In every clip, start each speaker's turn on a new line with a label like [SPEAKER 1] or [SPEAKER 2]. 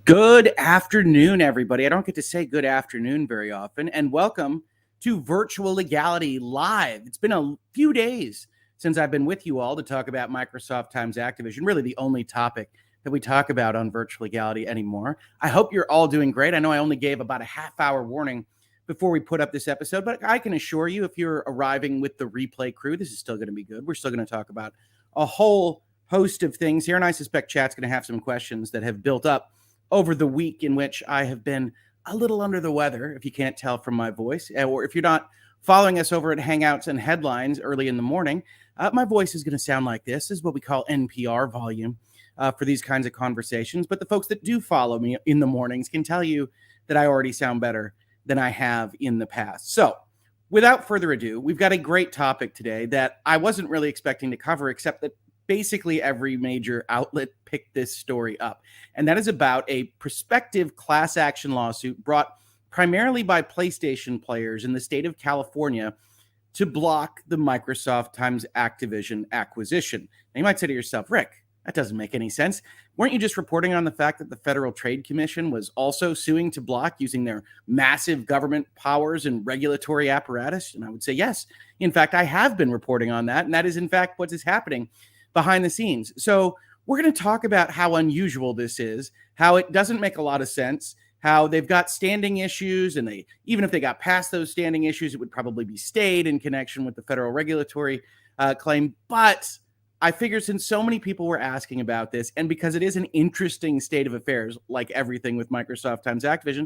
[SPEAKER 1] Good afternoon, everybody. I don't get to say good afternoon very often, and welcome to Virtual Legality Live. It's been a few days since I've been with you all to talk about Microsoft times Activision, really the only topic that we talk about on Virtual Legality anymore. I hope you're all doing great. I know I only gave about a half-hour warning before we put up this episode, but I can assure you if you're arriving with the replay crew, this is still going to be good. We're still going to talk about a whole host of things here, and I suspect chat's going to have some questions that have built up over the week in which I have been a little under the weather, if you can't tell from my voice, or if you're not following us over at Hangouts and Headlines early in the morning, my voice is going to sound like this. This is what we call NPR volume for these kinds of conversations. But the folks that do follow me in the mornings can tell you that I already sound better than I have in the past. So without further ado, we've got a great topic today that I wasn't really expecting to cover, except that basically every major outlet picked this story up. And that is about a prospective class action lawsuit brought primarily by PlayStation players in the state of California to block the Microsoft times Activision acquisition. Now you might say to yourself, Rick, that doesn't make any sense. Weren't you just reporting on the fact that the Federal Trade Commission was also suing to block using their massive government powers and regulatory apparatus? And I would say yes. In fact, I have been reporting on that. And that is, in fact, what is happening behind the scenes. So we're going to talk about how unusual this is, how it doesn't make a lot of sense, how they've got standing issues, and even if they got past those standing issues, it would probably be stayed in connection with the federal regulatory claim. But I figured since so many people were asking about this, and because it is an interesting state of affairs, like everything with Microsoft times Activision,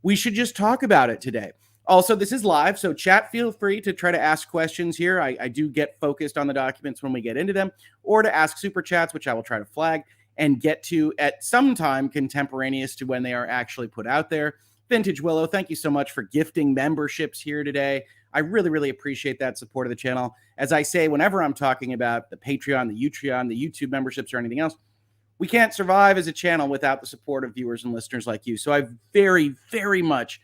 [SPEAKER 1] we should just talk about it today. Also, this is live, so chat, feel free to try to ask questions here. I do get focused on the documents when we get into them, or to ask super chats, which I will try to flag and get to at some time contemporaneous to when they are actually put out there. Vintage Willow, thank you so much for gifting memberships here today. I really, really appreciate that support of the channel. As I say, whenever I'm talking about the Patreon, the Utreon, the YouTube memberships, or anything else, we can't survive as a channel without the support of viewers and listeners like you. So I very, very much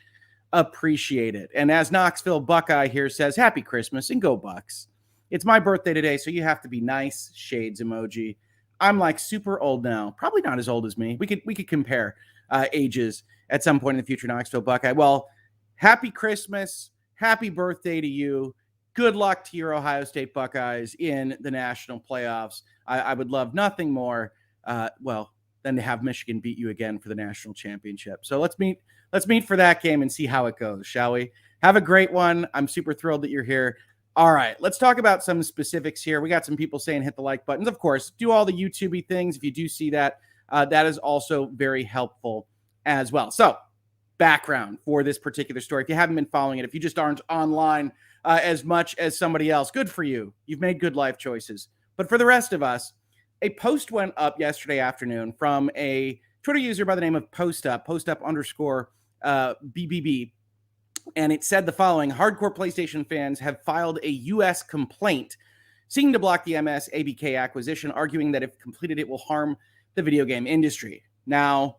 [SPEAKER 1] appreciate it. And as Knoxville Buckeye here says, happy Christmas and go Bucks. It's my birthday today, so you have to be nice. Shades emoji. I'm like super old now. Probably not as old as me. We could compare ages at some point in the future, Knoxville Buckeye. Well, happy Christmas. Happy birthday to you. Good luck to your Ohio State Buckeyes in the national playoffs. I would love nothing more, than to have Michigan beat you again for the national championship. So let's meet for that game and see how it goes, shall we? Have a great one. I'm super thrilled that you're here. All right, let's talk about some specifics here. We got some people saying hit the like buttons. Of course, do all the YouTube-y things. If you do see that, that is also very helpful as well. So background for this particular story. If you haven't been following it, if you just aren't online as much as somebody else, good for you. You've made good life choices. But for the rest of us, a post went up yesterday afternoon from a Twitter user by the name of postup_BBB. And it said the following: hardcore PlayStation fans have filed a U.S. complaint seeking to block the MS ABK acquisition, arguing that if completed, it will harm the video game industry. Now,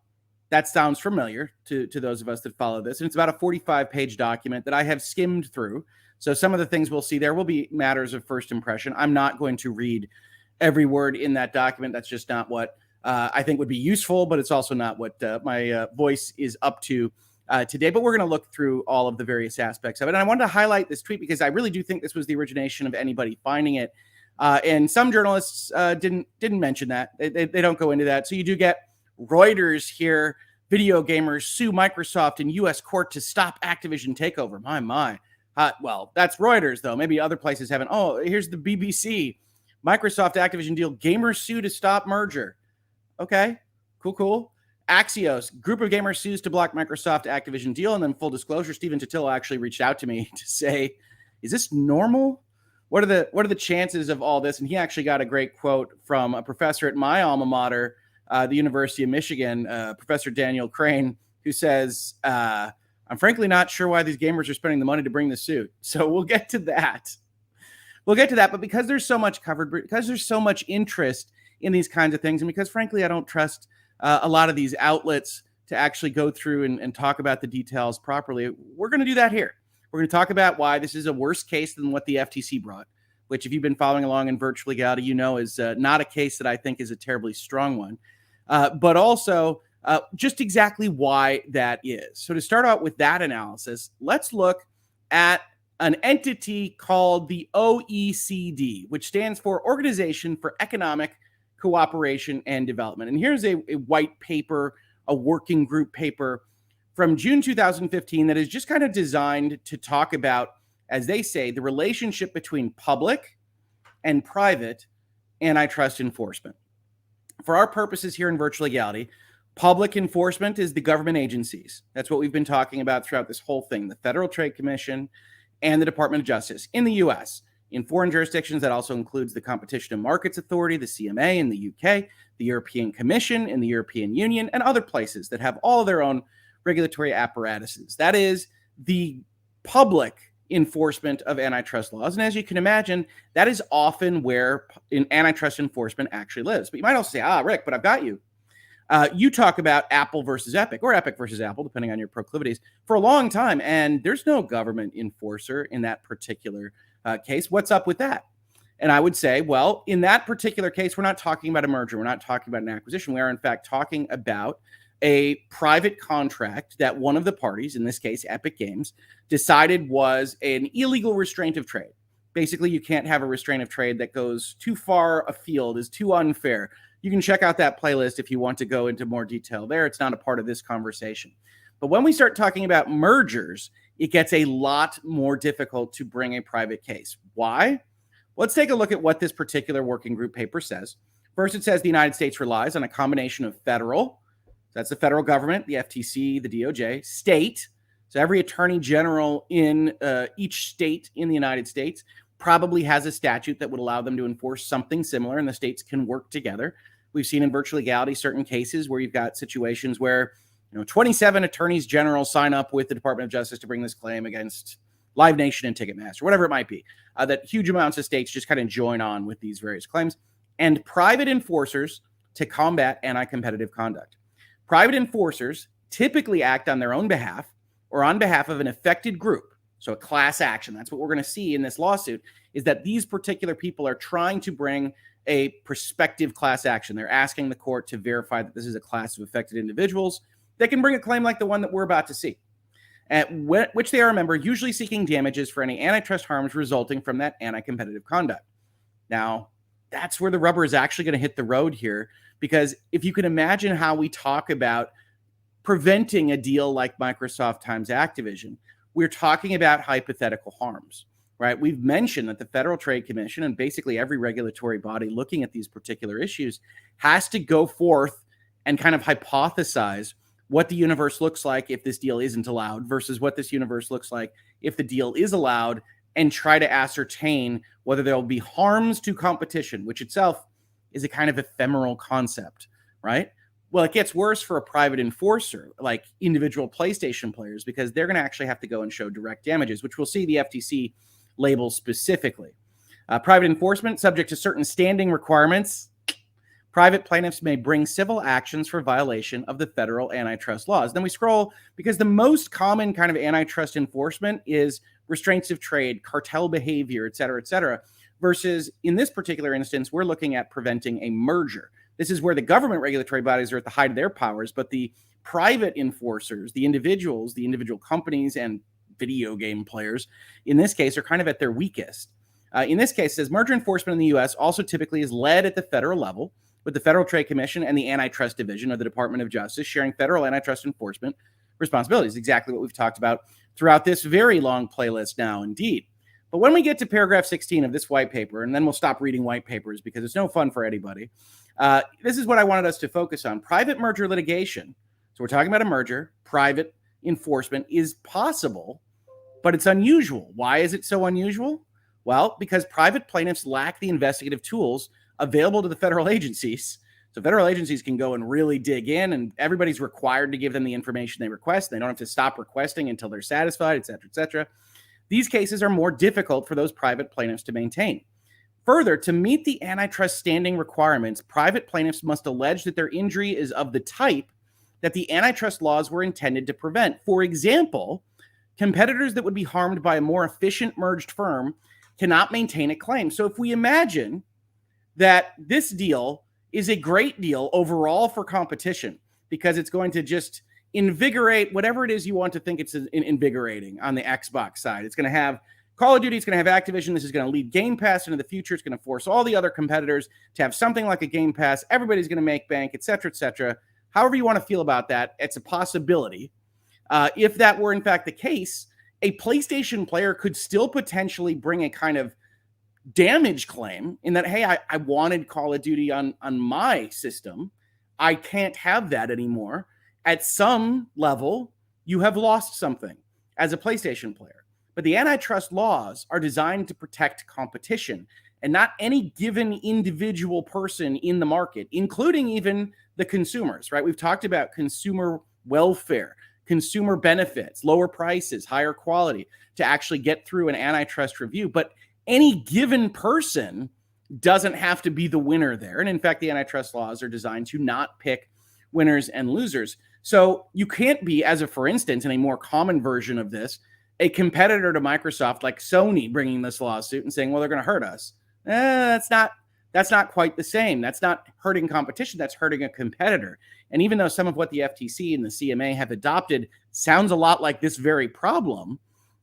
[SPEAKER 1] that sounds familiar to those of us that follow this. And it's about a 45-page document that I have skimmed through. So some of the things we'll see there will be matters of first impression. I'm not going to read every word in that document. That's just not what I think would be useful, but it's also not what my voice is up to today. But we're going to look through all of the various aspects of it. And I wanted to highlight this tweet because I really do think this was the origination of anybody finding it. And some journalists didn't mention that. They don't go into that. So you do get Reuters here. Video gamers sue Microsoft in U.S. court to stop Activision takeover. My. Well, that's Reuters, though. Maybe other places haven't. Oh, here's the BBC. Microsoft Activision deal. Gamers sue to stop merger. Okay, cool. Axios, group of gamers sues to block Microsoft Activision deal. And then full disclosure, Stephen Totillo actually reached out to me to say, is this normal? What are the chances of all this? And he actually got a great quote from a professor at my alma mater, the University of Michigan, Professor Daniel Crane, who says, I'm frankly not sure why these gamers are spending the money to bring the suit. So we'll get to that. But because there's so much covered, because there's so much interest in these kinds of things, and because, frankly, I don't trust a lot of these outlets to actually go through and talk about the details properly, we're going to do that here. We're going to talk about why this is a worse case than what the FTC brought, which, if you've been following along in Virtual Legality, you know is not a case that I think is a terribly strong one. But also just exactly why that is. So to start out with that analysis, let's look at an entity called the OECD, which stands for Organization for Economic Cooperation and Development. And here's a white paper, a working group paper from June 2015 that is just kind of designed to talk about, as they say, the relationship between public and private antitrust enforcement. For our purposes here in Virtual Legality, public enforcement is the government agencies. That's what we've been talking about throughout this whole thing, the Federal Trade Commission and the Department of Justice in the US. In foreign jurisdictions, that also includes the Competition and Markets Authority, the CMA in the UK, the European Commission in the European Union, and other places that have all of their own regulatory apparatuses. That is the public enforcement of antitrust laws. And as you can imagine, that is often where antitrust enforcement actually lives. But you might also say, Rick, but I've got you. You talk about Apple versus Epic, or Epic versus Apple, depending on your proclivities, for a long time, and there's no government enforcer in that particular case. What's up with that? And I would say, well, in that particular case, we're not talking about a merger. We're not talking about an acquisition. We are, in fact, talking about a private contract that one of the parties, in this case, Epic Games, decided was an illegal restraint of trade. Basically, you can't have a restraint of trade that goes too far afield, is too unfair. You can check out that playlist if you want to go into more detail there. It's not a part of this conversation. But when we start talking about mergers, it gets a lot more difficult to bring a private case. Why? Let's take a look at what this particular working group paper says. First, it says the United States relies on a combination of federal, that's the federal government, the FTC, the DOJ, state, so every attorney general in each state in the United States probably has a statute that would allow them to enforce something similar, and the states can work together. We've seen in Virtual Legality certain cases where you've got situations where 27 attorneys general sign up with the Department of Justice to bring this claim against Live Nation and Ticketmaster, whatever it might be, that huge amounts of states just kind of join on with these various claims, and private enforcers to combat anti-competitive conduct. Private enforcers typically act on their own behalf or on behalf of an affected group. So a class action, that's what we're going to see in this lawsuit, is that these particular people are trying to bring a prospective class action. They're asking the court to verify that this is a class of affected individuals that can bring a claim like the one that we're about to see, which they are, remember, usually seeking damages for any antitrust harms resulting from that anti-competitive conduct. Now, that's where the rubber is actually going to hit the road here, because if you can imagine how we talk about preventing a deal like Microsoft times Activision, we're talking about hypothetical harms, right? We've mentioned that the Federal Trade Commission and basically every regulatory body looking at these particular issues has to go forth and kind of hypothesize what the universe looks like if this deal isn't allowed versus what this universe looks like if the deal is allowed, and try to ascertain whether there will be harms to competition, which itself is a kind of ephemeral concept, right? Well, it gets worse for a private enforcer like individual PlayStation players, because they're going to actually have to go and show direct damages, which we'll see the FTC label specifically. Private enforcement, subject to certain standing requirements, private plaintiffs may bring civil actions for violation of the federal antitrust laws. Then we scroll, because the most common kind of antitrust enforcement is restraints of trade, cartel behavior, et cetera, versus in this particular instance, we're looking at preventing a merger. This is where the government regulatory bodies are at the height of their powers, but the private enforcers, the individual companies and video game players, in this case, are kind of at their weakest. In this case, it says merger enforcement in the U.S. also typically is led at the federal level, with the Federal Trade Commission and the Antitrust Division of the Department of Justice sharing federal antitrust enforcement responsibilities. Exactly what we've talked about throughout this very long playlist now, indeed. But when we get to paragraph 16 of this white paper, and then we'll stop reading white papers because it's no fun for anybody, this is what I wanted us to focus on. Private merger litigation. So we're talking about a merger. Private enforcement is possible, but it's unusual. Why is it so unusual? Well, because private plaintiffs lack the investigative tools available to the federal agencies. So federal agencies can go and really dig in, and everybody's required to give them the information they request. They don't have to stop requesting until they're satisfied, et cetera, et cetera. These cases are more difficult for those private plaintiffs to maintain. Further, to meet the antitrust standing requirements, private plaintiffs must allege that their injury is of the type that the antitrust laws were intended to prevent. For example, competitors that would be harmed by a more efficient merged firm cannot maintain a claim. So if we imagine that this deal is a great deal overall for competition, because it's going to just invigorate whatever it is you want to think it's invigorating on the Xbox side. It's going to have Call of Duty, it's going to have Activision. This is going to lead Game Pass into the future. It's going to force all the other competitors to have something like a Game Pass. Everybody's going to make bank, et cetera, et cetera. However you want to feel about that, it's a possibility. If that were in fact the case, a PlayStation player could still potentially bring a kind of damage claim in that, hey, I wanted Call of Duty on my system. I can't have that anymore. At some level, you have lost something as a PlayStation player. But the antitrust laws are designed to protect competition and not any given individual person in the market, including even the consumers, right? We've talked about consumer welfare, consumer benefits, lower prices, higher quality to actually get through an antitrust review. But any given person doesn't have to be the winner there. And in fact, the antitrust laws are designed to not pick winners and losers. So you can't be, as a for instance, in a more common version of this, a competitor to Microsoft like Sony bringing this lawsuit and saying, well, they're going to hurt us. That's not quite the same. That's not hurting competition. That's hurting a competitor. And even though some of what the FTC and the CMA have adopted sounds a lot like this very problem,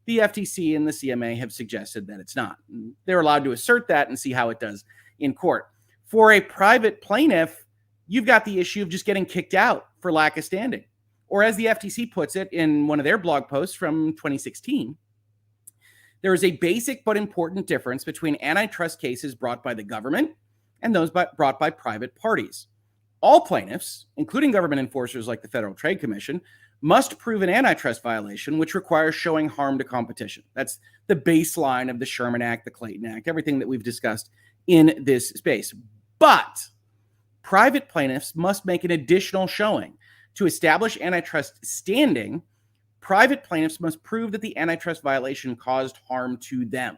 [SPEAKER 1] the FTC and the CMA have suggested that it's not. They're allowed to assert that and see how it does in court. For a private plaintiff, you've got the issue of just getting kicked out for lack of standing. Or as the FTC puts it in one of their blog posts from 2016, there is a basic but important difference between antitrust cases brought by the government and those brought by private parties. All plaintiffs, including government enforcers like the Federal Trade Commission, must prove an antitrust violation, which requires showing harm to competition. That's the baseline of the Sherman Act, the Clayton Act, everything that we've discussed in this space. But private plaintiffs must make an additional showing. To establish antitrust standing, private plaintiffs must prove that the antitrust violation caused harm to them.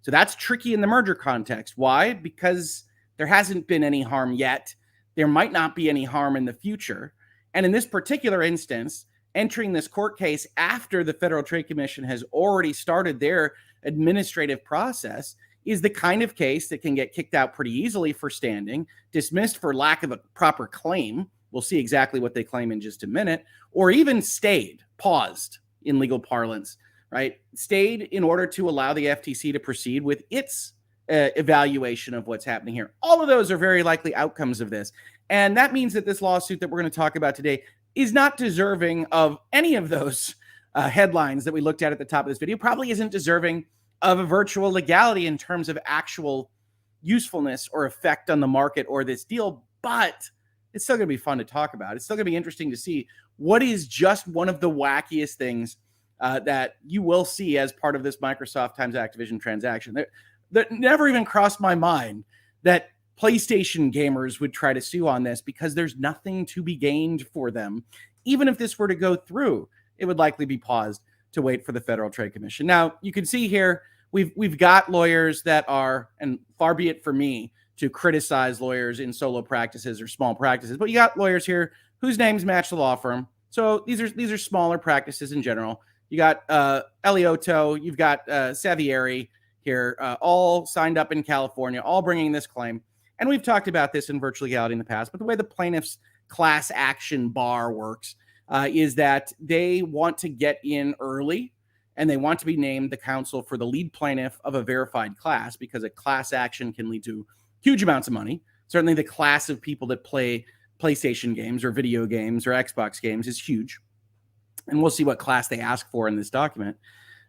[SPEAKER 1] So that's tricky in the merger context. Why? Because there hasn't been any harm yet. There might not be any harm in the future. And in this particular instance, entering this court case after the Federal Trade Commission has already started their administrative process is the kind of case that can get kicked out pretty easily for standing, dismissed for lack of a proper claim. We'll see exactly what they claim in just a minute, or even stayed, paused in legal parlance, right? Stayed in order to allow the FTC to proceed with its evaluation of what's happening here. All of those are very likely outcomes of this. And that means that this lawsuit that we're going to talk about today is not deserving of any of those headlines that we looked at the top of this video, probably isn't deserving of a virtual legality in terms of actual usefulness or effect on the market or this deal, but it's still going to be fun to talk about. It's still going to be interesting to see what is just one of the wackiest things that you will see as part of this Microsoft times Activision transaction. That never even crossed my mind that PlayStation gamers would try to sue on this because there's nothing to be gained for them. Even if this were to go through, it would likely be paused to wait for the Federal Trade Commission. Now, you can see here, we've got lawyers that are, and far be it for me to criticize lawyers in solo practices or small practices, but you got lawyers here whose names match the law firm. So these are smaller practices in general. You got Eliotto, you've got Savieri here, all signed up in California, all bringing this claim. And we've talked about this in virtual legality in the past, but the way the plaintiff's class action bar works is that they want to get in early and they want to be named the counsel for the lead plaintiff of a verified class because a class action can lead to huge amounts of money. Certainly the class of people that play PlayStation games or video games or Xbox games is huge. And we'll see what class they ask for in this document.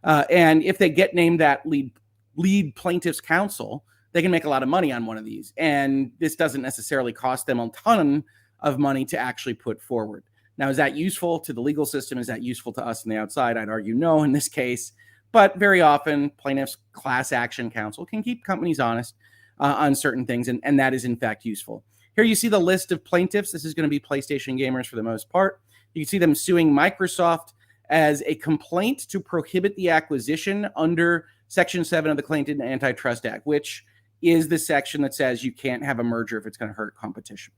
[SPEAKER 1] And if they get named that lead plaintiff's counsel, they can make a lot of money on one of these. And this doesn't necessarily cost them a ton of money to actually put forward. Now, is that useful to the legal system? Is that useful to us on the outside? I'd argue no in this case. But very often, plaintiffs' class action counsel can keep companies honest on certain things, and that is in fact useful. Here you see the list of plaintiffs. This is going to be PlayStation gamers for the most part. You can see them suing Microsoft as a complaint to prohibit the acquisition under Section 7 of the Clayton Antitrust Act, which is the section that says you can't have a merger if it's going to hurt competition.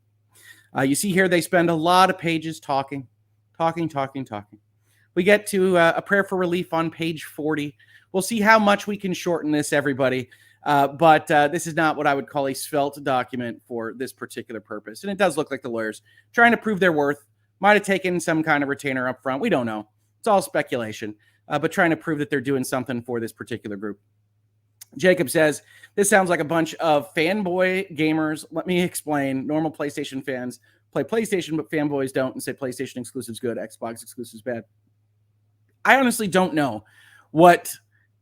[SPEAKER 1] You see here they spend a lot of pages talking. We get to a prayer for relief on page 40. We'll see how much we can shorten this, everybody. But this is not what I would call a svelte document for this particular purpose. And it does look like the lawyers trying to prove their worth Might have taken some kind of retainer up front. We don't know. It's all speculation, but trying to prove that they're doing something for this particular group. Jacob says, this sounds like a bunch of fanboy gamers. Let me explain. Normal PlayStation fans play PlayStation, but fanboys don't and say PlayStation exclusive's good, Xbox exclusive's bad. I honestly don't know what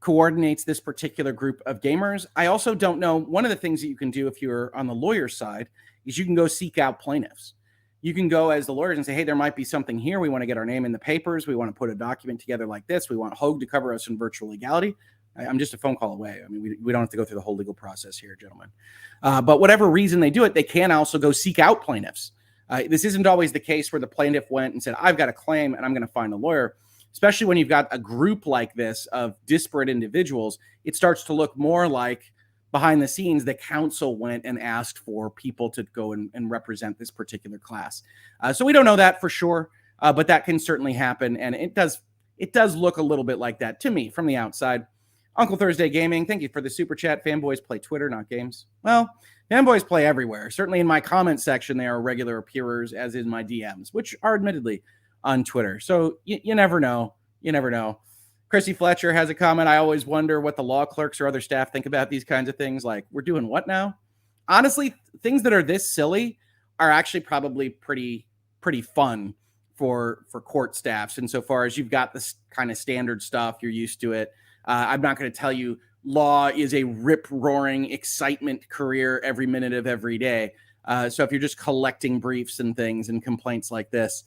[SPEAKER 1] coordinates this particular group of gamers. I also don't know. One of the things that you can do if you're on the lawyer side is you can go seek out plaintiffs. You can go as the lawyers and say, hey, there might be something here. We want to get our name in the papers. We want to put a document together like this. We want Hoeg to cover us in virtual legality. I'm just a phone call away. I mean, we don't have to go through the whole legal process here, gentlemen. But whatever reason they do it, they can also go seek out plaintiffs. This isn't always the case where the plaintiff went and said, I've got a claim and I'm going to find a lawyer. Especially when you've got a group like this of disparate individuals, it starts to look more like behind the scenes, the counsel went and asked for people to go and represent this particular class. So we don't know that for sure, but that can certainly happen. And it does look a little bit like that to me from the outside. Uncle Thursday Gaming, thank you for the super chat. Fanboys play Twitter, not games. Well, fanboys play everywhere. Certainly in my comment section, they are regular appearers, as in my DMs, which are admittedly on Twitter. So you never know. You never know. Chrissy Fletcher has a comment. I always wonder what the law clerks or other staff think about these kinds of things. Like, we're doing what now? Honestly, things that are this silly are actually probably pretty fun for court staffs. Insofar as you've got this kind of standard stuff, you're used to it. I'm not going to tell you law is a rip-roaring excitement career every minute of every day. So if you're just collecting briefs and things and complaints like this,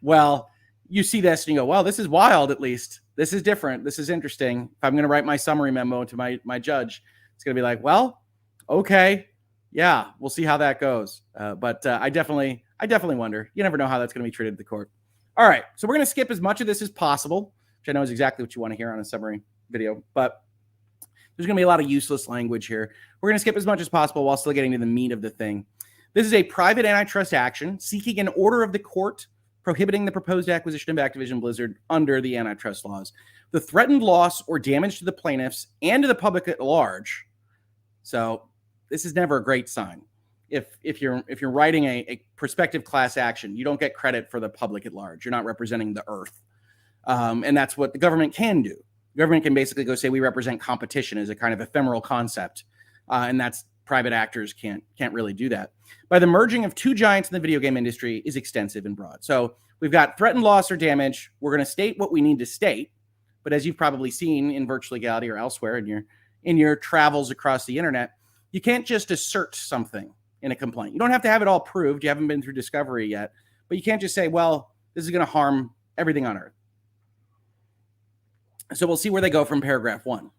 [SPEAKER 1] well, you see this and you go, well, this is wild. At least this is different. This is interesting. If I'm going to write my summary memo to my judge, it's going to be like, well, okay, yeah, we'll see how that goes. But I definitely wonder. You never know how that's going to be treated at the court. All right, so we're going to skip as much of this as possible, which I know is exactly what you want to hear on a summary video. But there's going to be a lot of useless language here. We're going to skip as much as possible while still getting to the meat of the thing. This is a private antitrust action seeking an order of the court prohibiting the proposed acquisition of Activision Blizzard under the antitrust laws. The threatened loss or damage to the plaintiffs and to the public at large. So this is never a great sign. If you're writing a prospective class action, you don't get credit for the public at large. You're not representing the earth. And that's what the government can do. The government can basically go say we represent competition as a kind of ephemeral concept. And that's private actors can't really do that. By the merging of two giants in the video game industry is extensive and broad. So we've got threatened loss or damage. We're going to state what we need to state. But as you've probably seen in virtual legality or elsewhere in your travels across the internet, you can't just assert something in a complaint. You don't have to have it all proved. You haven't been through discovery yet. But you can't just say, well, this is going to harm everything on earth. So we'll see where they go from paragraph 1.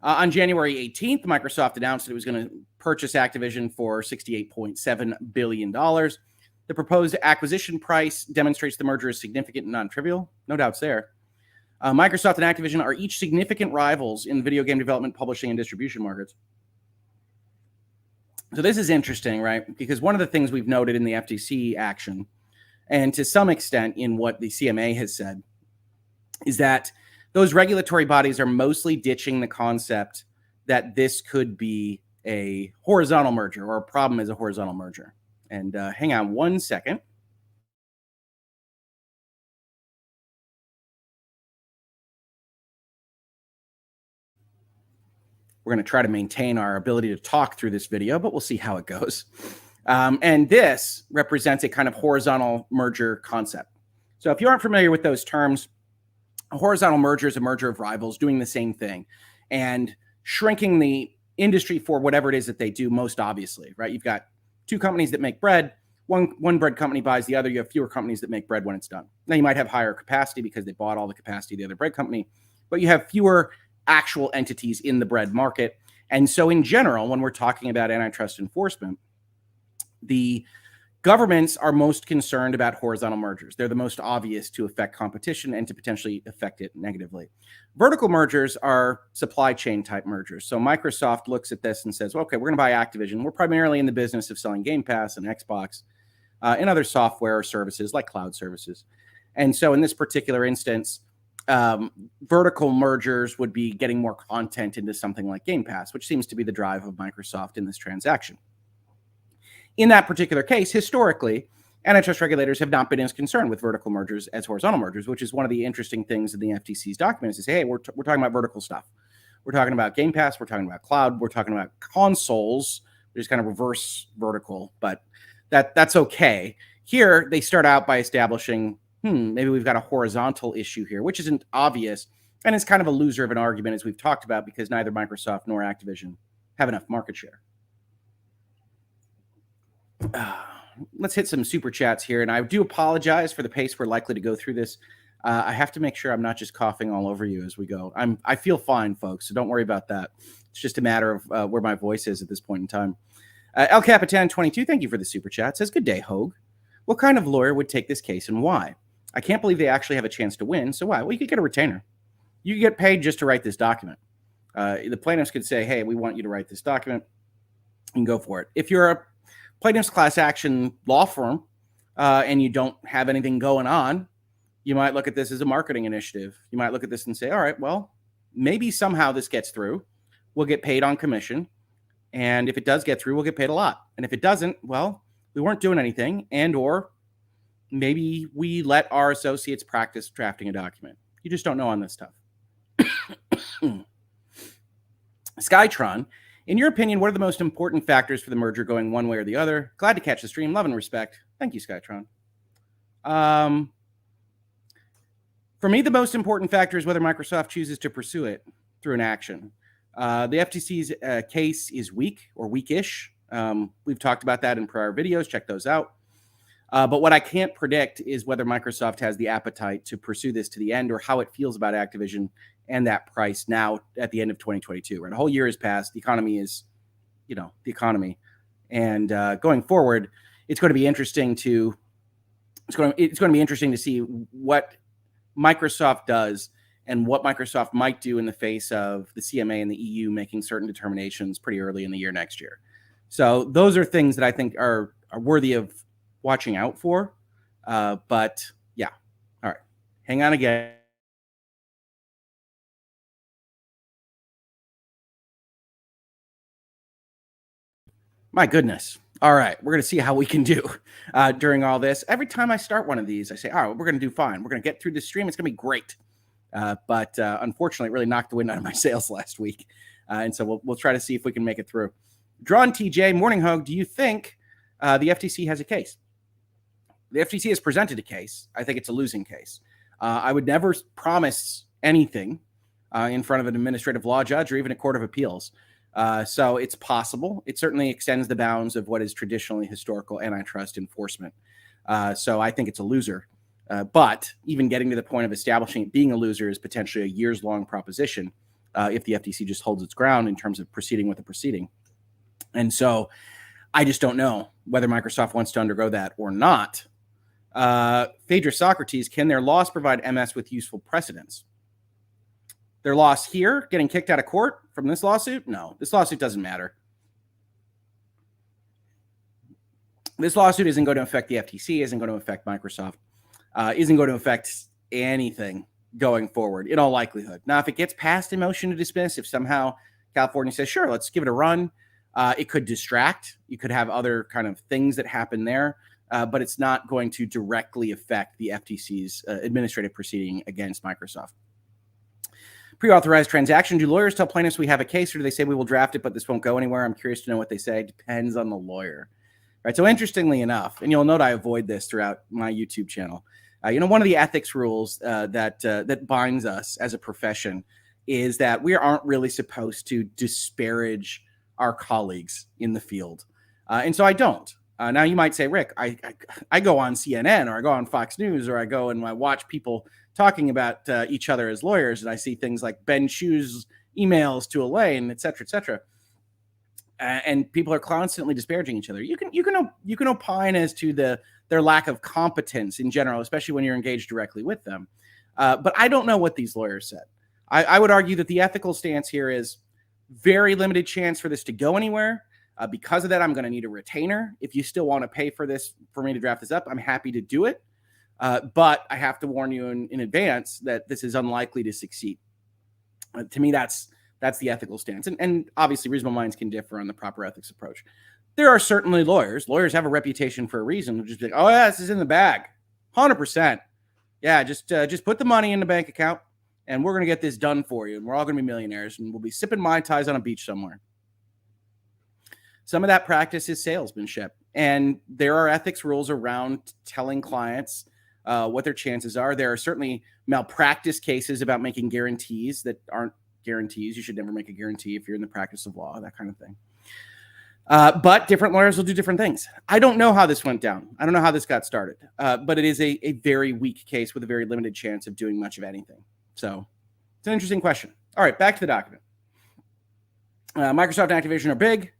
[SPEAKER 1] On January 18th, Microsoft announced that it was going to purchase Activision for $68.7 billion. The proposed acquisition price demonstrates the merger is significant and non-trivial. No doubts there. Microsoft and Activision are each significant rivals in video game development, publishing, and distribution markets. So this is interesting, right? Because one of the things we've noted in the FTC action, and to some extent in what the CMA has said, is that those regulatory bodies are mostly ditching the concept that this could be a horizontal merger or a problem as a horizontal merger. And hang on one second. We're going to try to maintain our ability to talk through this video, but we'll see how it goes. And this represents a kind of horizontal merger concept. So if you aren't familiar with those terms, a horizontal merger is a merger of rivals doing the same thing and shrinking the industry for whatever it is that they do most obviously, right? You've got two companies that make bread. One bread company buys the other. You have fewer companies that make bread when it's done. Now you might have higher capacity because they bought all the capacity of the other bread company, but you have fewer actual entities in the bread market. And so in general, when we're talking about antitrust enforcement, the governments are most concerned about horizontal mergers. They're the most obvious to affect competition and to potentially affect it negatively. Vertical mergers are supply chain type mergers. So Microsoft looks at this and says, well, okay, we're going to buy Activision. We're primarily in the business of selling Game Pass and Xbox and other software or services like cloud services. And so in this particular instance, vertical mergers would be getting more content into something like Game Pass, which seems to be the drive of Microsoft in this transaction. In that particular case, historically, antitrust regulators have not been as concerned with vertical mergers as horizontal mergers, which is one of the interesting things in the FTC's documents is, hey, we're talking about vertical stuff. We're talking about Game Pass. We're talking about cloud. We're talking about consoles, which is kind of reverse vertical, but that's okay. Here, they start out by establishing, maybe we've got a horizontal issue here, which isn't obvious. And it's kind of a loser of an argument, as we've talked about, because neither Microsoft nor Activision have enough market share. Let's hit some super chats here. And I do apologize for the pace we're likely to go through this. I have to make sure I'm not just coughing all over you as we go. I feel fine, folks, so don't worry about that. It's just a matter of where my voice is at this point in time. El Capitan 22, thank you for the super chat. Says, good day, Hoeg. What kind of lawyer would take this case and why? I can't believe they actually have a chance to win. So why? Well, you could get a retainer. You could get paid just to write this document. The plaintiffs could say, hey, we want you to write this document, and go for it. If you're a plaintiff's class action law firm and you don't have anything going on, you might look at this as a marketing initiative. You might look at this and say, all right, well, maybe somehow this gets through. We'll get paid on commission. And if it does get through, we'll get paid a lot. And if it doesn't, well, we weren't doing anything. And or maybe we let our associates practice drafting a document. You just don't know on this stuff. Skytron, in your opinion, what are the most important factors for the merger going one way or the other? Glad to catch the stream. Love and respect. Thank you, Skytron. For me, the most important factor is whether Microsoft chooses to pursue it through an action. The FTC's case is weak or weakish. We've talked about that in prior videos. Check those out. But what I can't predict is whether Microsoft has the appetite to pursue this to the end or how it feels about Activision and that price now at the end of 2022. Right? A whole year has passed. The economy is, the economy. And going forward, it's going to be interesting to see what Microsoft does and what Microsoft might do in the face of the CMA and the EU making certain determinations pretty early in the year next year. So those are things that I think are worthy of watching out for. But yeah, all right. Hang on again. My goodness. All right, we're going to see how we can do during all this. Every time I start one of these, I say, all right, we're going to do fine. We're going to get through this stream. It's going to be great. But unfortunately, it really knocked the wind out of my sails last week. And so we'll try to see if we can make it through. Drawn TJ, Morning Hoeg, do you think the FTC has a case? The FTC has presented a case. I think it's a losing case. I would never promise anything in front of an administrative law judge or even a court of appeals. So it's possible. It certainly extends the bounds of what is traditionally historical antitrust enforcement. So I think it's a loser. But even getting to the point of establishing it being a loser is potentially a years-long proposition if the FTC just holds its ground in terms of proceeding with the proceeding. And so I just don't know whether Microsoft wants to undergo that or not. Phaedra Socrates, can their loss provide MS with useful precedents? Their loss here, getting kicked out of court from this lawsuit? No, this lawsuit doesn't matter. This lawsuit isn't going to affect the FTC, isn't going to affect Microsoft, isn't going to affect anything going forward in all likelihood. Now, if it gets past a motion to dismiss, if somehow California says, sure, let's give it a run, it could distract. You could have other kind of things that happen there, but it's not going to directly affect the FTC's administrative proceeding against Microsoft. Pre-authorized transaction. Do lawyers tell plaintiffs we have a case, or do they say we will draft it, but this won't go anywhere? I'm curious to know what they say. Depends on the lawyer. Right. So interestingly enough, and you'll note I avoid this throughout my YouTube channel. One of the ethics rules that binds us as a profession is that we aren't really supposed to disparage our colleagues in the field, and so I don't. Now you might say, Rick, I go on CNN or I go on Fox News or I go and I watch people talking about each other as lawyers, and I see things like Ben Shu's emails to Elaine, et cetera, and people are constantly disparaging each other. You can opine as to their lack of competence in general, especially when you're engaged directly with them. But I don't know what these lawyers said. I would argue that the ethical stance here is very limited chance for this to go anywhere. Because of that, I'm going to need a retainer. If you still want to pay for me to draft this up, I'm happy to do it. But I have to warn you in advance that this is unlikely to succeed. To me, that's the ethical stance. And obviously, reasonable minds can differ on the proper ethics approach. There are certainly lawyers. Lawyers have a reputation for a reason. They'll just be like, oh, yeah, this is in the bag. 100%. Yeah, just put the money in the bank account and we're going to get this done for you. And we're all going to be millionaires and we'll be sipping Mai Tais on a beach somewhere. Some of that practice is salesmanship. And there are ethics rules around telling clients what their chances are. There are certainly malpractice cases about making guarantees that aren't guarantees. You should never make a guarantee if you're in the practice of law, that kind of thing. But different lawyers will do different things. I don't know how this went down. I don't know how this got started. But it is a very weak case with a very limited chance of doing much of anything. So it's an interesting question. All right, back to the document. Microsoft and Activision are big.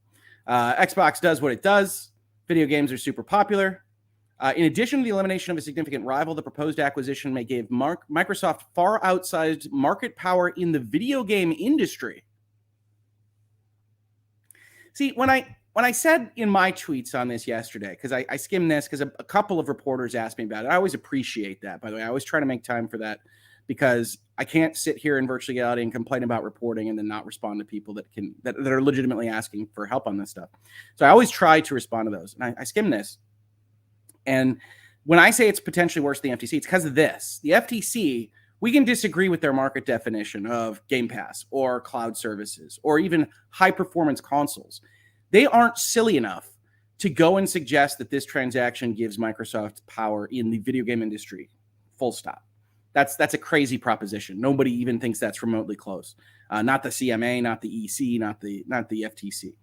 [SPEAKER 1] Xbox does what it does. Video games are super popular. In addition to the elimination of a significant rival, the proposed acquisition may give Microsoft far outsized market power in the video game industry. See, when I said in my tweets on this yesterday, because I skimmed this because a couple of reporters asked me about it. I always appreciate that, by the way. I always try to make time for that because I can't sit here in virtual legality and complain about reporting and then not respond to people that are legitimately asking for help on this stuff. So I always try to respond to those. And I skimmed this. And when I say it's potentially worse than the FTC, it's because of this. The FTC, we can disagree with their market definition of Game Pass or cloud services or even high-performance consoles. They aren't silly enough to go and suggest that this transaction gives Microsoft power in the video game industry, full stop. That's a crazy proposition. Nobody even thinks that's remotely close. Not the CMA, not the EC, not the FTC.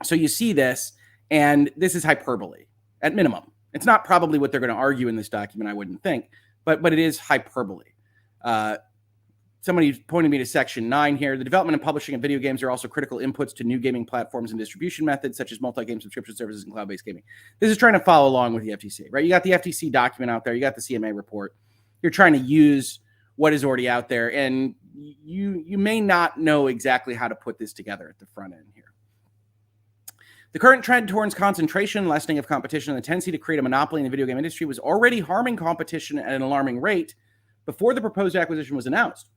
[SPEAKER 1] So you see this, and this is hyperbole at minimum. It's not probably what they're going to argue in this document, I wouldn't think, but it is hyperbole. Somebody pointed me to section 9 here. The development and publishing of video games are also critical inputs to new gaming platforms and distribution methods, such as multi-game subscription services and cloud-based gaming. This is trying to follow along with the FTC, right? You got the FTC document out there. You got the CMA report. You're trying to use what is already out there, and you may not know exactly how to put this together at the front end here. The current trend towards concentration, lessening of competition, and the tendency to create a monopoly in the video game industry was already harming competition at an alarming rate before the proposed acquisition was announced.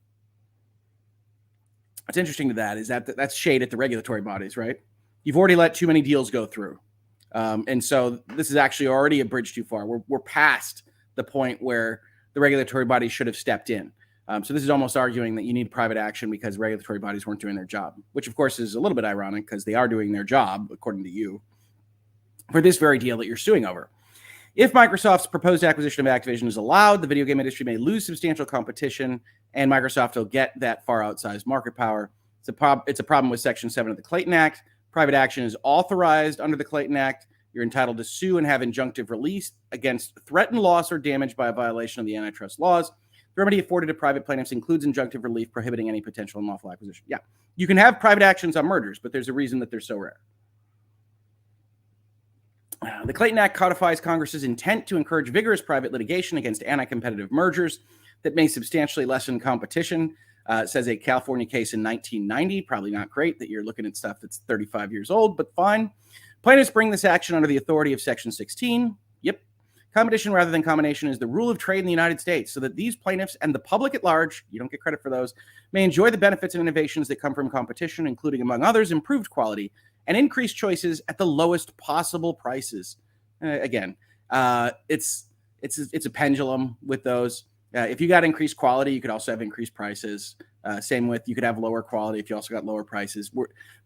[SPEAKER 1] What's interesting to that is that's shade at the regulatory bodies, right? You've already let too many deals go through. And so this is actually already a bridge too far. We're past the point where the regulatory bodies should have stepped in. So this is almost arguing that you need private action because regulatory bodies weren't doing their job, which of course is a little bit ironic because they are doing their job, according to you, for this very deal that you're suing over. If Microsoft's proposed acquisition of Activision is allowed, the video game industry may lose substantial competition and Microsoft will get that far outsized market power. It's a problem with Section 7 of the Clayton Act. Private action is authorized under the Clayton Act. You're entitled to sue and have injunctive release against threatened loss or damage by a violation of the antitrust laws. The remedy afforded to private plaintiffs includes injunctive relief prohibiting any potential unlawful acquisition. Yeah, you can have private actions on mergers, but there's a reason that they're so rare. The Clayton Act codifies Congress's intent to encourage vigorous private litigation against anti-competitive mergers that may substantially lessen competition. Says a California case in 1990. Probably not great that you're looking at stuff that's 35 years old, but fine. Plaintiffs bring this action under the authority of Section 16. Yep. Competition rather than combination is the rule of trade in the United States, so that these plaintiffs and the public at large, you don't get credit for those, may enjoy the benefits and innovations that come from competition, including, among others, improved quality and increased choices at the lowest possible prices. Again, it's a pendulum with those. If you got increased quality, you could also have increased prices. Same with, you could have lower quality if you also got lower prices.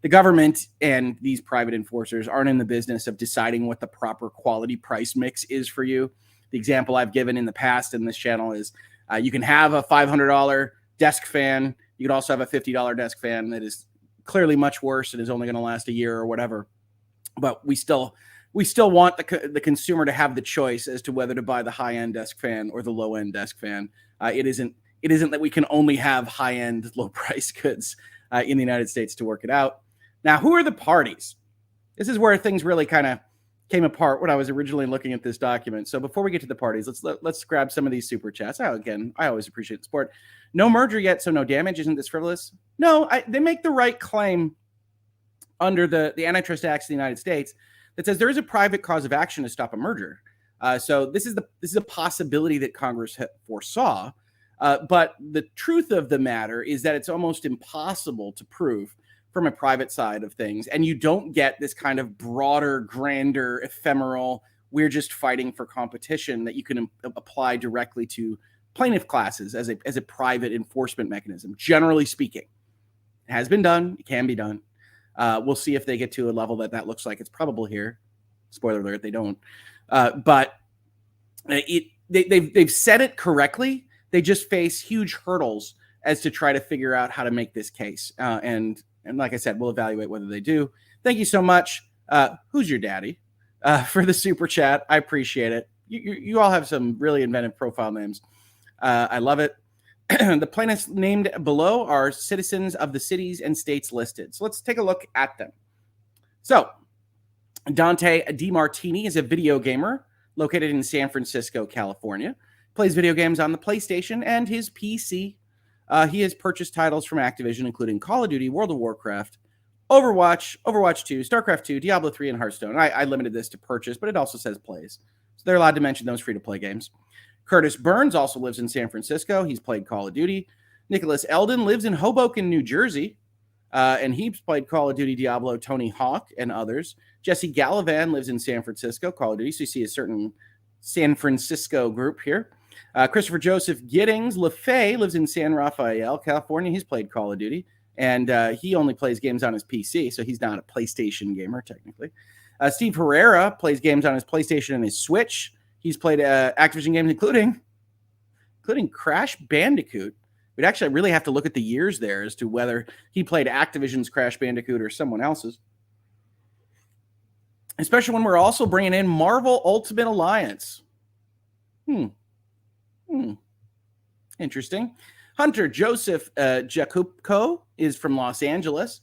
[SPEAKER 1] The government and these private enforcers aren't in the business of deciding what the proper quality price mix is for you. The example I've given in the past in this channel is you can have a $500 desk fan. You could also have a $50 desk fan that is clearly much worse and is only going to last a year or whatever. But we still want the consumer to have the choice as to whether to buy the high-end desk fan or the low-end desk fan. It isn't that we can only have high-end, low-price goods in the United States to work it out. Now, who are the parties? This is where things really kind of came apart when I was originally looking at this document. So before we get to the parties, let's grab some of these super chats. Again, I always appreciate the support. No merger yet, so no damage. Isn't this frivolous? No, they make the right claim under the antitrust acts of the United States that says there is a private cause of action to stop a merger. So this is a possibility that Congress foresaw. But the truth of the matter is that it's almost impossible to prove from a private side of things, and you don't get this kind of broader, grander, ephemeral, we're just fighting for competition that you can apply directly to plaintiff classes as a private enforcement mechanism. Generally speaking, it has been done. It can be done. We'll see if they get to a level that looks like it's probable here. Spoiler alert, they don't. But they've said it correctly. They just face huge hurdles as to try to figure out how to make this case. And like I said, we'll evaluate whether they do. Thank you so much. Who's your daddy? For the super chat. I appreciate it. You all have some really inventive profile names. I love it. The plaintiffs named below are citizens of the cities and states listed. So let's take a look at them. So Dante DiMartini is a video gamer located in San Francisco, California. Plays video games on the PlayStation and his PC. He has purchased titles from Activision, including Call of Duty, World of Warcraft, Overwatch, Overwatch 2, StarCraft 2, Diablo 3, and Hearthstone. I limited this to purchase, but it also says plays. So they're allowed to mention those free-to-play games. Curtis Burns also lives in San Francisco. He's played Call of Duty. Nicholas Eldon lives in Hoboken, New Jersey, and he's played Call of Duty, Diablo, Tony Hawk, and others. Jesse Gallivan lives in San Francisco, Call of Duty, so you see a certain San Francisco group here. Christopher Joseph Giddings LaFay lives in San Rafael, California. He's played Call of Duty, and he only plays games on his PC, so he's not a PlayStation gamer, technically. Steve Herrera plays games on his PlayStation and his Switch. He's played Activision games, including Crash Bandicoot. We'd actually really have to look at the years there as to whether he played Activision's Crash Bandicoot or someone else's. Especially when we're also bringing in Marvel Ultimate Alliance. Interesting. Hunter Joseph Jakubko is from Los Angeles.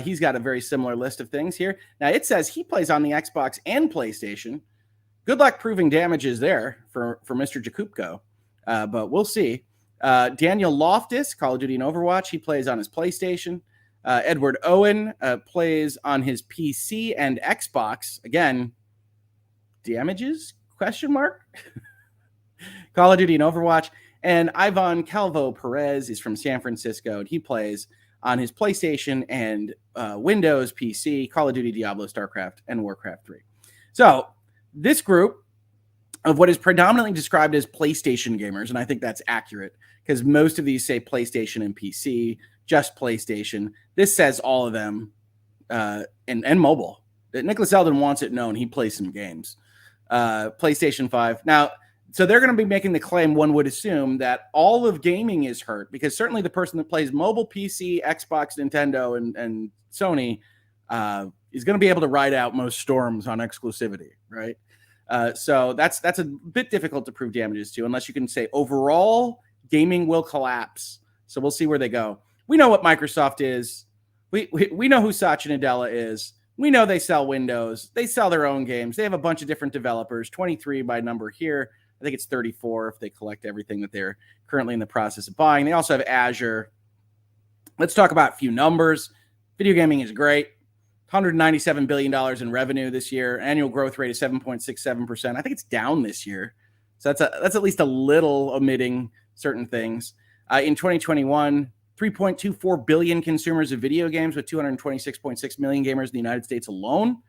[SPEAKER 1] He's got a very similar list of things here. Now, it says he plays on the Xbox and PlayStation. Good luck proving damages there for Mr. Jakubko, but we'll see. Daniel Loftus, Call of Duty and Overwatch, he plays on his PlayStation. Edward Owen plays on his PC and Xbox. Again, damages? Question mark? Call of Duty and Overwatch. And Ivan Calvo Perez is from San Francisco, and he plays on his PlayStation and Windows PC, Call of Duty, Diablo, StarCraft, and Warcraft 3. So this group of what is predominantly described as PlayStation gamers, and I think that's accurate because most of these say PlayStation and PC, just PlayStation. This says all of them and mobile. Nicholas Eldon wants it known he plays some games. PlayStation 5. Now, so they're going to be making the claim, one would assume, that all of gaming is hurt because certainly the person that plays mobile, PC, Xbox, Nintendo, and Sony is going to be able to ride out most storms on exclusivity, right? So that's a bit difficult to prove damages to unless you can say overall gaming will collapse. So we'll see where they go. We know what Microsoft is. We know who Satya Nadella is. We know they sell Windows. They sell their own games. They have a bunch of different developers, 23 by number here. I think it's 34 if they collect everything that they're currently in the process of buying. They also have Azure. Let's talk about a few numbers. Video gaming is great. $197 billion in revenue this year. Annual growth rate is 7.67%. I think it's down this year. So that's at least a little omitting certain things. In 2021, 3.24 billion consumers of video games with 226.6 million gamers in the United States alone.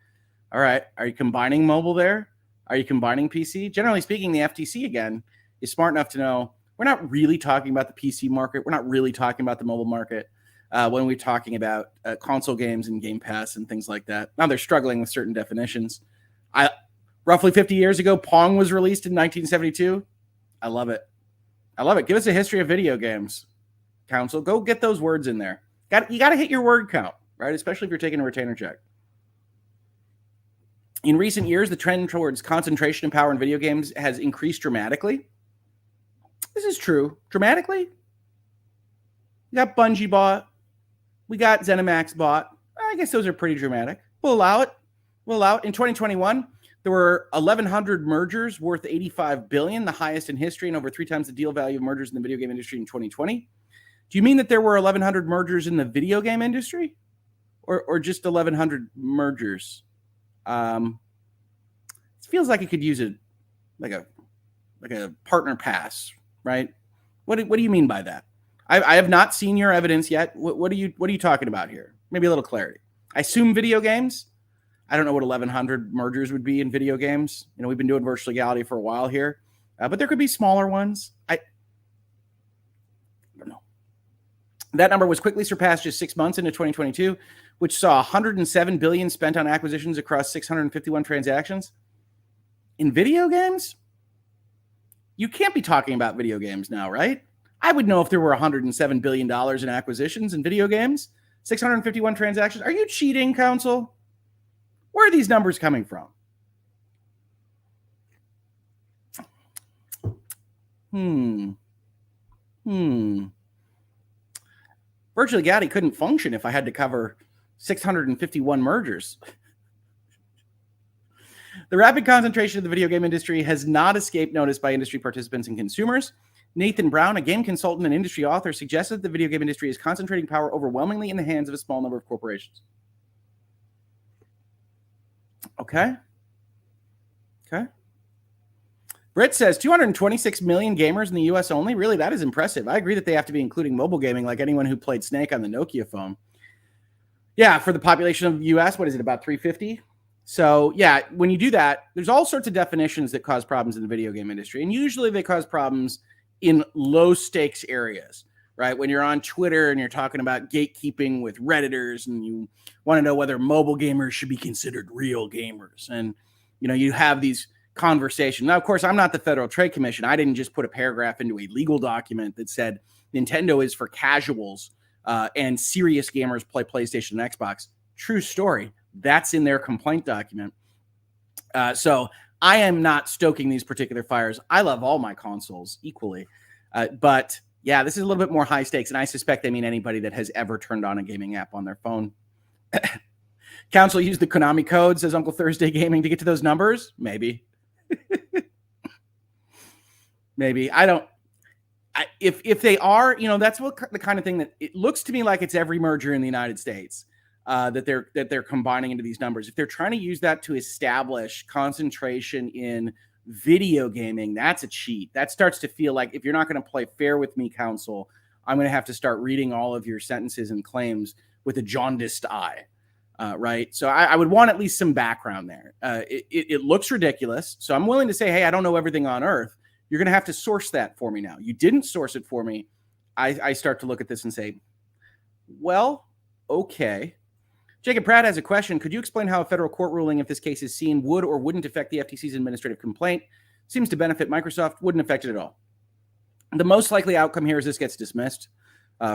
[SPEAKER 1] All right. Are you combining mobile there? Are you combining PC? Generally speaking, the FTC, again, is smart enough to know we're not really talking about the PC market. We're not really talking about the mobile market when we're talking about console games and Game Pass and things like that. Now they're struggling with certain definitions. Roughly 50 years ago, Pong was released in 1972. I love it. I love it. Give us a history of video games, Counsel. Go get those words in there. You got to hit your word count, right? Especially if you're taking a retainer check. In recent years, the trend towards concentration and power in video games has increased dramatically. This is true. Dramatically? We got Bungie bought. We got ZeniMax bought. I guess those are pretty dramatic. We'll allow it. In 2021, there were 1,100 mergers worth $85 billion, the highest in history, and over 3 times the deal value of mergers in the video game industry in 2020. Do you mean that there were 1,100 mergers in the video game industry, or just 1,100 mergers? It feels like it could use a partner pass, right? What do you mean by that? I have not seen your evidence yet. What are you talking about here? Maybe a little clarity. I assume video games. I don't know what 1,100 mergers would be in video games. You know, we've been doing virtual legality for a while here, but there could be smaller ones. I don't know. That number was quickly surpassed just 6 months into 2022, which saw $107 billion spent on acquisitions across 651 transactions. In video games? You can't be talking about video games now, right? I would know if there were $107 billion in acquisitions in video games, 651 transactions. Are you cheating, counsel? Where are these numbers coming from? Virtual legality couldn't function if I had to cover 651 mergers. The rapid concentration of the video game industry has not escaped notice by industry participants and consumers. Nathan Brown, a game consultant and industry author, suggested that the video game industry is concentrating power overwhelmingly in the hands of a small number of corporations. Okay. Britt says 226 million gamers in the US only. Really, that is impressive. I agree that they have to be including mobile gaming, like anyone who played Snake on the Nokia phone. Yeah, for the population of the US, what is it, about 350? So, yeah, when you do that, there's all sorts of definitions that cause problems in the video game industry. And usually they cause problems in low stakes areas, right? When you're on Twitter and you're talking about gatekeeping with Redditors and you want to know whether mobile gamers should be considered real gamers. And, you know, you have these conversations. Now, of course, I'm not the Federal Trade Commission. I didn't just put a paragraph into a legal document that said Nintendo is for casuals and serious gamers play PlayStation and Xbox. True story. That's in their complaint document. So I am not stoking these particular fires. I love all my consoles equally. But yeah, this is a little bit more high stakes. And I suspect they mean anybody that has ever turned on a gaming app on their phone. Counsel used the Konami code, says Uncle Thursday Gaming, to get to those numbers. Maybe. Maybe. If they are, you know, that's what the kind of thing that it looks to me like it's every merger in the United States. That they're combining into these numbers. If they're trying to use that to establish concentration in video gaming, that's a cheat. That starts to feel like if you're not going to play fair with me, counsel, I'm going to have to start reading all of your sentences and claims with a jaundiced eye, right? So I would want at least some background there. It looks ridiculous. So I'm willing to say, hey, I don't know everything on earth. You're going to have to source that for me now. You didn't source it for me. I start to look at this and say, well, okay. Jacob Pratt has a question. Could you explain how a federal court ruling, if this case is seen, would or wouldn't affect the FTC's administrative complaint? Seems to benefit Microsoft, wouldn't affect it at all. The most likely outcome here is this gets dismissed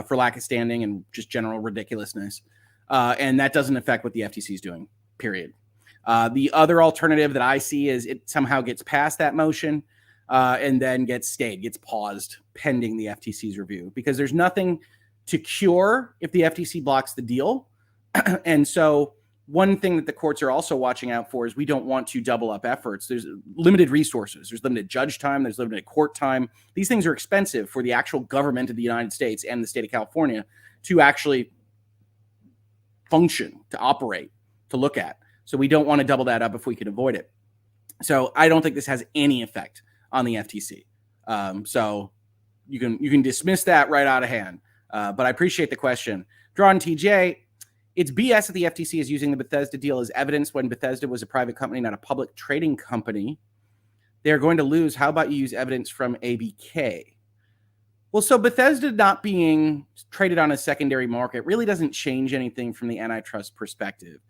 [SPEAKER 1] for lack of standing and just general ridiculousness. And that doesn't affect what the FTC is doing, period. The other alternative that I see is it somehow gets past that motion and then gets stayed, gets paused pending the FTC's review, because there's nothing to cure if the FTC blocks the deal. And so one thing that the courts are also watching out for is we don't want to double up efforts. There's limited resources. There's limited judge time. There's limited court time. These things are expensive for the actual government of the United States and the state of California to actually function, to operate, to look at. So we don't want to double that up if we can avoid it. So I don't think this has any effect on the FTC. So you can dismiss that right out of hand. But I appreciate the question. Drawn TJ, it's BS that the FTC is using the Bethesda deal as evidence when Bethesda was a private company, not a public trading company. They're going to lose. How about you use evidence from ABK? Well, so Bethesda not being traded on a secondary market really doesn't change anything from the antitrust perspective.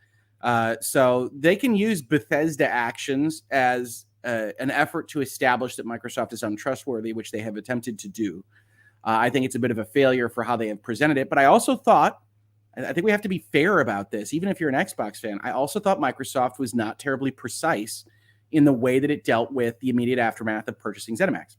[SPEAKER 1] So they can use Bethesda actions as an effort to establish that Microsoft is untrustworthy, which they have attempted to do. I think it's a bit of a failure for how they have presented it. But I also thought, I think we have to be fair about this, even if you're an Xbox fan. I also thought Microsoft was not terribly precise in the way that it dealt with the immediate aftermath of purchasing ZeniMax,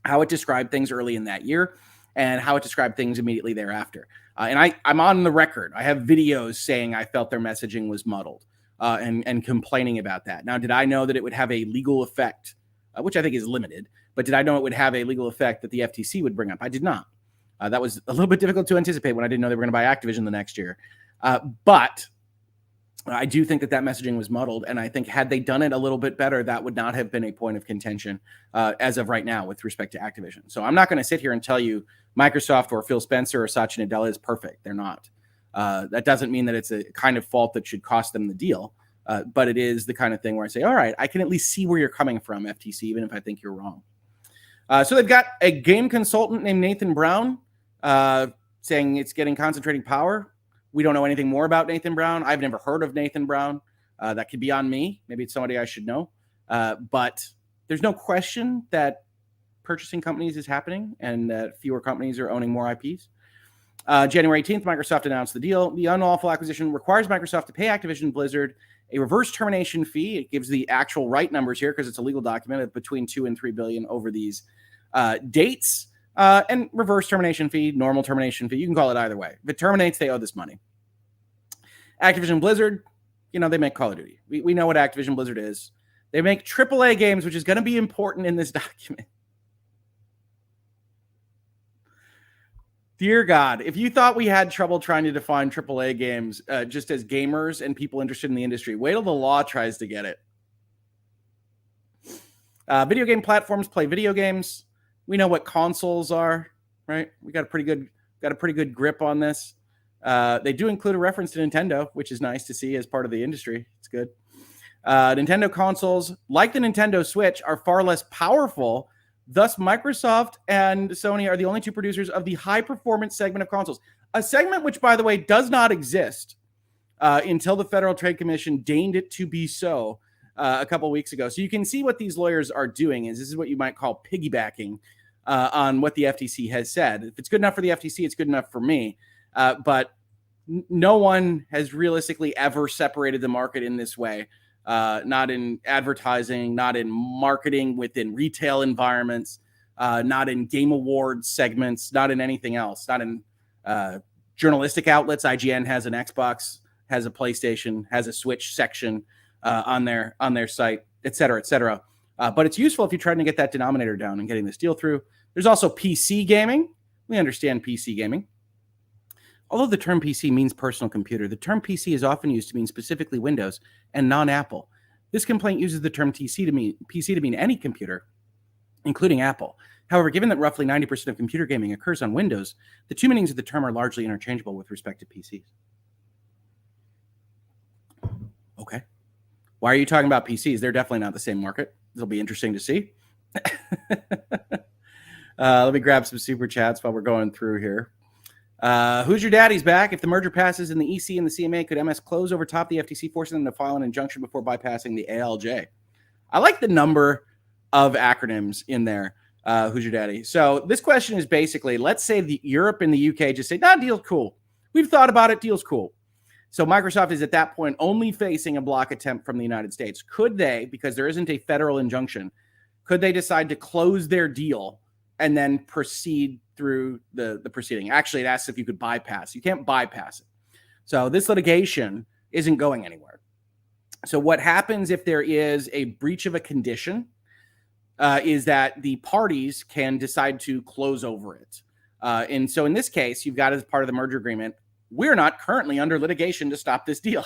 [SPEAKER 1] how it described things early in that year and how it described things immediately thereafter. And I'm on the record. I have videos saying I felt their messaging was muddled and complaining about that. Now, did I know that it would have a legal effect, which I think is limited, but did I know it would have a legal effect that the FTC would bring up? I did not. That was a little bit difficult to anticipate when I didn't know they were going to buy Activision the next year. But I do think that messaging was muddled. And I think had they done it a little bit better, that would not have been a point of contention as of right now with respect to Activision. So I'm not going to sit here and tell you Microsoft or Phil Spencer or Satya Nadella is perfect. They're not. That doesn't mean that it's a kind of fault that should cost them the deal, but it is the kind of thing where I say, all right, I can at least see where you're coming from, FTC, even if I think you're wrong. So they've got a game consultant named Nathan Brown saying it's getting concentrating power. We don't know anything more about Nathan Brown. I've never heard of Nathan Brown. That could be on me. Maybe it's somebody I should know. But there's no question that purchasing companies is happening and that fewer companies are owning more IPs. January 18th, Microsoft announced the deal. The unlawful acquisition requires Microsoft to pay Activision Blizzard a reverse termination fee. It gives the actual right numbers here because it's a legal document of between $2 and $3 billion over these dates. And reverse termination fee, normal termination fee. You can call it either way. If it terminates, they owe this money. Activision Blizzard, they make Call of Duty. We know what Activision Blizzard is. They make AAA games, which is going to be important in this document. Dear God, if you thought we had trouble trying to define AAA games just as gamers and people interested in the industry, wait till the law tries to get it. Video game platforms play video games. We know what consoles are, right? We got a pretty good grip on this. They do include a reference to Nintendo, which is nice to see as part of the industry. It's good. Nintendo consoles, like the Nintendo Switch, are far less powerful. Thus, Microsoft and Sony are the only two producers of the high-performance segment of consoles. A segment which, by the way, does not exist until the Federal Trade Commission deigned it to be so a couple weeks ago. So you can see what these lawyers are doing is this is what you might call piggybacking on what the FTC has said. If it's good enough for the FTC, it's good enough for me. But no one has realistically ever separated the market in this way. Not in advertising, not in marketing within retail environments, not in game awards segments, not in anything else, not in journalistic outlets. IGN has an Xbox, has a PlayStation, has a Switch section on their site, et cetera, et cetera. But it's useful if you're trying to get that denominator down and getting this deal through. There's also PC gaming. We understand PC gaming. Although the term PC means personal computer, the term PC is often used to mean specifically Windows and non-Apple. This complaint uses the term PC to mean any computer, including Apple. However, given that roughly 90% of computer gaming occurs on Windows, the two meanings of the term are largely interchangeable with respect to PCs. Okay. Why are you talking about PCs? They're definitely not the same market. It'll be interesting to see. Let me grab some super chats while we're going through here. Who's your daddy's back? If the merger passes in the EC and the CMA, could MS close over top the FTC, forcing them to file an injunction before bypassing the ALJ? I like the number of acronyms in there. Who's your daddy? So this question is basically, let's say Europe and the UK just say, deal's cool. We've thought about it. Deal's cool. So Microsoft is at that point only facing a block attempt from the United States. Could they, because there isn't a federal injunction, could they decide to close their deal and then proceed through the proceeding? Actually, it asks if you could bypass. You can't bypass it. So this litigation isn't going anywhere. So what happens if there is a breach of a condition is that the parties can decide to close over it. And so in this case, you've got as part of the merger agreement, we're not currently under litigation to stop this deal.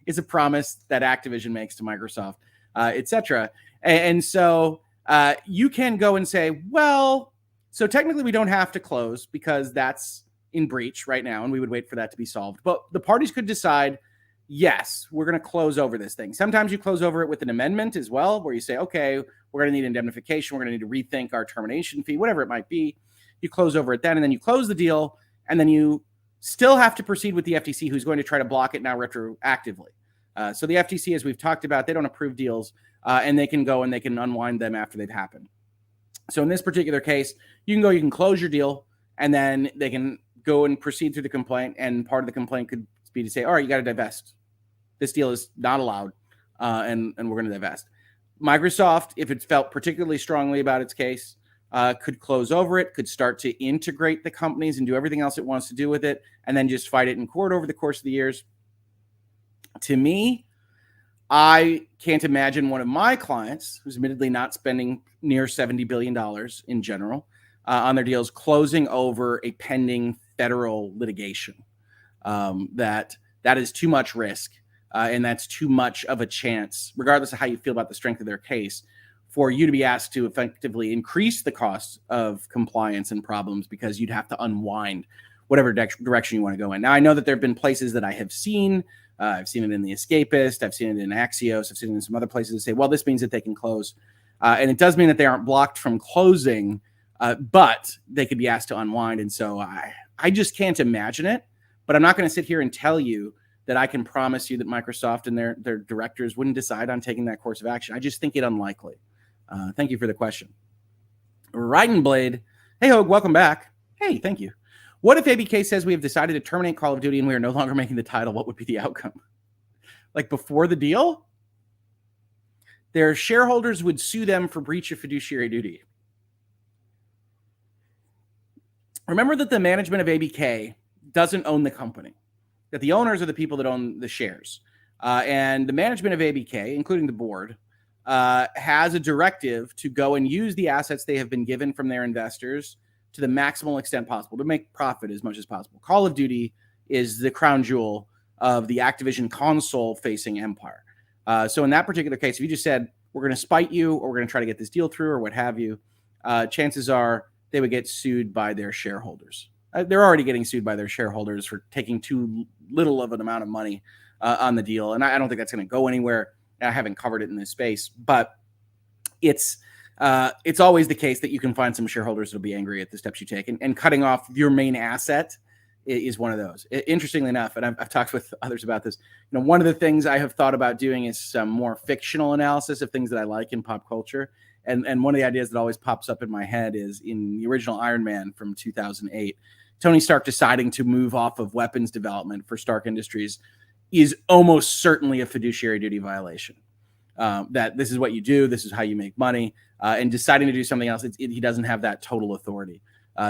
[SPEAKER 1] It's a promise that Activision makes to Microsoft, et cetera. And so you can go and say, well, so technically we don't have to close because that's in breach right now, and we would wait for that to be solved. But the parties could decide, yes, we're going to close over this thing. Sometimes you close over it with an amendment as well, where you say, okay, we're going to need indemnification. We're going to need to rethink our termination fee, whatever it might be. You close over it then, and then you close the deal, and then you still have to proceed with the FTC, who's going to try to block it now retroactively. So the FTC, as we've talked about, they don't approve deals, and they can go and they can unwind them after they've happened. So in this particular case, you can close your deal, and then they can go and proceed through the complaint, and part of the complaint could be to say, all right, you got to divest. This deal is not allowed, and we're going to divest. Microsoft, if it felt particularly strongly about its case, could close over it, could start to integrate the companies and do everything else it wants to do with it, and then just fight it in court over the course of the years. To me, I can't imagine one of my clients, who's admittedly not spending near $70 billion in general on their deals, closing over a pending federal litigation. That is too much risk, and that's too much of a chance, regardless of how you feel about the strength of their case, for you to be asked to effectively increase the cost of compliance and problems because you'd have to unwind whatever direction you want to go in. Now, I know that there have been places that I have seen. I've seen it in The Escapist. I've seen it in Axios. I've seen it in some other places that say, well, this means that they can close. And it does mean that they aren't blocked from closing, but they could be asked to unwind. And so I just can't imagine it. But I'm not going to sit here and tell you that I can promise you that Microsoft and their directors wouldn't decide on taking that course of action. I just think it unlikely. Thank you for the question. Riding Blade. Hey, Hoeg, welcome back. Hey, thank you. What if ABK says we have decided to terminate Call of Duty and we are no longer making the title? What would be the outcome? Like before the deal? Their shareholders would sue them for breach of fiduciary duty. Remember that the management of ABK doesn't own the company, that the owners are the people that own the shares. And the management of ABK, including the board, has a directive to go and use the assets they have been given from their investors to the maximal extent possible to make profit as much as possible. Call of Duty is the crown jewel of the Activision console-facing empire. So in that particular case, if you just said, we're going to spite you or we're going to try to get this deal through or what have you, chances are they would get sued by their shareholders. They're already getting sued by their shareholders for taking too little of an amount of money on the deal. And I don't think that's going to go anywhere. I haven't covered it in this space, but it's always the case that you can find some shareholders that'll be angry at the steps you take. And cutting off your main asset is one of those. Interestingly enough, and I've talked with others about this, one of the things I have thought about doing is some more fictional analysis of things that I like in pop culture. And one of the ideas that always pops up in my head is in the original Iron Man from 2008, Tony Stark deciding to move off of weapons development for Stark Industries is almost certainly a fiduciary duty violation. That this is what you do, this is how you make money, and deciding to do something else, he doesn't have that total authority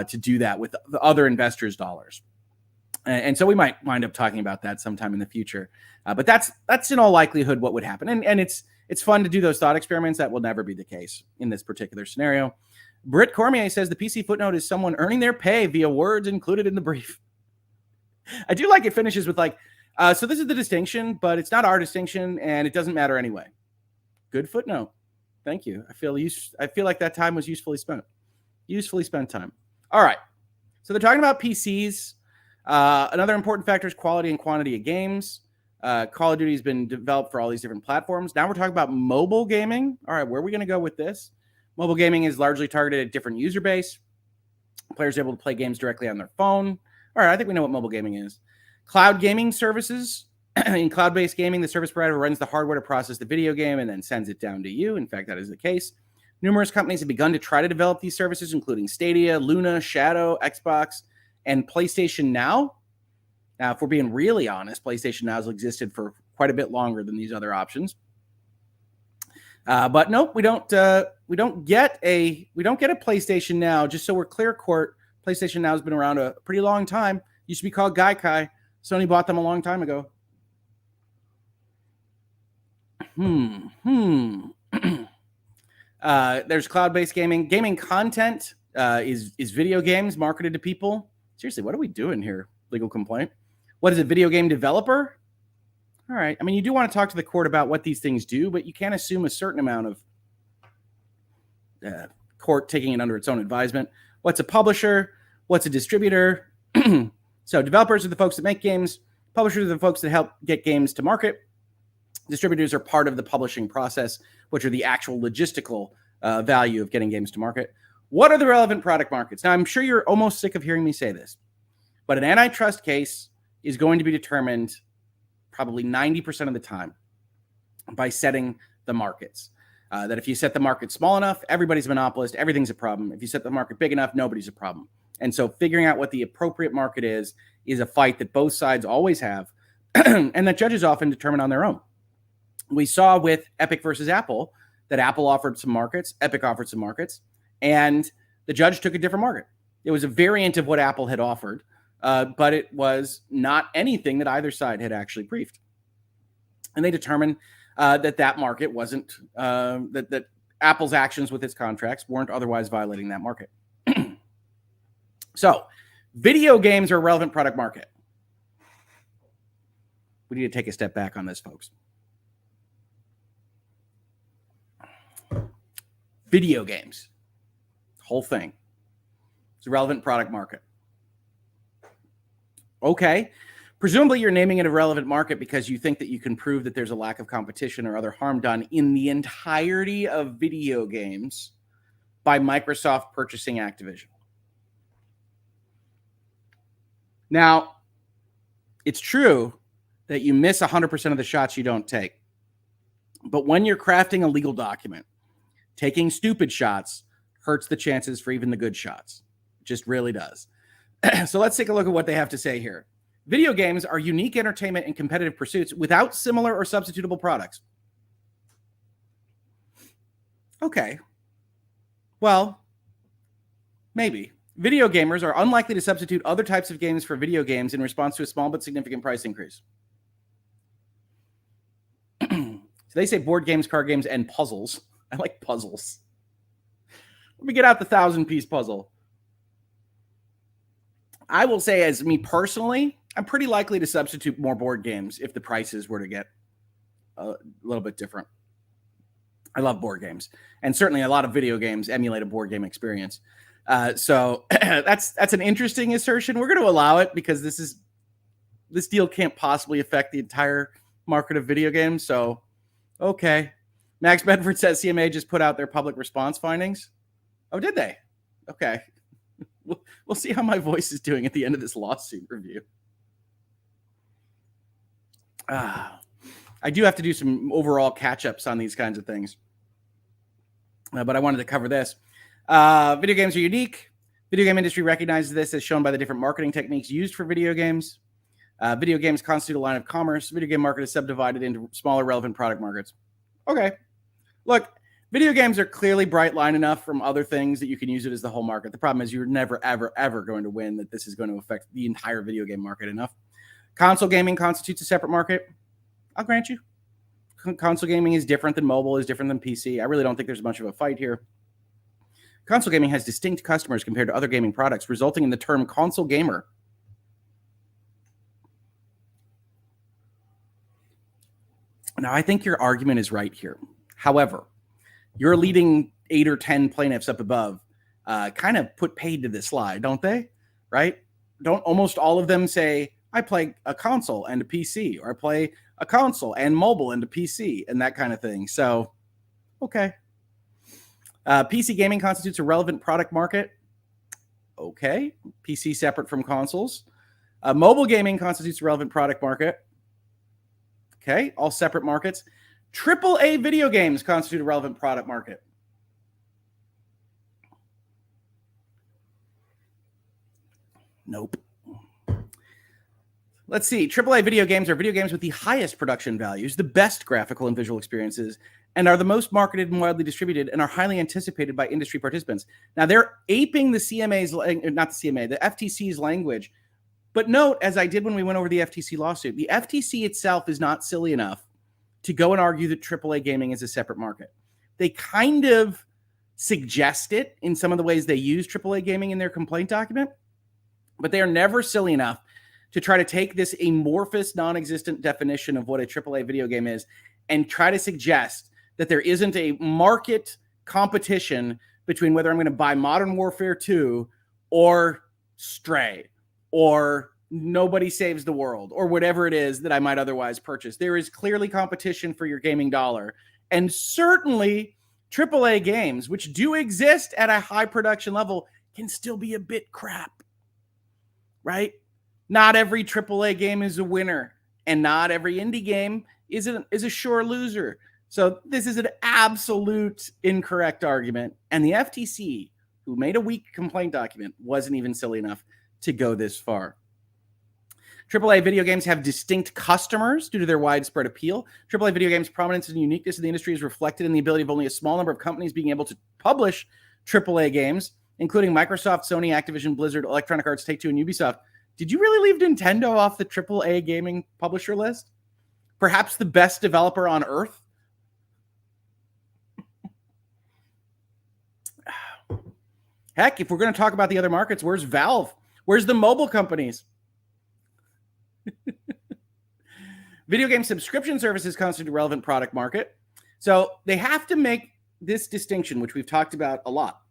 [SPEAKER 1] to do that with the other investors' dollars. And so we might wind up talking about that sometime in the future. But that's in all likelihood what would happen. And it's fun to do those thought experiments. That will never be the case in this particular scenario. Britt Cormier says the PC footnote is someone earning their pay via words included in the brief. I do like it finishes with like, so this is the distinction, but it's not our distinction and it doesn't matter anyway. Good footnote. Thank you. I feel like that time was usefully spent. Usefully spent time. All right. So they're talking about PCs. Another important factor is quality and quantity of games. Call of Duty has been developed for all these different platforms. Now we're talking about mobile gaming. All right, where are we going to go with this? Mobile gaming is largely targeted at different user base. Players are able to play games directly on their phone. All right, I think we know what mobile gaming is. Cloud gaming services. In cloud-based gaming, the service provider runs the hardware to process the video game and then sends it down to you. In fact, that is the case. Numerous companies have begun to try to develop these services, including Stadia, Luna, Shadow, Xbox, and PlayStation Now. Now, if we're being really honest, PlayStation Now has existed for quite a bit longer than these other options. But nope, we don't get a PlayStation Now. Just so we're clear, Court, PlayStation Now has been around a pretty long time. Used to be called Gaikai. Sony bought them a long time ago. There's cloud-based gaming. Gaming content is video games marketed to people. Seriously, what are we doing here? Legal complaint. What is a video game developer? All right. I mean, you do want to talk to the court about what these things do, but you can't assume a certain amount of court taking it under its own advisement. What's a publisher? What's a distributor? So developers are the folks that make games. Publishers are the folks that help get games to market. Distributors are part of the publishing process, which are the actual logistical value of getting games to market. What are the relevant product markets? Now, I'm sure you're almost sick of hearing me say this, but an antitrust case is going to be determined probably 90% of the time by setting the markets. That if you set the market small enough, everybody's a monopolist, everything's a problem. If you set the market big enough, nobody's a problem. And so figuring out what the appropriate market is a fight that both sides always have and that judges often determine on their own. We saw with Epic versus Apple that Apple offered some markets, Epic offered some markets, and the judge took a different market. It was a variant of what Apple had offered, but it was not anything that either side had actually briefed. And they determined that market wasn't, that Apple's actions with its contracts weren't otherwise violating that market. So, video games are a relevant product market. We need to take a step back on this, folks. Video games, whole thing. It's a relevant product market. Okay. Presumably you're naming it a relevant market because you think that you can prove that there's a lack of competition or other harm done in the entirety of video games by Microsoft purchasing Activision. Now, it's true that you miss 100% of the shots you don't take. But when you're crafting a legal document, taking stupid shots hurts the chances for even the good shots. It just really does. So let's take a look at what they have to say here. Video games are unique entertainment and competitive pursuits without similar or substitutable products. Okay. Well, maybe. Video gamers are unlikely to substitute other types of games for video games in response to a small but significant price increase. So they say board games, card games, and puzzles. I like puzzles. Let me get out the 1,000-piece puzzle. I will say, as me personally, I'm pretty likely to substitute more board games if the prices were to get a little bit different. I love board games, and certainly a lot of video games emulate a board game experience. So that's an interesting assertion. We're going to allow it because this deal can't possibly affect the entire market of video games. So, okay. Max Bedford says CMA just put out their public response findings. Oh, did they? Okay. We'll see how my voice is doing at the end of this lawsuit review. I do have to do some overall catch-ups on these kinds of things. But I wanted to cover this. Video games are unique. Video game industry recognizes this as shown by the different marketing techniques used for video games. Video games constitute a line of commerce. Video game market is subdivided into smaller relevant product markets. Okay. Look, video games are clearly bright line enough from other things that you can use it as the whole market. The problem is you're never, ever, ever going to win that this is going to affect the entire video game market enough. Console gaming constitutes a separate market. I'll grant you. Console gaming is different than mobile, is different than PC. I really don't think there's much of a fight here. Console gaming has distinct customers compared to other gaming products, resulting in the term console gamer. Now, I think your argument is right here. However, your leading 8 or 10 plaintiffs up above kind of put paid to this lie, don't they? Right? Don't almost all of them say, I play a console and a PC, or I play a console and mobile and a PC, and that kind of thing. So, okay. PC gaming constitutes a relevant product market. Okay. PC separate from consoles. Mobile gaming constitutes a relevant product market. Okay. All separate markets. AAA video games constitute a relevant product market. Nope. Let's see. AAA video games are video games with the highest production values, the best graphical and visual experiences, and are the most marketed and widely distributed and are highly anticipated by industry participants. Now, they're aping the CMA's, not the CMA, the FTC's language. But note, as I did when we went over the FTC lawsuit, the FTC itself is not silly enough to go and argue that AAA gaming is a separate market. They kind of suggest it in some of the ways they use AAA gaming in their complaint document, but they are never silly enough to try to take this amorphous, non-existent definition of what a AAA video game is and try to suggest that there isn't a market competition between whether I'm going to buy Modern Warfare 2 or Stray or Nobody Saves the World or whatever it is that I might otherwise purchase. There is clearly competition for your gaming dollar. And certainly AAA games, which do exist at a high production level, can still be a bit crap, right? Not every AAA game is a winner, and not every indie game is a sure loser. So this is an absolute incorrect argument. And the FTC, who made a weak complaint document, wasn't even silly enough to go this far. AAA video games have distinct customers due to their widespread appeal. AAA video games' prominence and uniqueness in the industry is reflected in the ability of only a small number of companies being able to publish AAA games, including Microsoft, Sony, Activision, Blizzard, Electronic Arts, Take-Two, and Ubisoft. Did you really leave Nintendo off the AAA gaming publisher list? Perhaps the best developer on earth? Heck, if we're going to talk about the other markets, where's Valve? Where's the mobile companies? Video game subscription services constitute a relevant product market. So they have to make this distinction, which we've talked about a lot,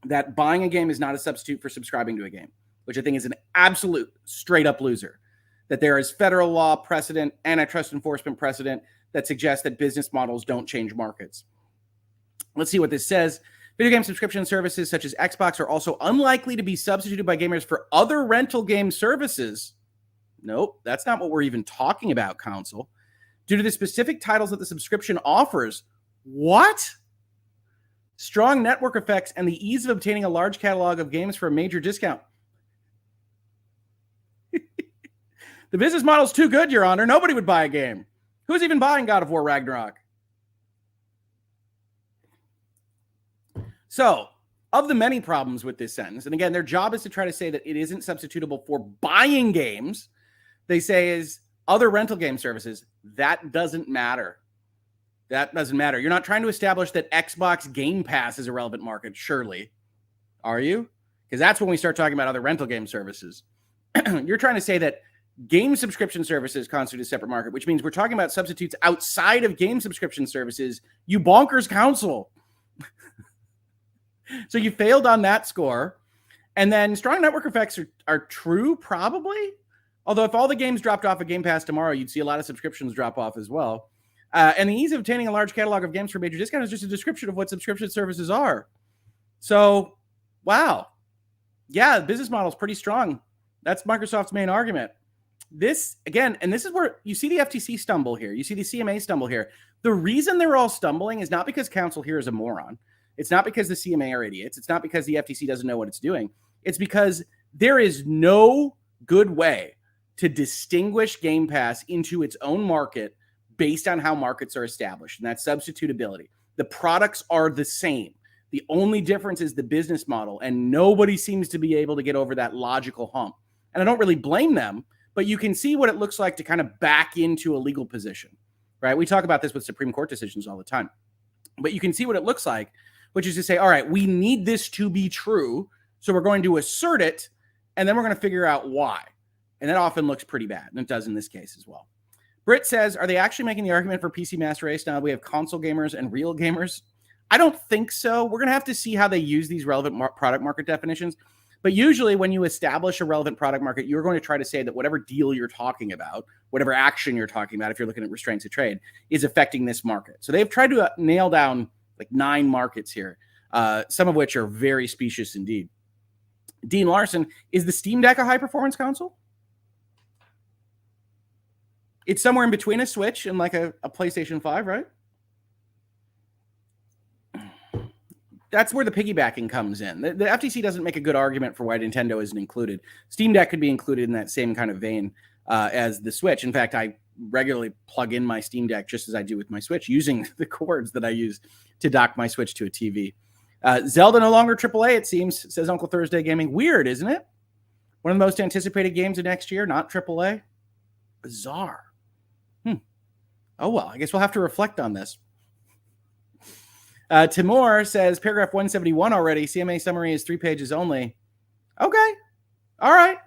[SPEAKER 1] that buying a game is not a substitute for subscribing to a game. which I think is an absolute straight up loser. That there is federal law precedent, antitrust enforcement precedent that suggests that business models don't change markets. Let's see what this says. Video game subscription services such as Xbox are also unlikely to be substituted by gamers for other rental game services. Nope, that's not what we're even talking about, Counsel. Due to the specific titles that the subscription offers. What? Strong network effects and the ease of obtaining a large catalog of games for a major discount. The business model's too good, Your Honor. Nobody would buy a game. Who's even buying God of War Ragnarok? So, of the many problems with this sentence, and again, their job is to try to say that it isn't substitutable for buying games. They say is other rental game services. That doesn't matter. That doesn't matter. You're not trying to establish that Xbox Game Pass is a relevant market, surely. Are you? Because that's when we start talking about other rental game services. You're trying to say that game subscription services constitute a separate market, which means we're talking about substitutes outside of game subscription services. You bonkers, Counsel. So you failed on that score. And then strong network effects are true, probably. Although if all the games dropped off of Game Pass tomorrow, you'd see a lot of subscriptions drop off as well. And the ease of obtaining a large catalog of games for major discount is just a description of what subscription services are. So, wow. Yeah, the business model is pretty strong. That's Microsoft's main argument. This, again, and this is where you see the FTC stumble here. You see the CMA stumble here. The reason they're all stumbling is not because counsel here is a moron. It's not because the CMA are idiots. It's not because the FTC doesn't know what it's doing. It's because there is no good way to distinguish Game Pass into its own market based on how markets are established, and that's substitutability. The products are the same. The only difference is the business model, and nobody seems to be able to get over that logical hump. And I don't really blame them, but you can see what it looks like to kind of back into a legal position, right? We talk about this with Supreme Court decisions all the time. But you can see what it looks like, which is to say, all right, we need this to be true, so we're going to assert it, and then we're going to figure out why. And that often looks pretty bad, and it does in this case as well. Britt says, are they actually making the argument for PC Master Race now that we have console gamers and real gamers? I don't think so. We're going to have to see how they use these relevant product market definitions. But usually when you establish a relevant product market, you're going to try to say that whatever deal you're talking about, whatever action you're talking about, if you're looking at restraints of trade, is affecting this market. So they've tried to nail down like 9 markets here, some of which are very specious indeed. Dean Larson, is the Steam Deck a high-performance console? It's somewhere in between a Switch and like a PlayStation 5, right? That's where the piggybacking comes in. The FTC doesn't make a good argument for why Nintendo isn't included. Steam Deck could be included in that same kind of vein as the Switch. In fact, I regularly plug in my Steam Deck just as I do with my Switch, using the cords that I use to dock my Switch to a TV. Zelda no longer AAA, it seems, says Uncle Thursday Gaming. Weird, isn't it? One of the most anticipated games of next year, not AAA. Bizarre. Oh, well, I guess we'll have to reflect on this. Timur says, paragraph 171 already. CMA summary is 3 pages only. Okay. All right.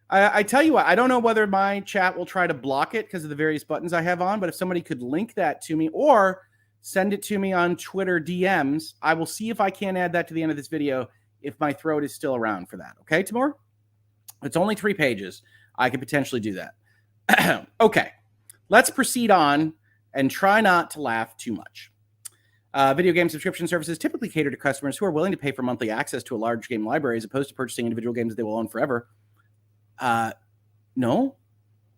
[SPEAKER 1] I tell you what, I don't know whether my chat will try to block it because of the various buttons I have on, but if somebody could link that to me or send it to me on Twitter DMs, I will see if I can add that to the end of this video if my throat is still around for that. Okay, Timur? It's only 3 pages. I could potentially do that. Okay. Let's proceed on and try not to laugh too much. Video game subscription services typically cater to customers who are willing to pay for monthly access to a large game library as opposed to purchasing individual games that they will own forever. No,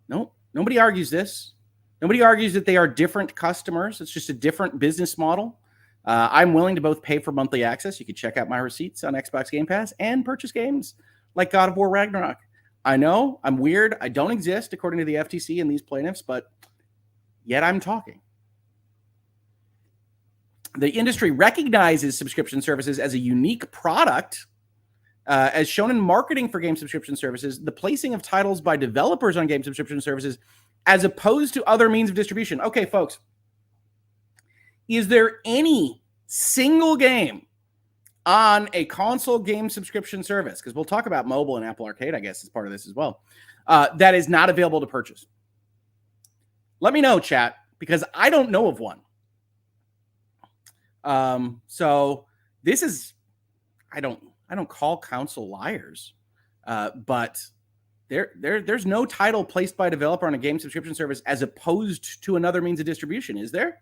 [SPEAKER 1] nobody argues this. Nobody argues that they are different customers. It's just a different business model. I'm willing to both pay for monthly access. You can check out my receipts on Xbox Game Pass and purchase games like God of War Ragnarok. I know I'm weird. I don't exist according to the FTC and these plaintiffs, but yet I'm talking. The industry recognizes subscription services as a unique product, as shown in marketing for game subscription services, the placing of titles by developers on game subscription services, as opposed to other means of distribution. Okay, folks, is there any single game on a console game subscription service, because we'll talk about mobile and Apple Arcade, I guess, as part of this as well, that is not available to purchase? Let me know, chat, because I don't know of one. So this is, I don't call counsel liars. But there's no title placed by a developer on a game subscription service as opposed to another means of distribution, is there?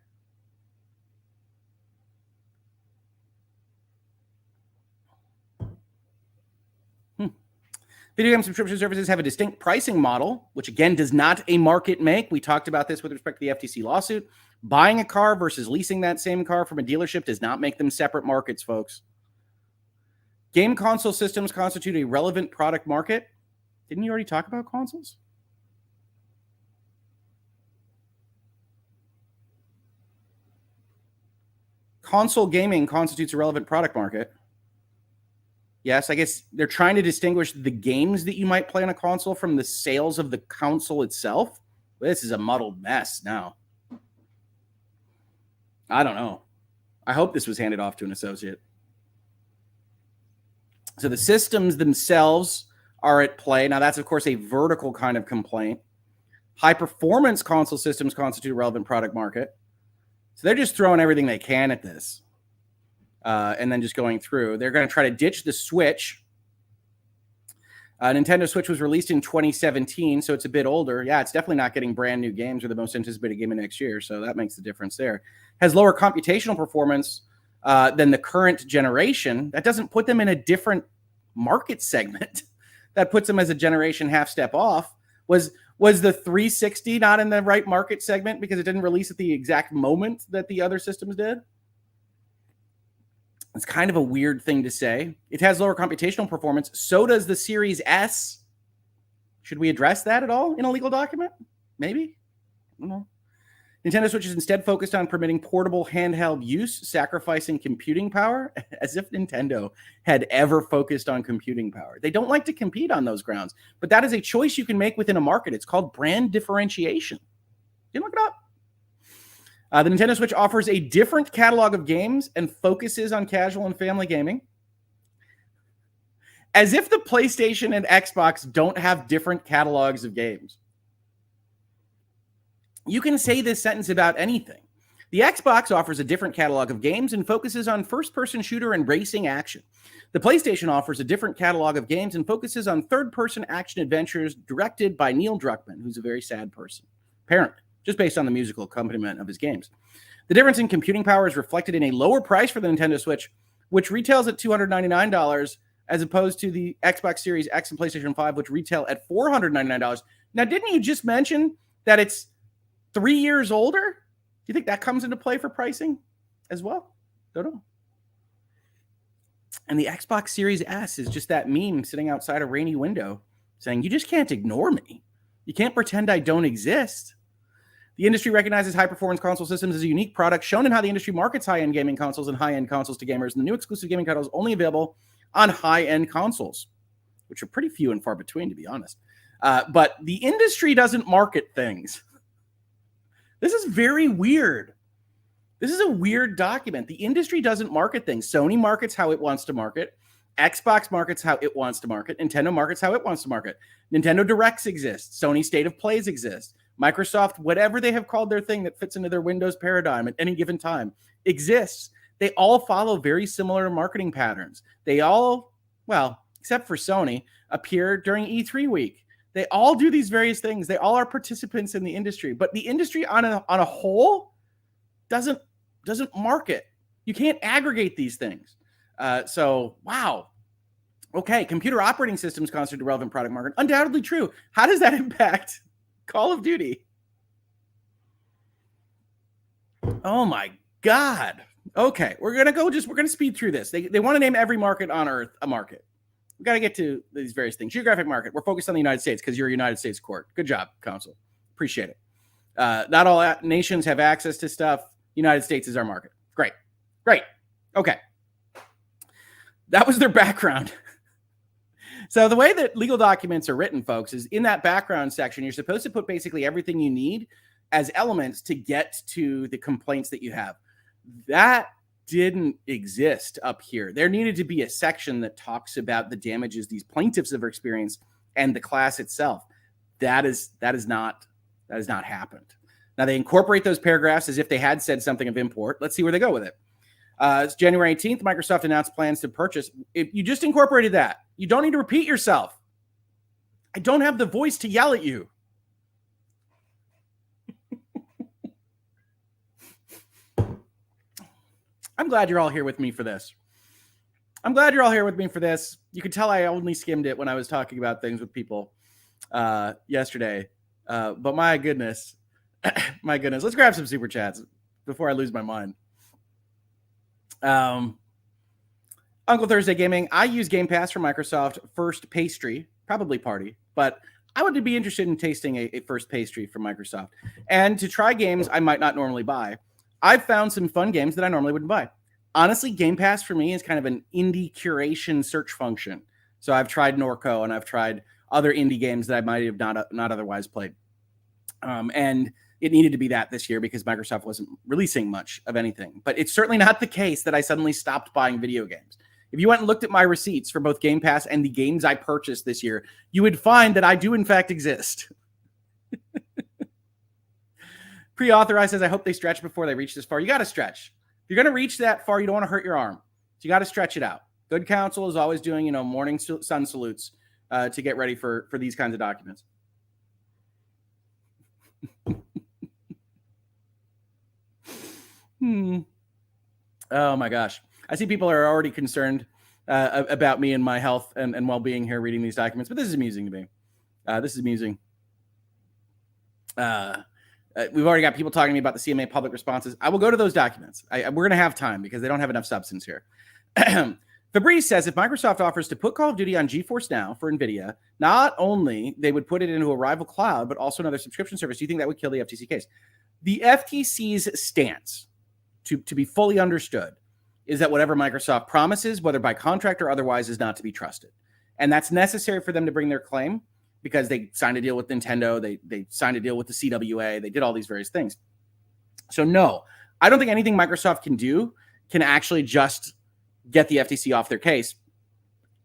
[SPEAKER 1] Video game subscription services have a distinct pricing model, which again does not a market make. We talked about this with respect to the FTC lawsuit. Buying a car versus leasing that same car from a dealership does not make them separate markets, folks. Game console systems constitute a relevant product market. Didn't you already talk about consoles? Console gaming constitutes a relevant product market. Yes, I guess they're trying to distinguish the games that you might play on a console from the sales of the console itself. This is a muddled mess now. I don't know. I hope this was handed off to an associate. So the systems themselves are at play. Now, that's, of course, a vertical kind of complaint. High-performance console systems constitute a relevant product market. So they're just throwing everything they can at this. And then just going through. They're going to try to ditch the Switch. Nintendo Switch was released in 2017, so it's a bit older. Yeah, it's definitely not getting brand new games or the most anticipated game of next year, so that makes the difference there. Has lower computational performance than the current generation. That doesn't put them in a different market segment. That puts them as a generation half step off. Was the 360 not in the right market segment because it didn't release at the exact moment that the other systems did? It's kind of a weird thing to say. It has lower computational performance. So does the Series S. Should we address that at all in a legal document? Maybe. I don't know. Nintendo Switch is instead focused on permitting portable handheld use, sacrificing computing power, as if Nintendo had ever focused on computing power. They don't like to compete on those grounds, but that is a choice you can make within a market. It's called brand differentiation. You can look it up. The Nintendo Switch offers a different catalog of games and focuses on casual and family gaming. As if the PlayStation and Xbox don't have different catalogs of games. You can say this sentence about anything. The Xbox offers a different catalog of games and focuses on first-person shooter and racing action. The PlayStation offers a different catalog of games and focuses on third-person action adventures directed by Neil Druckmann, who's a very sad person, apparently, just based on the musical accompaniment of his games. The difference in computing power is reflected in a lower price for the Nintendo Switch, which retails at $299, as opposed to the Xbox Series X and PlayStation 5, which retail at $499. Now, didn't you just mention that it's 3 years older? Do you think that comes into play for pricing as well? Don't know. And the Xbox Series S is just that meme sitting outside a rainy window saying, you just can't ignore me. You can't pretend I don't exist. The industry recognizes high-performance console systems as a unique product shown in how the industry markets high-end gaming consoles and high-end consoles to gamers. And the new exclusive gaming titles only available on high-end consoles, which are pretty few and far between, to be honest. But the industry doesn't market things. This is very weird. This is a weird document. The industry doesn't market things. Sony markets how it wants to market. Xbox markets how it wants to market. Nintendo markets how it wants to market. Nintendo Directs exist. Sony State of Plays exist. Microsoft, whatever they have called their thing that fits into their Windows paradigm at any given time, exists. They all follow very similar marketing patterns. They all, well, except for Sony, appear during E3 week. They all do these various things. They all are participants in the industry. But the industry on a whole doesn't market. You can't aggregate these things. So, wow. Okay, computer operating systems constitute a relevant product market. Undoubtedly true. How does that impact Call of Duty? Oh my God. Okay, we're going to speed through this. They want to name every market on earth a market. We've got to get to these various things. Geographic market. We're focused on the United States because you're a United States court. Good job, counsel. Appreciate it. Not all nations have access to stuff. United States is our market. Great. Okay. That was their background. So the way that legal documents are written, folks, is in that background section, you're supposed to put basically everything you need as elements to get to the complaints that you have. That didn't exist up here. There needed to be a section that talks about the damages these plaintiffs have experienced and the class itself. That has not happened. Now they incorporate those paragraphs as if they had said something of import. Let's see where they go with it. It's January 18th. Microsoft announced plans to purchase. If you just incorporated that, you don't need to repeat yourself. I don't have the voice to yell at you. I'm glad you're all here with me for this. You can tell I only skimmed it when I was talking about things with people yesterday. But my goodness, let's grab some super chats before I lose my mind. Uncle Thursday Gaming, I use Game Pass for Microsoft First Pastry, probably Party, but I would be interested in tasting a First Pastry from Microsoft. And to try games I might not normally buy. I've found some fun games that I normally wouldn't buy. Honestly, Game Pass for me is kind of an indie curation search function. So I've tried Norco and I've tried other indie games that I might have not otherwise played. And it needed to be that this year because Microsoft wasn't releasing much of anything. But it's certainly not the case that I suddenly stopped buying video games. If you went and looked at my receipts for both Game Pass and the games I purchased this year, you would find that I do in fact exist. Pre-authorized says, I hope they stretch before they reach this far. You got to stretch. If you're going to reach that far, you don't want to hurt your arm. So you got to stretch it out. Good counsel is always doing, morning sun salutes to get ready for these kinds of documents. Oh my gosh. I see people are already concerned about me and my health and well-being here reading these documents, but this is amusing to me. This is amusing. We've already got people talking to me about the CMA public responses. I will go to those documents. We're going to have time because they don't have enough substance here. Fabrice says, if Microsoft offers to put Call of Duty on GeForce Now for NVIDIA, not only they would put it into a rival cloud, but also another subscription service, do you think that would kill the FTC case? The FTC's stance, to be fully understood, is that whatever Microsoft promises, whether by contract or otherwise, is not to be trusted. And that's necessary for them to bring their claim because they signed a deal with Nintendo. They signed a deal with the CWA. They did all these various things. So no, I don't think anything Microsoft can do can actually just get the FTC off their case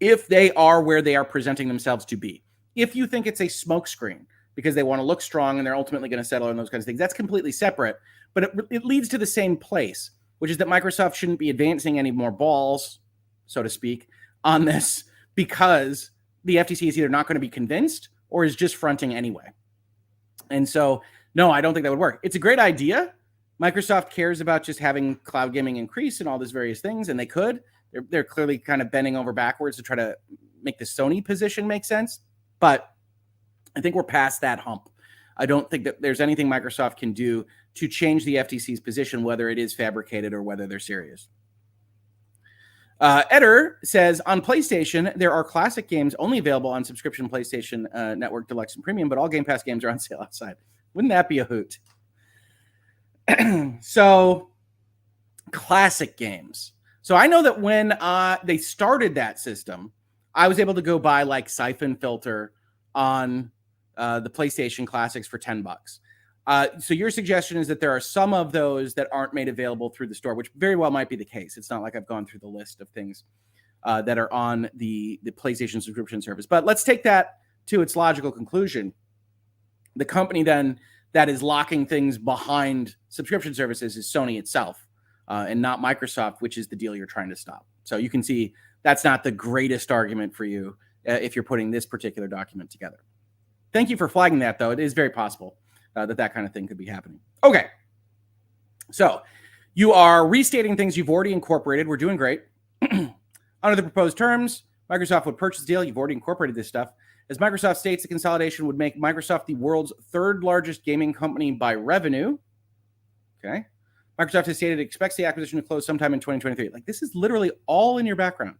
[SPEAKER 1] if they are where they are presenting themselves to be. If you think it's a smokescreen because they want to look strong and they're ultimately going to settle on those kinds of things, that's completely separate. But it leads to the same place, which is that Microsoft shouldn't be advancing any more balls, so to speak, on this because the FTC is either not going to be convinced or is just fronting anyway. And so, no, I don't think that would work. It's a great idea. Microsoft cares about just having cloud gaming increase and all these various things, and they could. They're clearly kind of bending over backwards to try to make the Sony position make sense. But I think we're past that hump. I don't think that there's anything Microsoft can do to change the FTC's position, whether it is fabricated or whether they're serious. Eder says, on PlayStation, there are classic games only available on subscription PlayStation Network Deluxe and Premium, but all Game Pass games are on sale outside. Wouldn't that be a hoot? So, classic games. So I know that when they started that system, I was able to go buy like Siphon Filter on the PlayStation Classics for $10. So your suggestion is that there are some of those that aren't made available through the store, which very well might be the case. It's not like I've gone through the list of things that are on the PlayStation subscription service. But let's take that to its logical conclusion. The company then that is locking things behind subscription services is Sony itself and not Microsoft, which is the deal you're trying to stop. So you can see that's not the greatest argument for you if you're putting this particular document together. Thank you for flagging that, though. It is very possible that kind of thing could be happening. Okay. So you are restating things you've already incorporated. We're doing great. Under the proposed terms, Microsoft would purchase the deal. You've already incorporated this stuff. As Microsoft states, the consolidation would make Microsoft the world's third largest gaming company by revenue. Okay. Microsoft has stated it expects the acquisition to close sometime in 2023. Like, this is literally all in your background.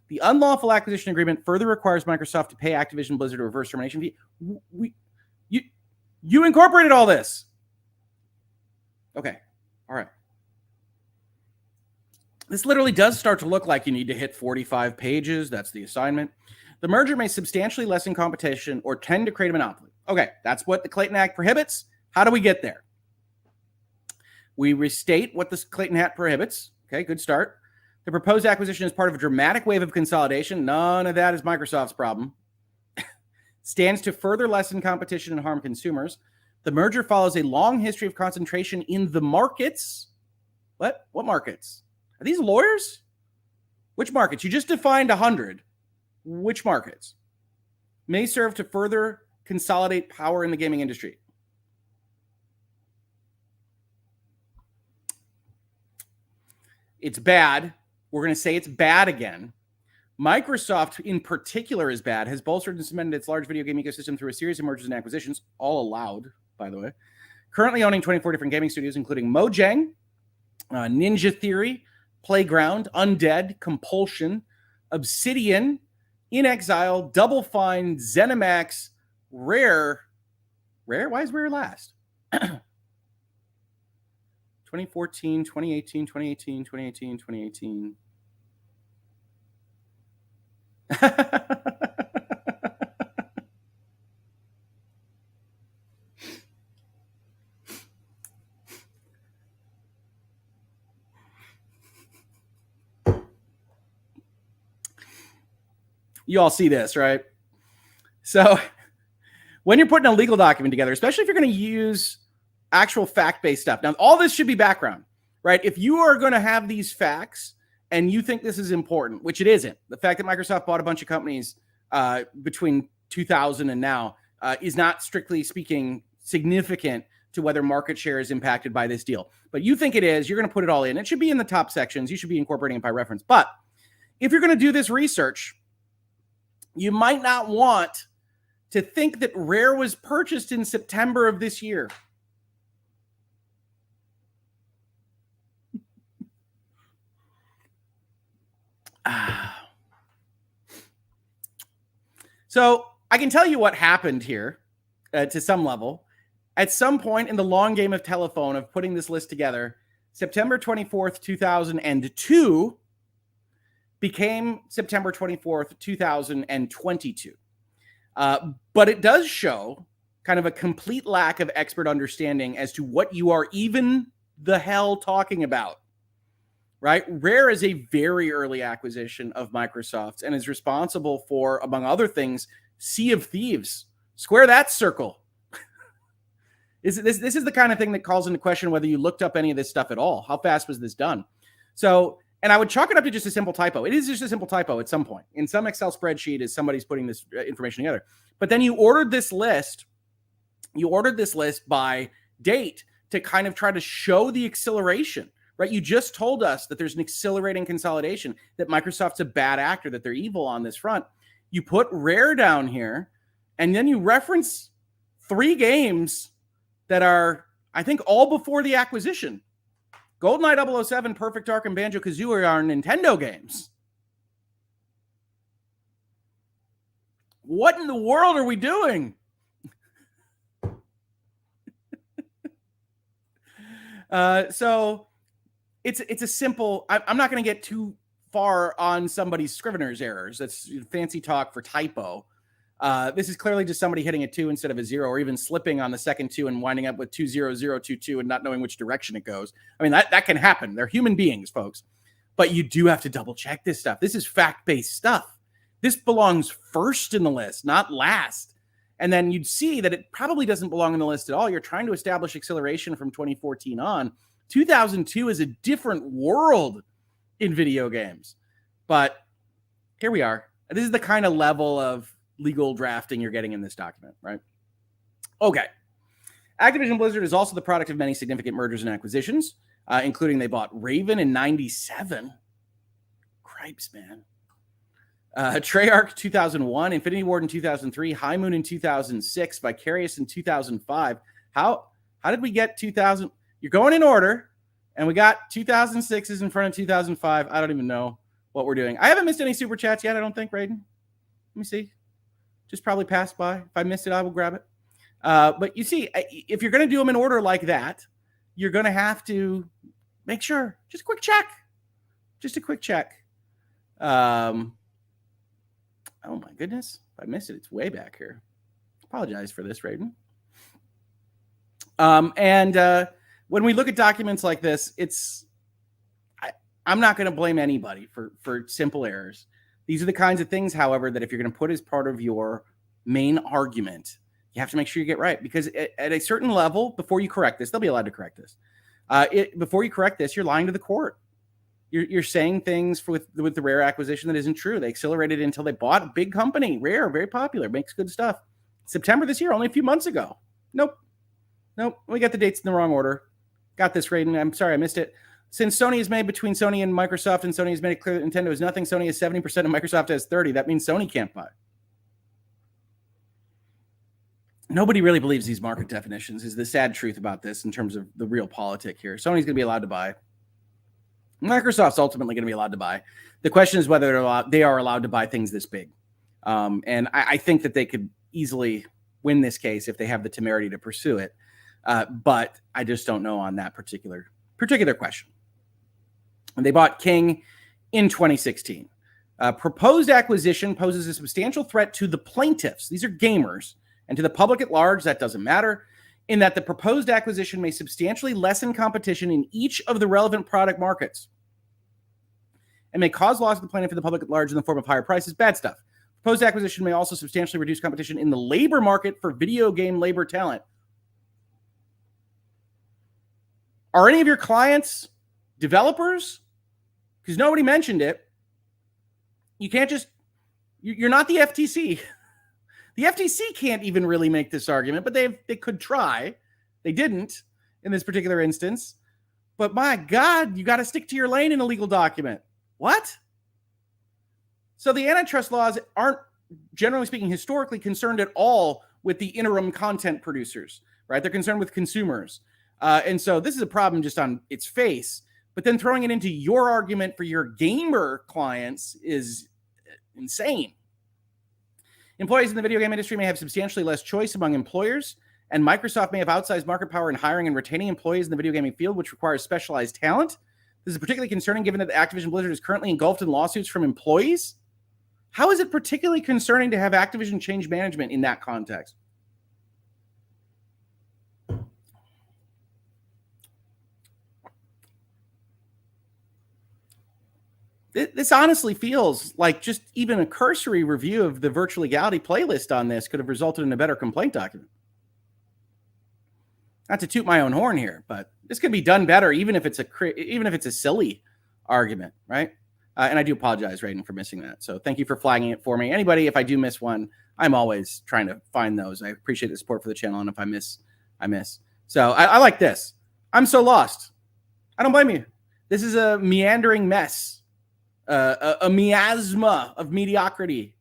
[SPEAKER 1] The unlawful acquisition agreement further requires Microsoft to pay Activision Blizzard a reverse termination fee. You incorporated all this. Okay. All right. This literally does start to look like you need to hit 45 pages. That's the assignment. The merger may substantially lessen competition or tend to create a monopoly. Okay, that's what the Clayton Act prohibits. How do we get there? We restate what the Clayton Act prohibits. Okay, good start. The proposed acquisition is part of a dramatic wave of consolidation. None of that is Microsoft's problem. Stands to further lessen competition and harm consumers. The merger follows a long history of concentration in the markets. What? What markets? Are these lawyers? Which markets? You just defined 100. Which markets? may serve to further consolidate power in the gaming industry. It's bad. We're going to say it's bad again. Microsoft, in particular, is bad, has bolstered and cemented its large video game ecosystem through a series of mergers and acquisitions, all allowed, by the way. Currently owning 24 different gaming studios, including Mojang, Ninja Theory, Playground, Undead, Compulsion, Obsidian, In Exile, Double Fine, ZeniMax, Rare. Rare? Why is Rare last? 2014, 2018, 2018, 2018, 2018. You all see this, right? So when you're putting a legal document together, especially if you're going to use actual fact-based stuff. Now, all this should be background, right? If you are going to have these facts and you think this is important, which it isn't, the fact that Microsoft bought a bunch of companies between 2000 and now is not, strictly speaking, significant to whether market share is impacted by this deal. But you think it is, you're going to put it all in. It should be in the top sections. You should be incorporating it by reference. But if you're going to do this research, you might not want to think that Rare was purchased in September of this year. So I can tell you what happened here to some level. At some point in the long game of telephone of putting this list together, September 24th, 2002 became September 24th, 2022. But it does show kind of a complete lack of expert understanding as to what you are even the hell talking about. Right? Rare is a very early acquisition of Microsoft and is responsible for, among other things, Sea of Thieves. Square that circle. This is the kind of thing that calls into question whether you looked up any of this stuff at all. How fast was this done? So, and I would chalk it up to just a simple typo. It is just a simple typo at some point. In some Excel spreadsheet as somebody's putting this information together. But then you ordered this list. You ordered this list by date to kind of try to show the acceleration. Right? You just told us that there's an accelerating consolidation, that Microsoft's a bad actor, that they're evil on this front. You put Rare down here, and then you reference 3 games that are, I think, all before the acquisition. GoldenEye 007, Perfect Dark, and Banjo-Kazooie are Nintendo games. What in the world are we doing? So it's a simple, I'm not going to get too far on somebody's scrivener's errors. That's fancy talk for typo. This is clearly just somebody hitting a 2 instead of a 0, or even slipping on the second 2 and winding up with 20022 and not knowing which direction it goes. I mean, that can happen. They're human beings, folks. But you do have to double check this stuff. This is fact-based stuff. This belongs first in the list, not last. And then you'd see that it probably doesn't belong in the list at all. You're trying to establish acceleration from 2014 on. 2002 is a different world in video games. But here we are. This is the kind of level of legal drafting you're getting in this document, right? Okay. Activision Blizzard is also the product of many significant mergers and acquisitions, including they bought Raven in 97. Cripes, man. Treyarch 2001, Infinity Ward in 2003, High Moon in 2006, Vicarious in 2005. How did we get 2000? You're going in order, and we got 2006 is in front of 2005. I don't even know what we're doing. I haven't missed any super chats yet, I don't think, Raiden. Let me see. Just probably passed by. If I missed it, I will grab it. But you see, if you're going to do them in order like that, you're going to have to make sure. Just a quick check. Just a quick check. Oh, my goodness. If I missed it, it's way back here. Apologize for this, Raiden. When we look at documents like this, I'm not going to blame anybody for simple errors. These are the kinds of things, however, that if you're going to put as part of your main argument, you have to make sure you get right. Because at a certain level, before you correct this, they'll be allowed to correct this. Before you correct this, you're lying to the court. You're saying things with the Rare acquisition that isn't true. They accelerated it until they bought a big company. Rare, very popular, makes good stuff. September this year, only a few months ago. Nope. We got the dates in the wrong order. Got this right, and I'm sorry I missed it. Since Sony is made between Sony and Microsoft, and Sony has made it clear that Nintendo is nothing, Sony has 70% and Microsoft has 30%. That means Sony can't buy. Nobody really believes these market definitions is the sad truth about this in terms of the real politic here. Sony's going to be allowed to buy. Microsoft's ultimately going to be allowed to buy. The question is whether they are allowed to buy things this big. And I think that they could easily win this case if they have the temerity to pursue it. But I just don't know on that particular question. And they bought King in 2016. Proposed acquisition poses a substantial threat to the plaintiffs. These are gamers. And to the public at large, that doesn't matter, in that the proposed acquisition may substantially lessen competition in each of the relevant product markets and may cause loss to the plaintiff and the public at large in the form of higher prices. Bad stuff. Proposed acquisition may also substantially reduce competition in the labor market for video game labor talent. Are any of your clients developers? Because nobody mentioned it. You can't just, you're not the FTC. The FTC can't even really make this argument, but they could try. They didn't in this particular instance. But my God, you got to stick to your lane in a legal document. What? So the antitrust laws aren't, generally speaking, historically concerned at all with the interim content producers, right? They're concerned with consumers. And so this is a problem just on its face. But then throwing it into your argument for your gamer clients is insane. Employees in the video game industry may have substantially less choice among employers, and Microsoft may have outsized market power in hiring and retaining employees in the video gaming field, which requires specialized talent. This is particularly concerning given that Activision Blizzard is currently engulfed in lawsuits from employees. How is it particularly concerning to have Activision change management in that context? This honestly feels like just even a cursory review of the virtual legality playlist on this could have resulted in a better complaint document. Not to toot my own horn here, but this could be done better, even if it's a silly argument, right? And I do apologize, Raiden, for missing that. So thank you for flagging it for me. Anybody, if I do miss one, I'm always trying to find those. I appreciate the support for the channel, and if I miss, I miss. So I like this. I'm so lost. I don't blame you. This is a meandering mess. A miasma of mediocrity.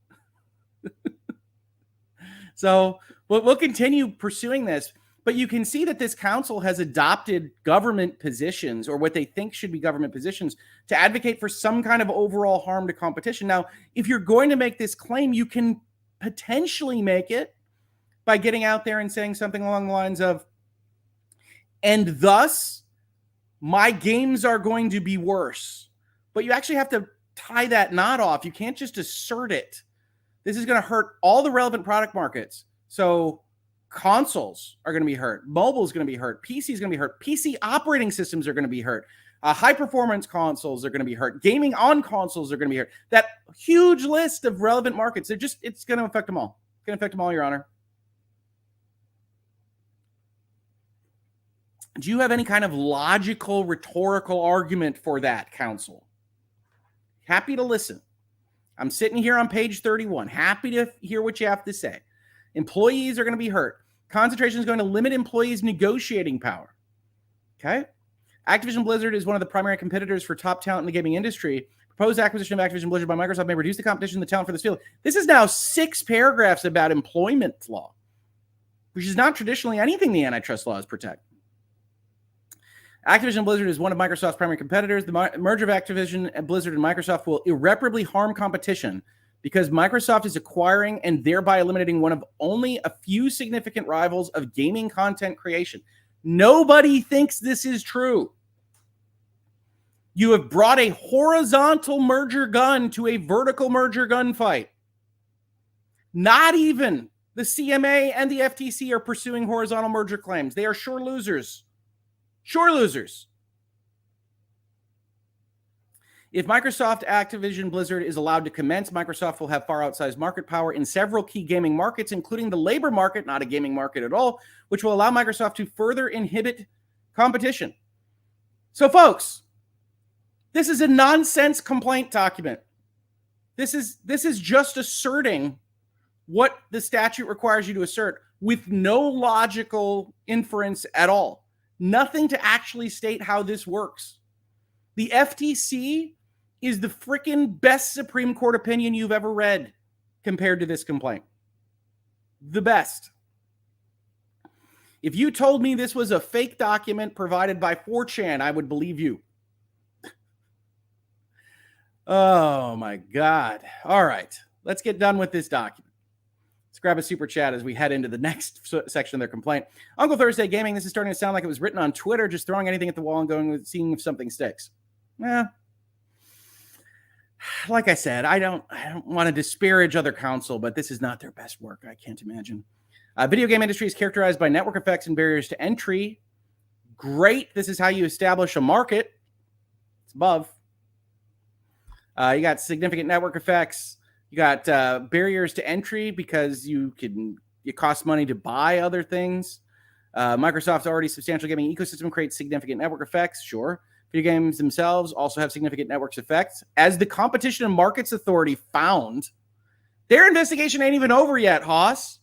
[SPEAKER 1] So we'll continue pursuing this, but you can see that this council has adopted government positions, or what they think should be government positions, to advocate for some kind of overall harm to competition. Now, if you're going to make this claim, you can potentially make it by getting out there and saying something along the lines of, and thus my games are going to be worse. But you actually have to tie that knot off. You can't just assert it. This is going to hurt all the relevant product markets. So consoles are going to be hurt. Mobile is going to be hurt. PC is going to be hurt. PC operating systems are going to be hurt. High-performance consoles are going to be hurt. Gaming on consoles are going to be hurt. That huge list of relevant markets, it's going to affect them all. It's going to affect them all, Your Honor. Do you have any kind of logical, rhetorical argument for that, counsel? Happy to listen. I'm sitting here on page 31. Happy to hear what you have to say. Employees are going to be hurt. Concentration is going to limit employees' negotiating power. Okay? Activision Blizzard is one of the primary competitors for top talent in the gaming industry. Proposed acquisition of Activision Blizzard by Microsoft may reduce the competition and the talent for this field. This is now 6 paragraphs about employment law, which is not traditionally anything the antitrust laws protect. Activision Blizzard is one of Microsoft's primary competitors. The merger of Activision and Blizzard and Microsoft will irreparably harm competition because Microsoft is acquiring and thereby eliminating one of only a few significant rivals of gaming content creation. Nobody thinks this is true. You have brought a horizontal merger gun to a vertical merger gunfight. Not even the CMA and the FTC are pursuing horizontal merger claims. They are sure losers. Sure losers. If Microsoft Activision Blizzard is allowed to commence, Microsoft will have far outsized market power in several key gaming markets, including the labor market, not a gaming market at all, which will allow Microsoft to further inhibit competition. So, folks, This is a nonsense complaint document. This is just asserting what the statute requires you to assert with no logical inference at all. Nothing to actually state how this works. The FTC is the freaking best Supreme Court opinion you've ever read compared to this complaint. The best. If you told me this was a fake document provided by 4chan, I would believe you. Oh my God. All right. Let's get done with this document. Let's grab a super chat as we head into the next section of their complaint. Uncle Thursday Gaming, this is starting to sound like it was written on Twitter, just throwing anything at the wall and going, seeing if something sticks. Like I said, I don't want to disparage other counsel, but this is not their best work. I can't imagine. Video game industry is characterized by network effects and barriers to entry. Great. This is how you establish a market. It's above. You got significant network effects. You got barriers to entry because it costs money to buy other things. Microsoft's already substantial gaming ecosystem creates significant network effects. Sure. Video games themselves also have significant network effects. As the Competition and Markets Authority found, their investigation ain't even over yet, Haas.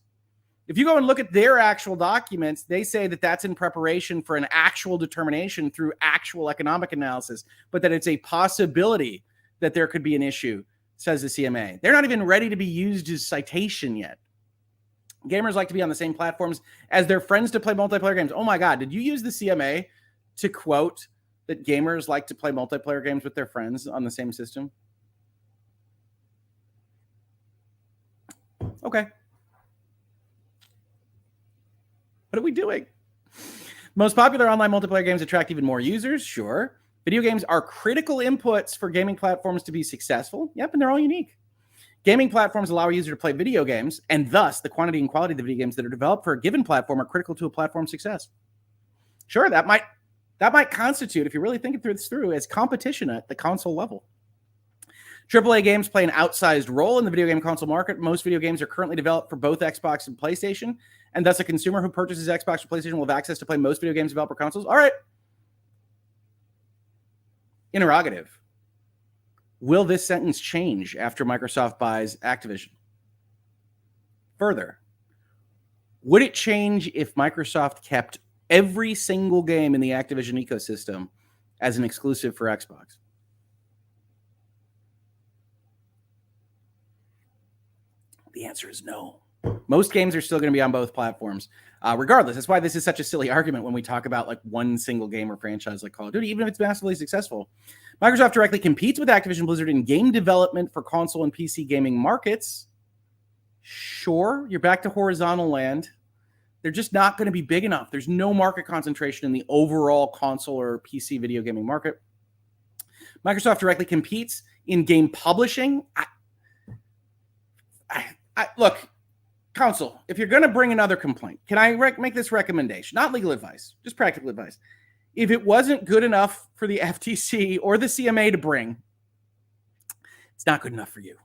[SPEAKER 1] If you go and look at their actual documents, they say that that's in preparation for an actual determination through actual economic analysis, but that it's a possibility that there could be an issue, says the CMA. They're not even ready to be used as citation yet. Gamers like to be on the same platforms as their friends to play multiplayer games. Oh my God, did you use the CMA to quote that gamers like to play multiplayer games with their friends on the same system? Okay. What are we doing? Most popular online multiplayer games attract even more users. Sure. Video games are critical inputs for gaming platforms to be successful. Yep, and they're all unique. Gaming platforms allow a user to play video games, and thus the quantity and quality of the video games that are developed for a given platform are critical to a platform's success. Sure, that might constitute, if you really think this through, as competition at the console level. AAA games play an outsized role in the video game console market. Most video games are currently developed for both Xbox and PlayStation, and thus a consumer who purchases Xbox or PlayStation will have access to play most video games developed for consoles. All right. Interrogative. Will this sentence change after Microsoft buys Activision? Further, would it change if Microsoft kept every single game in the Activision ecosystem as an exclusive for Xbox? The answer is no. Most games are still going to be on both platforms, regardless. That's why this is such a silly argument when we talk about like one single game or franchise like Call of Duty, even if it's massively successful. Microsoft directly competes with Activision Blizzard in game development for console and PC gaming markets. Sure, you're back to horizontal land. They're just not going to be big enough. There's no market concentration in the overall console or PC video gaming market. Microsoft directly competes in game publishing. Look, counsel, if you're going to bring another complaint, can I make this recommendation? Not legal advice, just practical advice. If it wasn't good enough for the FTC or the CMA to bring, it's not good enough for you.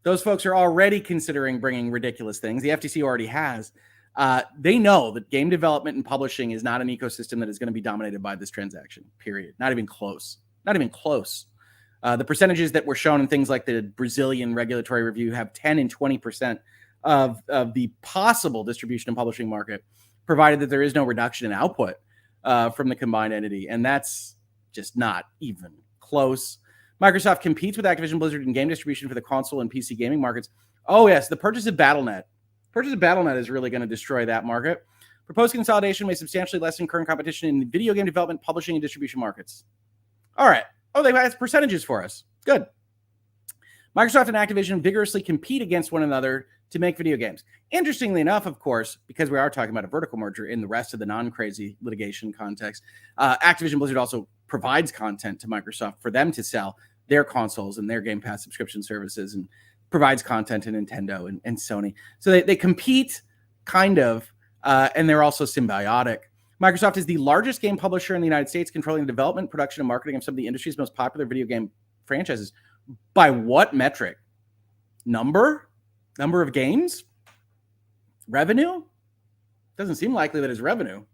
[SPEAKER 1] Those folks are already considering bringing ridiculous things. The FTC already has. They know that game development and publishing is not an ecosystem that is going to be dominated by this transaction, period. Not even close. Not even close. The percentages that were shown in things like the Brazilian regulatory review have 10 and 20% of the possible distribution and publishing market, provided that there is no reduction in output from the combined entity. And that's just not even close. Microsoft competes with Activision Blizzard in game distribution for the console and PC gaming markets. Oh, yes, the purchase of Battle.net. Purchase of Battle.net is really going to destroy that market. Proposed consolidation may substantially lessen current competition in the video game development, publishing, and distribution markets. All right. Oh, they have percentages for us. Good. Microsoft and Activision vigorously compete against one another to make video games. Interestingly enough, of course, because we are talking about a vertical merger in the rest of the non-crazy litigation context, Activision Blizzard also provides content to Microsoft for them to sell their consoles and their Game Pass subscription services, and provides content to Nintendo and Sony. So they compete, kind of, and they're also symbiotic. Microsoft is the largest game publisher in the United States, controlling the development, production, and marketing of some of the industry's most popular video game franchises. By what metric? Number of games? Revenue? Doesn't seem likely that it's revenue.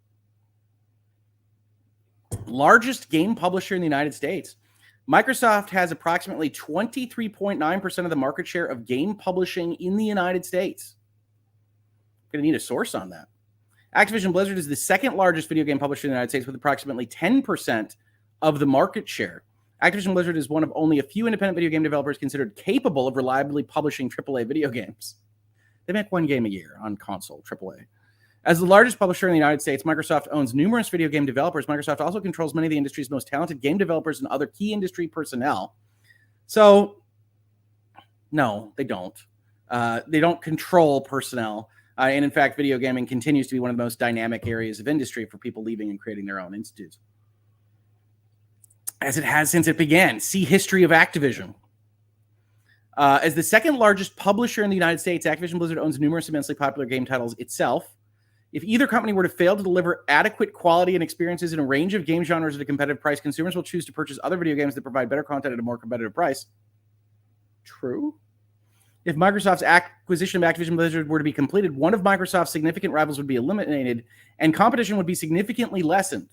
[SPEAKER 1] Largest game publisher in the United States. Microsoft has approximately 23.9% of the market share of game publishing in the United States. Going to need a source on that. Activision Blizzard is the second largest video game publisher in the United States with approximately 10% of the market share. Activision Blizzard is one of only a few independent video game developers considered capable of reliably publishing AAA video games. They make one game a year on console, AAA. As the largest publisher in the United States, Microsoft owns numerous video game developers. Microsoft also controls many of the industry's most talented game developers and other key industry personnel. So, no, they don't. They don't control personnel. And in fact, video gaming continues to be one of the most dynamic areas of industry for people leaving and creating their own institutes, as it has since it began. See history of Activision. As the second largest publisher in the United States, Activision Blizzard owns numerous immensely popular game titles itself. If either company were to fail to deliver adequate quality and experiences in a range of game genres at a competitive price, consumers will choose to purchase other video games that provide better content at a more competitive price. True. If Microsoft's acquisition of Activision Blizzard were to be completed, one of Microsoft's significant rivals would be eliminated and competition would be significantly lessened.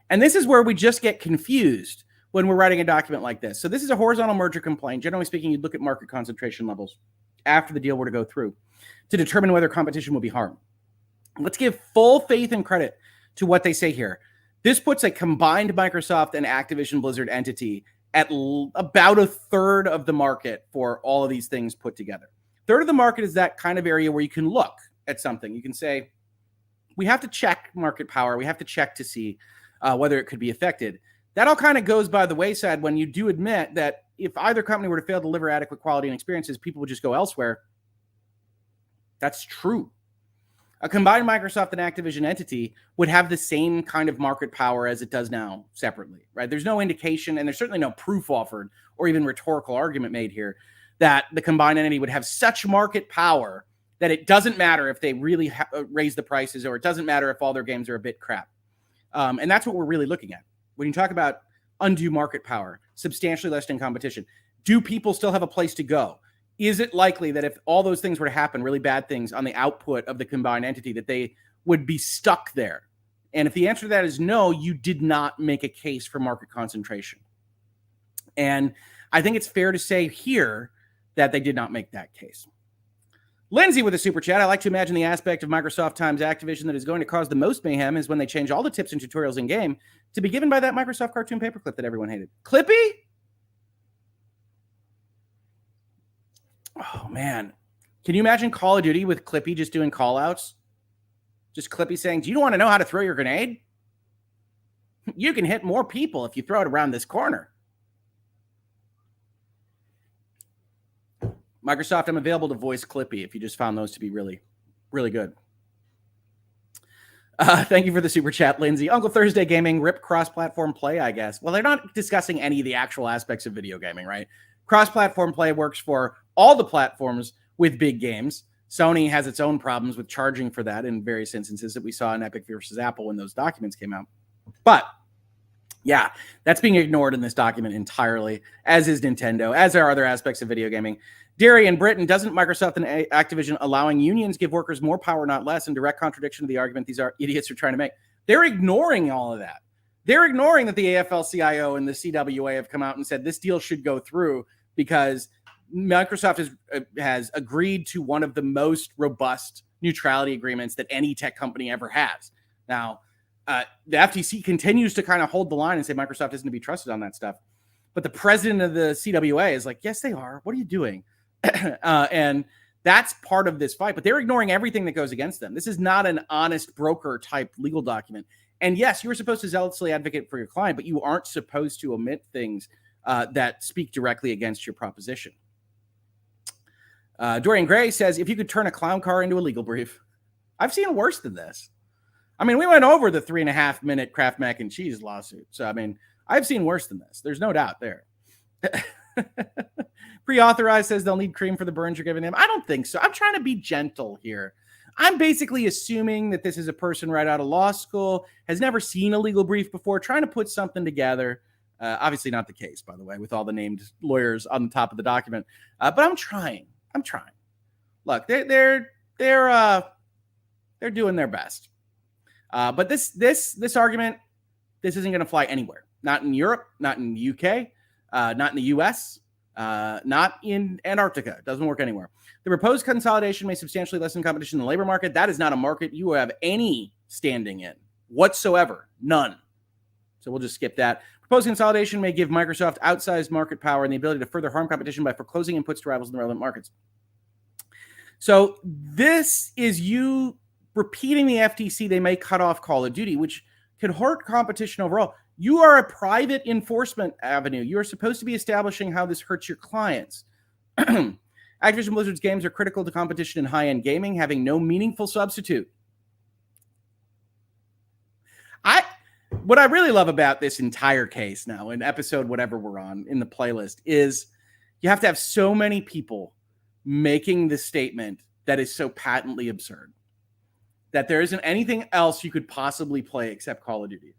[SPEAKER 1] And this is where we just get confused when we're writing a document like this. So this is a horizontal merger complaint. Generally speaking, you'd look at market concentration levels after the deal were to go through to determine whether competition will be harmed. Let's give full faith and credit to what they say here. This puts a combined Microsoft and Activision Blizzard entity at about a third of the market for all of these things put together. Third of the market is that kind of area where you can look at something. You can say, we have to check market power. We have to check to see whether it could be affected. That all kind of goes by the wayside when you do admit that if either company were to fail to deliver adequate quality and experiences, people would just go elsewhere. That's true. A combined Microsoft and Activision entity would have the same kind of market power as it does now separately, right? There's no indication, and there's certainly no proof offered or even rhetorical argument made here that the combined entity would have such market power that it doesn't matter if they really raise the prices, or it doesn't matter if all their games are a bit crap. And that's what we're really looking at. When you talk about undue market power, substantially lessening competition, do people still have a place to go? Is it likely that if all those things were to happen, really bad things on the output of the combined entity, that they would be stuck there? And if the answer to that is no, you did not make a case for market concentration. And I think it's fair to say here that they did not make that case. Lindsay with a super chat. I like to imagine the aspect of Microsoft times Activision that is going to cause the most mayhem is when they change all the tips and tutorials in game to be given by that Microsoft cartoon paperclip that everyone hated. Clippy? Oh, man. Can you imagine Call of Duty with Clippy just doing call-outs? Just Clippy saying, do you want to know how to throw your grenade? You can hit more people if you throw it around this corner. Microsoft, I'm available to voice Clippy if you just found those to be really, really good. Thank you for the super chat, Lindsay. Uncle Thursday Gaming, rip cross-platform play, I guess. Well, they're not discussing any of the actual aspects of video gaming, right? Cross-platform play works for all the platforms with big games. Sony has its own problems with charging for that in various instances that we saw in Epic versus Apple when those documents came out. But yeah, that's being ignored in this document entirely, as is Nintendo, as are other aspects of video gaming. Darian Britain, doesn't Microsoft and Activision allowing unions give workers more power, not less, in direct contradiction to the argument these idiots are trying to make? They're ignoring all of that. They're ignoring that the AFL-CIO and the CWA have come out and said this deal should go through because Microsoft has agreed to one of the most robust neutrality agreements that any tech company ever has. Now, the FTC continues to kind of hold the line and say Microsoft isn't to be trusted on that stuff. But the president of the CWA is like, yes, they are. What are you doing? And that's part of this fight. But they're ignoring everything that goes against them. This is not an honest broker type legal document. And yes, you were supposed to zealously advocate for your client, but you aren't supposed to omit things that speak directly against your proposition. Dorian Gray says, if you could turn a clown car into a legal brief. I've seen worse than this. I mean, we went over the 3.5-minute Kraft mac and cheese lawsuit. So, I mean, I've seen worse than this. There's no doubt there. Pre-authorized says they'll need cream for the burns you're giving them. I don't think so. I'm trying to be gentle here. I'm basically assuming that this is a person right out of law school, has never seen a legal brief before, trying to put something together. Obviously not the case, by the way, with all the named lawyers on the top of the document. But I'm trying. Look, they're doing their best. But this argument, This isn't going to fly anywhere. Not in Europe, not in the UK, not in the US, not in Antarctica. It doesn't work anywhere. The proposed consolidation may substantially lessen competition in the labor market. That is not a market you have any standing in whatsoever. None. So we'll just skip that. Proposed consolidation may give Microsoft outsized market power and the ability to further harm competition by foreclosing inputs to rivals in the relevant markets. So this is you repeating the FTC. They may cut off Call of Duty, which could hurt competition overall. You are a private enforcement avenue. You are supposed to be establishing how this hurts your clients. Activision Blizzard's games are critical to competition in high-end gaming, having no meaningful substitute. What I really love about this entire case now, in episode whatever we're on in the playlist, is you have to have so many people making the statement that is so patently absurd that there isn't anything else you could possibly play except Call of Duty.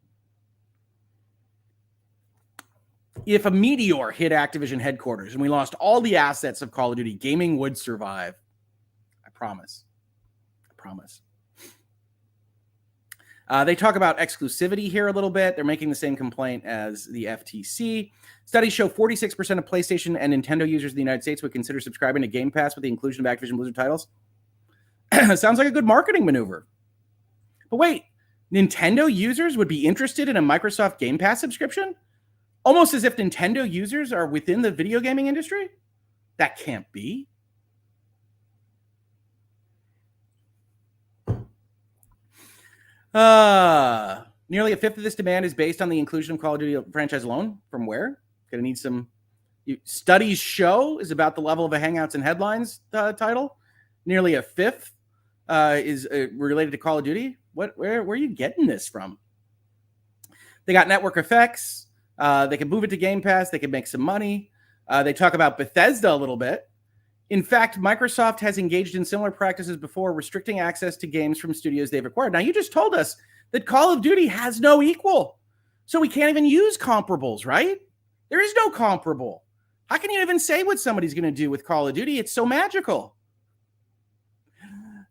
[SPEAKER 1] If a meteor hit Activision headquarters and we lost all the assets of Call of Duty, gaming would survive. I promise. I promise. They talk about exclusivity here a little bit. They're making the same complaint as the FTC. Studies show 46% of PlayStation and Nintendo users in the United States would consider subscribing to Game Pass with the inclusion of Activision Blizzard titles. Sounds like a good marketing maneuver. But wait, Nintendo users would be interested in a Microsoft Game Pass subscription? Almost as if Nintendo users are within the video gaming industry? That can't be. Nearly a fifth of this demand is based on the inclusion of Call of Duty franchise alone. From where? Gonna need some studies show is about the level of a Hangouts and Headlines title. Nearly a fifth is related to Call of Duty. Where are you getting this from? They got network effects. They can move it to Game Pass. They can make some money. They talk about Bethesda a little bit. In fact, Microsoft has engaged in similar practices before, restricting access to games from studios they've acquired. Now, you just told us that Call of Duty has no equal. So we can't even use comparables, right? There is no comparable. How can you even say what somebody's going to do with Call of Duty? It's so magical.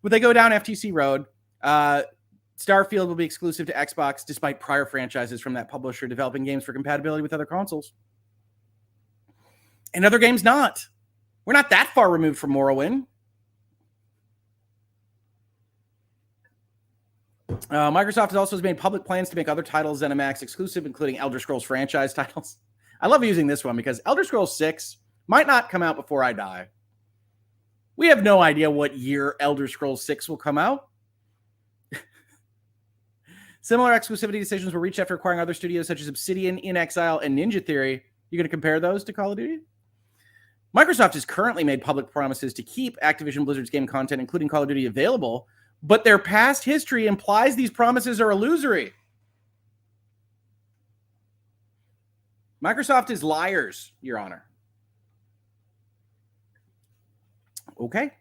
[SPEAKER 1] But they go down FTC road. Starfield will be exclusive to Xbox, despite prior franchises from that publisher developing games for compatibility with other consoles. And other games not. We're not that far removed from Morrowind. Microsoft has also made public plans to make other titles ZeniMax exclusive, including Elder Scrolls franchise titles. I love using this one because Elder Scrolls 6 might not come out before I die. We have no idea what year Elder Scrolls 6 will come out. Similar exclusivity decisions were reached after acquiring other studios such as Obsidian, In Exile, and Ninja Theory. You going to compare those to Call of Duty? Microsoft has currently made public promises to keep Activision Blizzard's game content, including Call of Duty, available, but their past history implies these promises are illusory. Microsoft is liars, Your Honor. Okay.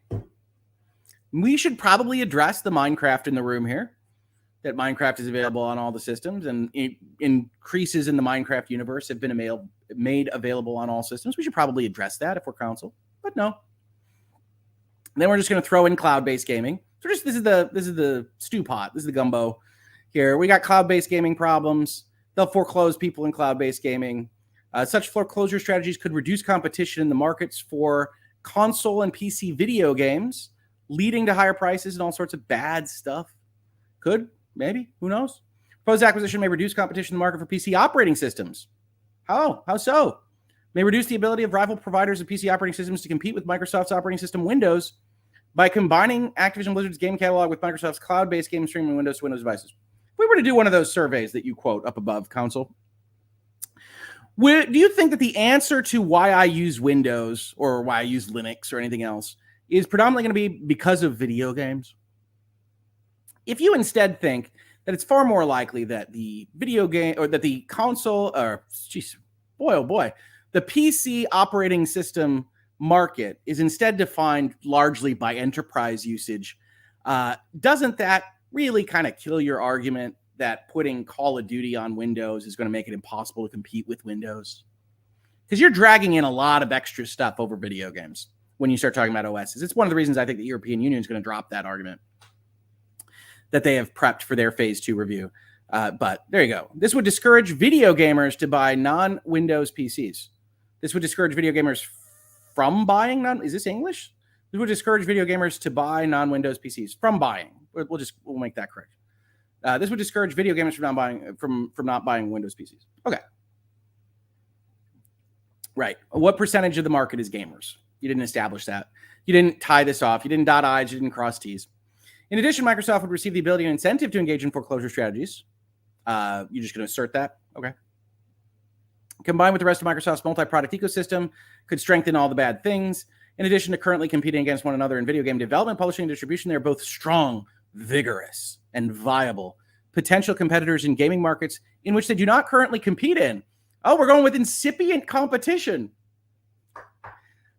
[SPEAKER 1] We should probably address the Minecraft in the room here, that Minecraft is available on all the systems, and increases in the Minecraft universe have been made available on all systems. We should probably address that if we're counsel, but no. And then we're just going to throw in cloud-based gaming. So this is the stew pot. This is the gumbo here. We got cloud-based gaming problems. They'll foreclose people in cloud-based gaming. Such foreclosure strategies could reduce competition in the markets for console and PC video games, leading to higher prices and all sorts of bad stuff. Could. Maybe. Who knows? Proposed acquisition may reduce competition in the market for PC operating systems. How? How so? May reduce the ability of rival providers of PC operating systems to compete with Microsoft's operating system Windows by combining Activision Blizzard's game catalog with Microsoft's cloud-based game streaming Windows to Windows devices. If we were to do one of those surveys that you quote up above, counsel, do you think that the answer to why I use Windows or why I use Linux or anything else is predominantly going to be because of video games? If you instead think that it's far more likely that the video game or that the console or the PC operating system market is instead defined largely by enterprise usage, doesn't that really kind of kill your argument that putting Call of Duty on Windows is going to make it impossible to compete with Windows? Because you're dragging in a lot of extra stuff over video games when you start talking about OSs. It's one of the reasons I think the European Union is going to drop that argument that they have prepped for their phase 2 review. But there you go. This would discourage video gamers to buy non-Windows PCs. This would discourage video gamers from buying is this English? This would discourage video gamers to buy non-Windows PCs from buying. We'll make that correct. This would discourage video gamers from not buying Windows PCs. Okay. Right. What percentage of the market is gamers? You didn't establish that. You didn't tie this off. You didn't dot I's. You didn't cross T's. In addition, Microsoft would receive the ability and incentive to engage in foreclosure strategies. You're just going to assert that? Okay. Combined with the rest of Microsoft's multi-product ecosystem, could strengthen all the bad things. In addition to currently competing against one another in video game development, publishing, and distribution, they're both strong, vigorous, and viable potential competitors in gaming markets in which they do not currently compete in. Oh, we're going with incipient competition.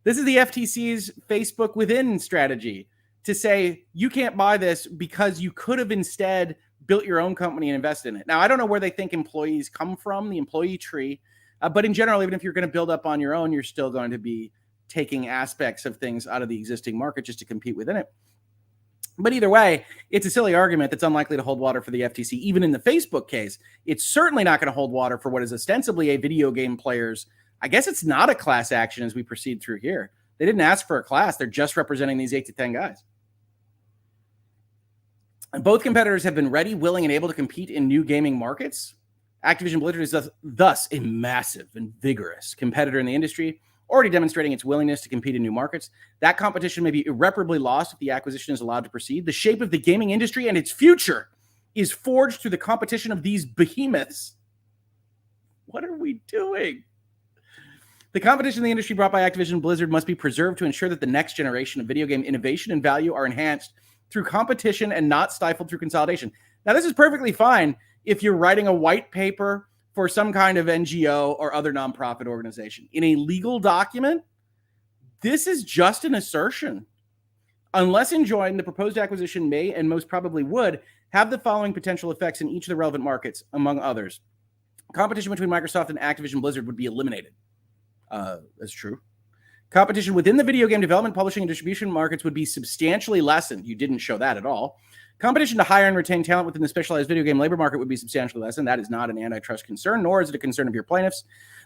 [SPEAKER 1] This is the FTC's Facebook within strategy to say you can't buy this because you could have instead built your own company and invested in it. Now, I don't know where they think employees come from, the employee tree, but in general, even if you're going to build up on your own, you're still going to be taking aspects of things out of the existing market just to compete within it. But either way, it's a silly argument that's unlikely to hold water for the FTC. Even in the Facebook case, it's certainly not going to hold water for what is ostensibly a video game player's. I guess it's not a class action as we proceed through here. They didn't ask for a class. They're just representing these 8 to 10 guys. And both competitors have been ready, willing, and able to compete in new gaming markets. Activision Blizzard is thus a massive and vigorous competitor in the industry, already demonstrating its willingness to compete in new markets. That competition may be irreparably lost if the acquisition is allowed to proceed. The shape of the gaming industry and its future is forged through the competition of these behemoths. What are we doing? The competition in the industry brought by Activision Blizzard must be preserved to ensure that the next generation of video game innovation and value are enhanced through competition and not stifled through consolidation. Now, this is perfectly fine if you're writing a white paper for some kind of NGO or other nonprofit organization. In a legal document, this is just an assertion. Unless enjoined, the proposed acquisition may, and most probably would, have the following potential effects in each of the relevant markets, among others. Competition between Microsoft and Activision Blizzard would be eliminated. That's true. Competition within the video game development, publishing, and distribution markets would be substantially lessened. You didn't show that at all. Competition to hire and retain talent within the specialized video game labor market would be substantially lessened. That is not an antitrust concern, nor is it a concern of your plaintiffs.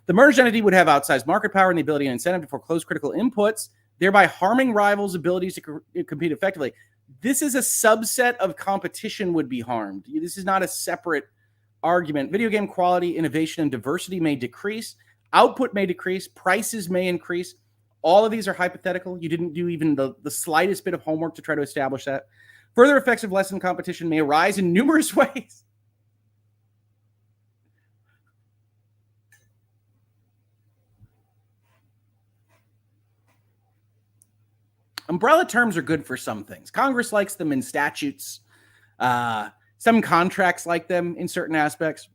[SPEAKER 1] The merged entity would have outsized market power and the ability and incentive to foreclose critical inputs, thereby harming rivals' abilities to compete effectively. This is a subset of competition would be harmed. This is not a separate argument. Video game quality, innovation, and diversity may decrease. Output may decrease. Prices may increase. All of these are hypothetical. You didn't do even the slightest bit of homework to try to establish that. Further effects of lessened competition may arise in numerous ways. Umbrella terms are good for some things. Congress likes them in statutes. Some contracts like them in certain aspects.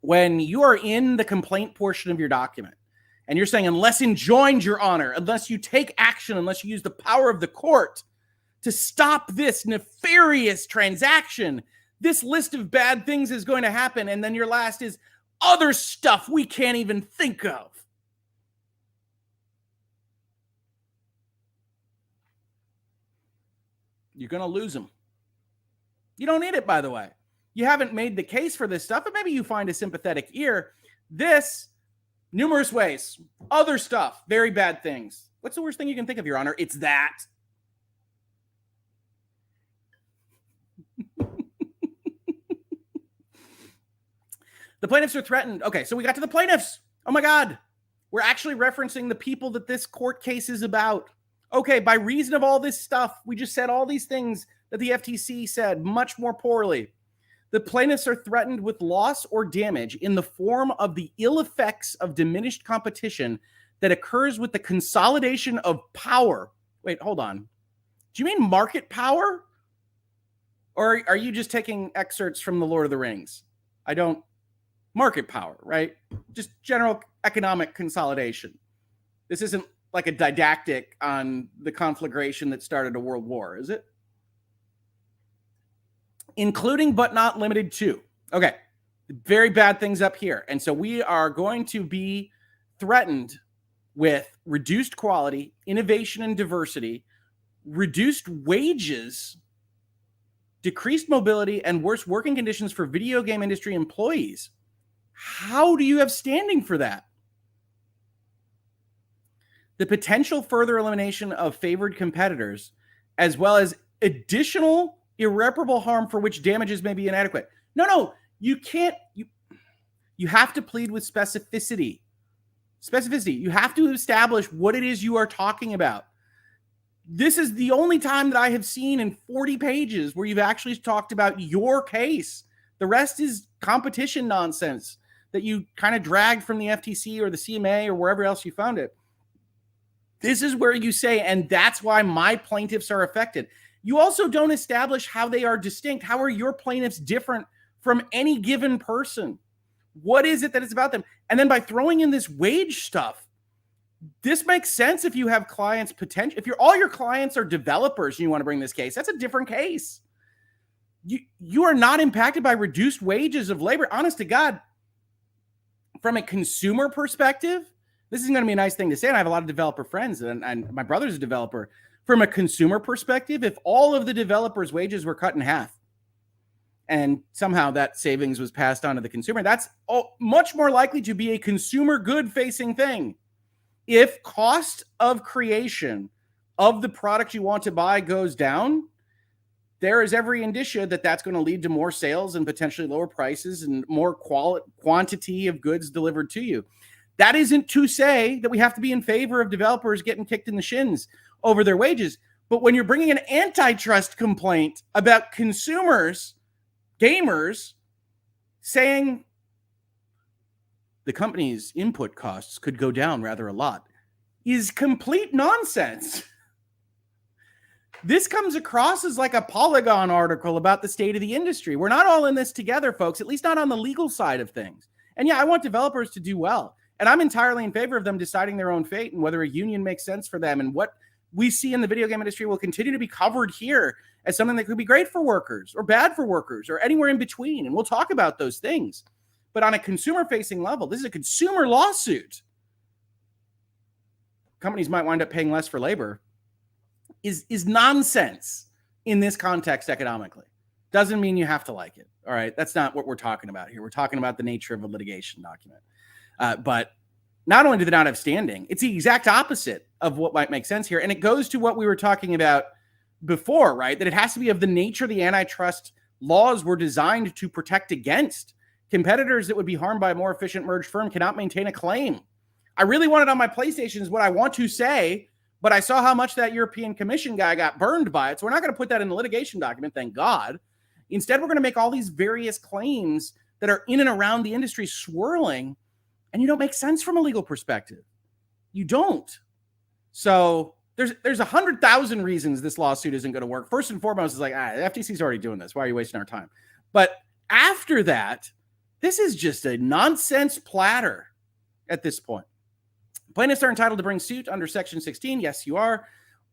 [SPEAKER 1] When you are in the complaint portion of your document, and you're saying, unless enjoined, Your Honor, unless you take action, unless you use the power of the court to stop this nefarious transaction, this list of bad things is going to happen. And then your last is other stuff we can't even think of. You're going to lose them. You don't need it, by the way. You haven't made the case for this stuff, but maybe you find a sympathetic ear. This, numerous ways. Other stuff, very bad things. What's the worst thing you can think of, Your Honor? It's that. The plaintiffs are threatened. Okay, so we got to the plaintiffs. Oh my God. We're actually referencing the people that this court case is about. Okay, by reason of all this stuff, we just said all these things that the FTC said much more poorly. The plaintiffs are threatened with loss or damage in the form of the ill effects of diminished competition that occurs with the consolidation of power. Wait, hold on. Do you mean market power? Or are you just taking excerpts from The Lord of the Rings? Market power, right? Just general economic consolidation. This isn't like a didactic on the conflagration that started a world war, is it? Including but not limited to. Okay, very bad things up here. And so we are going to be threatened with reduced quality, innovation and diversity, reduced wages, decreased mobility, and worse working conditions for video game industry employees. How do you have standing for that? The potential further elimination of favored competitors, as well as additional irreparable harm for which damages may be inadequate. No, you can't. You have to plead with specificity. You have to establish what it is you are talking about. This is the only time that I have seen in 40 pages where you've actually talked about your case. The rest is competition nonsense that you kind of dragged from the FTC or the CMA or wherever else you found it. This is where you say, and that's why my plaintiffs are affected. You also don't establish how they are distinct. How are your plaintiffs different from any given person? What is it that is about them? And then by throwing in this wage stuff, this makes sense if you have clients potential. If all your clients are developers and you want to bring this case, that's a different case. You are not impacted by reduced wages of labor. Honest to God, from a consumer perspective, this is going to be a nice thing to say. And I have a lot of developer friends, and my brother's a developer. From a consumer perspective, if all of the developers' wages were cut in half and somehow that savings was passed on to the consumer, that's much more likely to be a consumer good-facing thing. If cost of creation of the product you want to buy goes down, there is every indicia that that's going to lead to more sales and potentially lower prices and more quantity of goods delivered to you. That isn't to say that we have to be in favor of developers getting kicked in the shins over their wages. But when you're bringing an antitrust complaint about consumers, gamers, saying the company's input costs could go down rather a lot, is complete nonsense. This comes across as like a Polygon article about the state of the industry. We're not all in this together, folks, at least not on the legal side of things. And yeah, I want developers to do well. And I'm entirely in favor of them deciding their own fate and whether a union makes sense for them. And what we see in the video game industry will continue to be covered here as something that could be great for workers or bad for workers or anywhere in between. And we'll talk about those things. But on a consumer-facing level, this is a consumer lawsuit. Companies might wind up paying less for labor is nonsense in this context economically. Doesn't mean you have to like it. All right. That's not what we're talking about here. We're talking about the nature of a litigation document. But not only do they not have standing, it's the exact opposite of what might make sense here. And it goes to what we were talking about before, right? That it has to be of the nature the antitrust laws were designed to protect against. Competitors that would be harmed by a more efficient merged firm cannot maintain a claim. I really want it on my PlayStation is what I want to say, but I saw how much that European Commission guy got burned by it. So we're not going to put that in the litigation document, thank God. Instead, we're going to make all these various claims that are in and around the industry swirling, and you don't make sense from a legal perspective. You don't. So there's 100,000 reasons this lawsuit isn't going to work. First and foremost, is like, the FTC's already doing this. Why are you wasting our time? But after that, this is just a nonsense platter at this point. Plaintiffs are entitled to bring suit under Section 16. Yes, you are.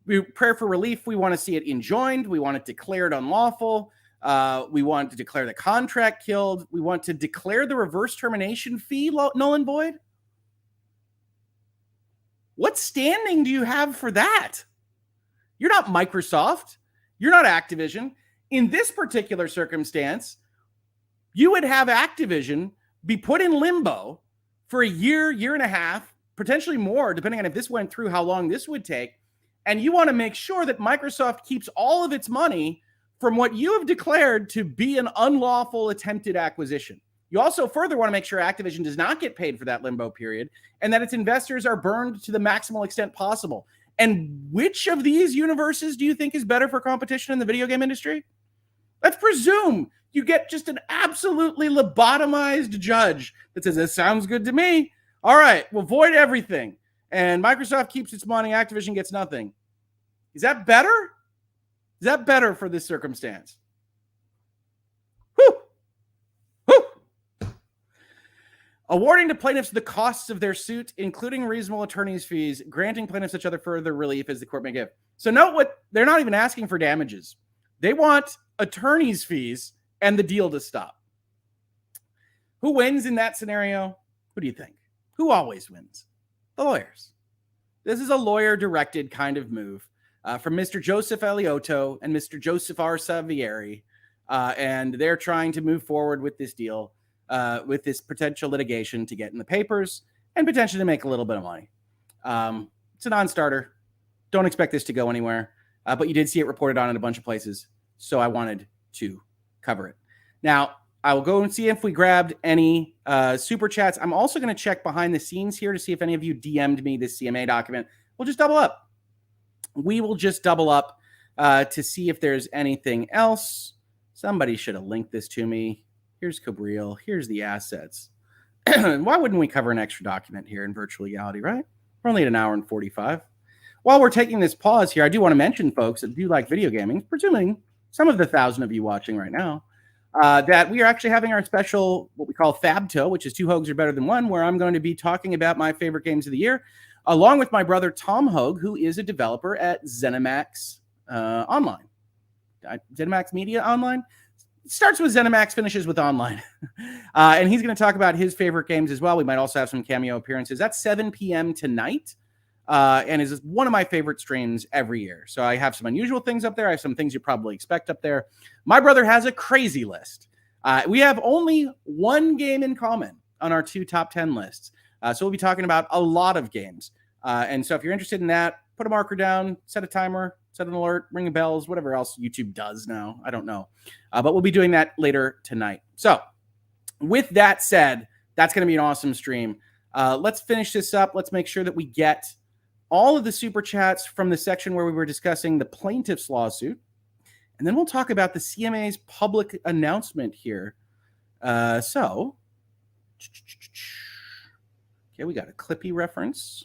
[SPEAKER 1] We pray for relief. We want to see it enjoined. We want it declared unlawful. We want to declare the contract killed. We want to declare the reverse termination fee null and void. What standing do you have for that? You're not Microsoft. You're not Activision. In this particular circumstance, you would have Activision be put in limbo for a year, year and a half, potentially more, depending on if this went through, how long this would take. And you want to make sure that Microsoft keeps all of its money from what you have declared to be an unlawful attempted acquisition. You also further want to make sure Activision does not get paid for that limbo period and that its investors are burned to the maximal extent possible. And which of these universes do you think is better for competition in the video game industry? Let's presume you get just an absolutely lobotomized judge that says, this sounds good to me. All right, we'll void everything. And Microsoft keeps its money, Activision gets nothing. Is that better? Is that better for this circumstance? Whew. Whew. Awarding to plaintiffs the costs of their suit, including reasonable attorney's fees, granting plaintiffs such other further relief as the court may give. So note what, they're not even asking for damages. They want attorney's fees and the deal to stop. Who wins in that scenario? Who do you think? Who always wins? The lawyers. This is a lawyer-directed kind of move from Mr. Joseph Eliotto and Mr. Joseph R. Savieri and they're trying to move forward with this deal, with this potential litigation to get in the papers and potentially to make a little bit of money. It's a non-starter. Don't expect this to go anywhere, but you did see it reported on in a bunch of places, so I wanted to cover it. Now, I will go and see if we grabbed any super chats. I'm also going to check behind the scenes here to see if any of you DM'd me this CMA document. We'll just double up. We will just double up to see if there's anything else. Somebody should have linked this to me. Here's Cabriel. Here's the assets. Why wouldn't we cover an extra document here in virtual legality, right? We're only at an hour and 45. While we're taking this pause here, I do want to mention, folks, that do like video gaming, presuming some of the 1,000 of you watching right now, that we are actually having our special, what we call Fabto, which is 2 Hoegs are better than 1, where I'm going to be talking about my favorite games of the year, along with my brother Tom Hoeg, who is a developer at ZeniMax Online. ZeniMax Media Online? It starts with ZeniMax, finishes with Online. And he's going to talk about his favorite games as well. We might also have some cameo appearances. That's 7 p.m. tonight. And is one of my favorite streams every year. So I have some unusual things up there. I have some things you probably expect up there. My brother has a crazy list. We have only one game in common on our 2 top 10 lists. So we'll be talking about a lot of games. And so if you're interested in that, put a marker down, set a timer, set an alert, ring the bells, whatever else YouTube does now. I don't know. But we'll be doing that later tonight. So with that said, that's going to be an awesome stream. Let's finish this up. Let's make sure that we get all of the super chats from the section where we were discussing the plaintiff's lawsuit. And then we'll talk about the CMA's public announcement here. Okay, we got a Clippy reference.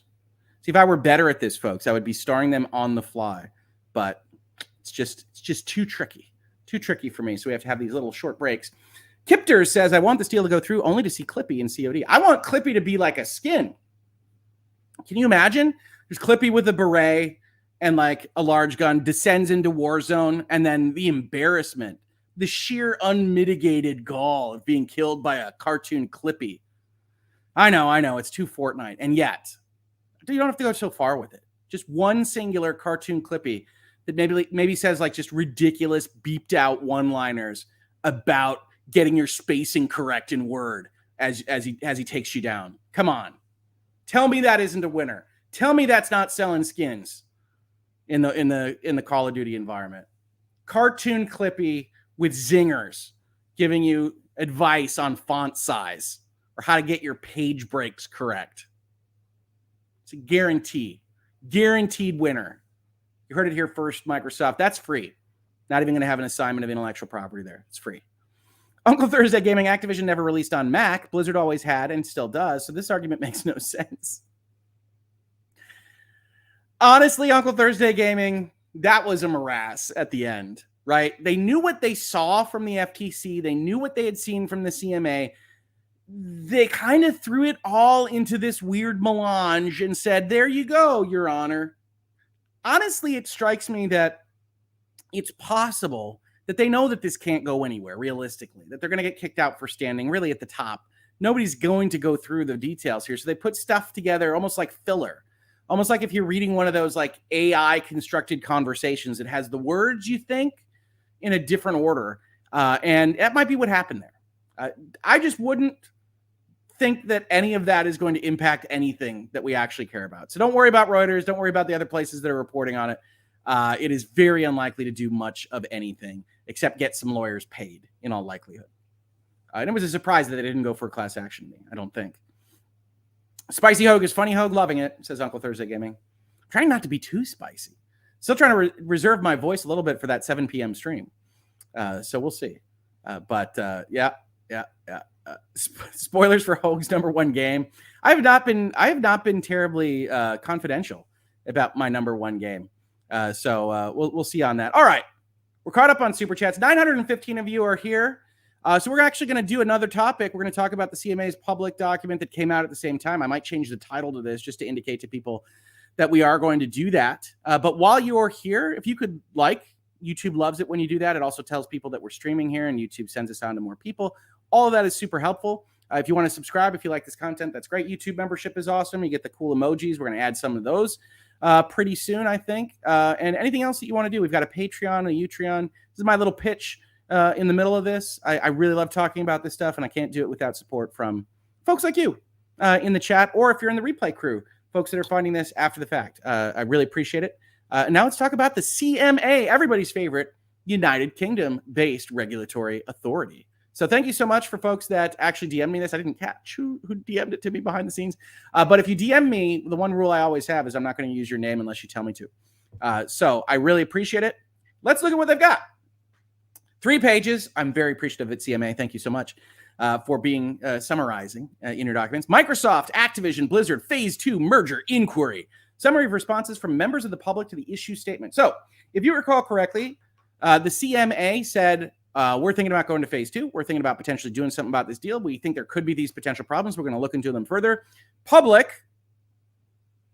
[SPEAKER 1] See, if I were better at this, folks, I would be starring them on the fly. But it's just too tricky. Too tricky for me. So we have to have these little short breaks. Kipter says, I want this deal to go through only to see Clippy in COD. I want Clippy to be like a skin. Can you imagine? There's Clippy with a beret and like a large gun, descends into Warzone, and then the embarrassment, the sheer unmitigated gall of being killed by a cartoon Clippy. I know, it's too Fortnite. And yet, you don't have to go so far with it. Just one singular cartoon Clippy that maybe says like just ridiculous beeped out one-liners about getting your spacing correct in Word as he takes you down. Come on. Tell me that isn't a winner. Tell me that's not selling skins in the Call of Duty environment. Cartoon Clippy with zingers giving you advice on font size or how to get your page breaks correct. It's a guaranteed winner. You heard it here first, Microsoft. That's free. Not even going to have an assignment of intellectual property there. It's free. Uncle Thursday Gaming, Activision never released on Mac. Blizzard always had and still does. So this argument makes no sense. Honestly, Uncle Thursday Gaming, that was a morass at the end, right? They knew what they saw from the FTC. They knew what they had seen from the CMA. They kind of threw it all into this weird melange and said, there you go, Your Honor. Honestly, it strikes me that it's possible that they know that this can't go anywhere realistically, that they're going to get kicked out for standing really at the top. Nobody's going to go through the details here. So they put stuff together almost like filler, almost like if you're reading one of those like AI constructed conversations, it has the words you think in a different order. And that might be what happened there. I just wouldn't think that any of that is going to impact anything that we actually care about. So don't worry about Reuters. Don't worry about the other places that are reporting on it. It is very unlikely to do much of anything except get some lawyers paid in all likelihood. And it was a surprise that they didn't go for a class action meeting, I don't think. Spicy Hoeg is funny Hoeg, loving it, says Uncle Thursday Gaming. I'm trying not to be too spicy. Still trying to reserve my voice a little bit for that 7 p.m. stream. So we'll see. Yeah. Spoilers for Hoeg's #1 game. I have not been terribly confidential about my #1 game. So we'll see on that. All right. We're caught up on Super Chats. 915 of you are here. So we're actually going to do another topic. We're going to talk about the CMA's public document that came out at the same time. I might change the title to this just to indicate to people that we are going to do that. But while you're here, if you could YouTube loves it when you do that. It also tells people that we're streaming here and YouTube sends us on to more people. All of that is super helpful. If you want to subscribe, if you like this content, that's great. YouTube membership is awesome. You get the cool emojis. We're going to add some of those pretty soon, I think. And anything else that you want to do, we've got a Patreon, a Utreon. This is my little pitch in the middle of this. I really love talking about this stuff, and I can't do it without support from folks like you in the chat, or if you're in the replay crew, folks that are finding this after the fact. I really appreciate it. Now let's talk about the CMA, everybody's favorite United Kingdom-based regulatory authority. So thank you so much for folks that actually DM'd me this. I didn't catch who DM'd it to me behind the scenes. But if you DM me, the one rule I always have is I'm not going to use your name unless you tell me to. So I really appreciate it. Let's look at what they've got. 3 pages. I'm very appreciative at CMA. Thank you so much for being summarizing in your documents. Microsoft, Activision, Blizzard, Phase 2 merger inquiry. Summary of responses from members of the public to the issue statement. So if you recall correctly, the CMA said, we're thinking about going to phase 2. We're thinking about potentially doing something about this deal. We think there could be these potential problems. We're going to look into them further. Public,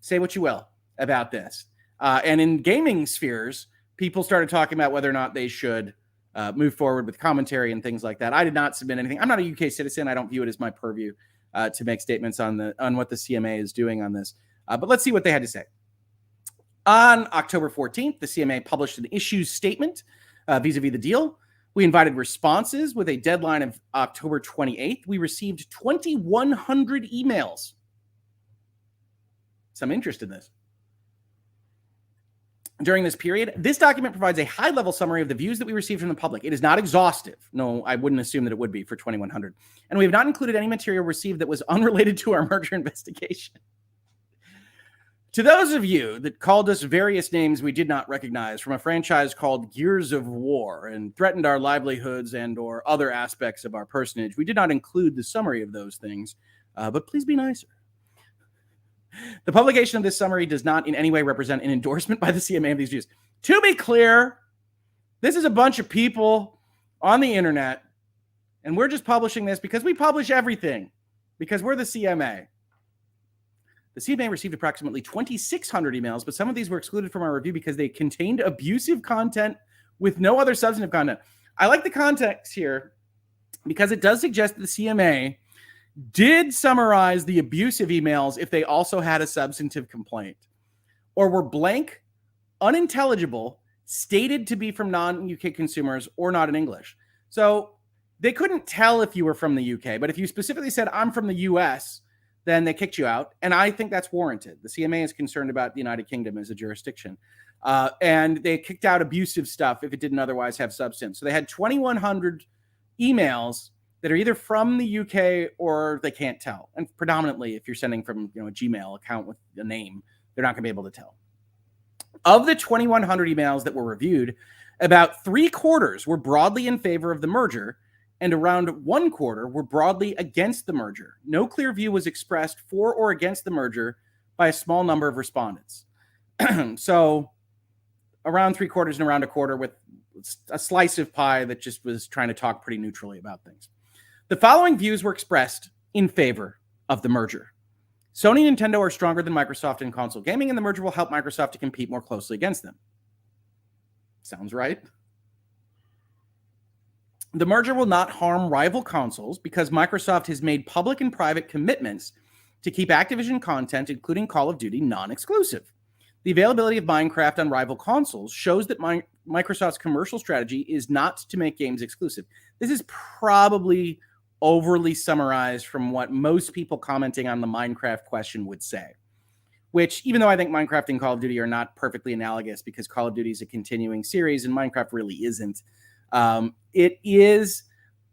[SPEAKER 1] say what you will about this. And in gaming spheres, people started talking about whether or not they should move forward with commentary and things like that. I did not submit anything. I'm not a UK citizen. I don't view it as my purview to make statements on what the CMA is doing on this. But let's see what they had to say. On October 14th, the CMA published an issues statement vis-a-vis the deal. We invited responses with a deadline of October 28th. We received 2,100 emails. Some interest in this. During this period, this document provides a high-level summary of the views that we received from the public. It is not exhaustive. No, I wouldn't assume that it would be for 2,100. And we have not included any material received that was unrelated to our merger investigation. To those of you that called us various names we did not recognize from a franchise called Gears of War and threatened our livelihoods and or other aspects of our personage, we did not include the summary of those things, but please be nicer. The publication of this summary does not in any way represent an endorsement by the CMA of these views. To be clear, this is a bunch of people on the internet, and we're just publishing this because we publish everything, because we're the CMA. The CMA received approximately 2,600 emails, but some of these were excluded from our review because they contained abusive content with no other substantive content. I like the context here because it does suggest that the CMA did summarize the abusive emails if they also had a substantive complaint, or were blank, unintelligible, stated to be from non-UK consumers, or not in English. So they couldn't tell if you were from the UK, but if you specifically said, I'm from the US, then they kicked you out. And I think that's warranted. The CMA is concerned about the United Kingdom as a jurisdiction. And they kicked out abusive stuff if it didn't otherwise have substance. So they had 2,100 emails that are either from the UK or they can't tell. And predominantly, if you're sending from a Gmail account with a name, they're not going to be able to tell. Of the 2,100 emails that were reviewed, about 3/4 were broadly in favor of the merger, and around 1/4 were broadly against the merger. No clear view was expressed for or against the merger by a small number of respondents. So around 3/4 and around 1/4 with a slice of pie that just was trying to talk pretty neutrally about things. The following views were expressed in favor of the merger. Sony and Nintendo are stronger than Microsoft in console gaming, and the merger will help Microsoft to compete more closely against them. Sounds right. The merger will not harm rival consoles because Microsoft has made public and private commitments to keep Activision content, including Call of Duty, non-exclusive. The availability of Minecraft on rival consoles shows that Microsoft's commercial strategy is not to make games exclusive. This is probably overly summarized from what most people commenting on the Minecraft question would say, which, even though I think Minecraft and Call of Duty are not perfectly analogous because Call of Duty is a continuing series and Minecraft really isn't, it is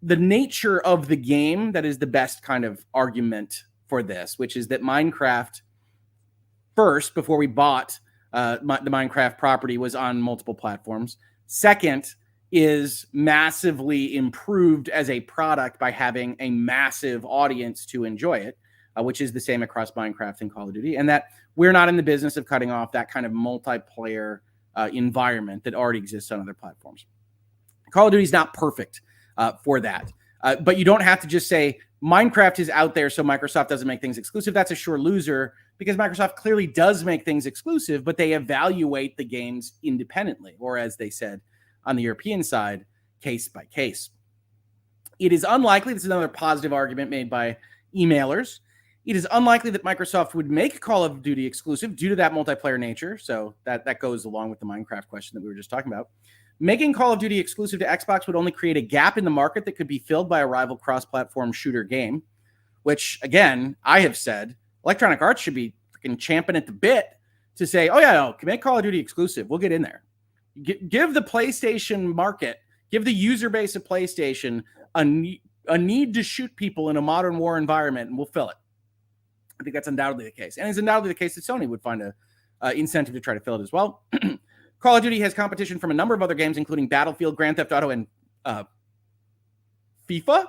[SPEAKER 1] the nature of the game that is the best kind of argument for this, which is that Minecraft, first, before we bought the Minecraft property, was on multiple platforms. Second, is massively improved as a product by having a massive audience to enjoy it, which is the same across Minecraft and Call of Duty, and that we're not in the business of cutting off that kind of multiplayer environment that already exists on other platforms. Call of Duty is not perfect for that, but you don't have to just say Minecraft is out there so Microsoft doesn't make things exclusive. That's a sure loser because Microsoft clearly does make things exclusive, but they evaluate the games independently, or as they said on the European side, case by case. It is unlikely, this is another positive argument made by emailers, it is unlikely that Microsoft would make Call of Duty exclusive due to that multiplayer nature. So that goes along with the Minecraft question that we were just talking about. Making Call of Duty exclusive to Xbox would only create a gap in the market that could be filled by a rival cross-platform shooter game, which, again, I have said Electronic Arts should be freaking champing at the bit to say, oh, yeah, no, make Call of Duty exclusive. We'll get in there. Give the PlayStation market, give the user base of PlayStation a need to shoot people in a modern war environment, and we'll fill it. I think that's undoubtedly the case. And it's undoubtedly the case that Sony would find a incentive to try to fill it as well. Call of Duty has competition from a number of other games, including Battlefield, Grand Theft Auto, and FIFA.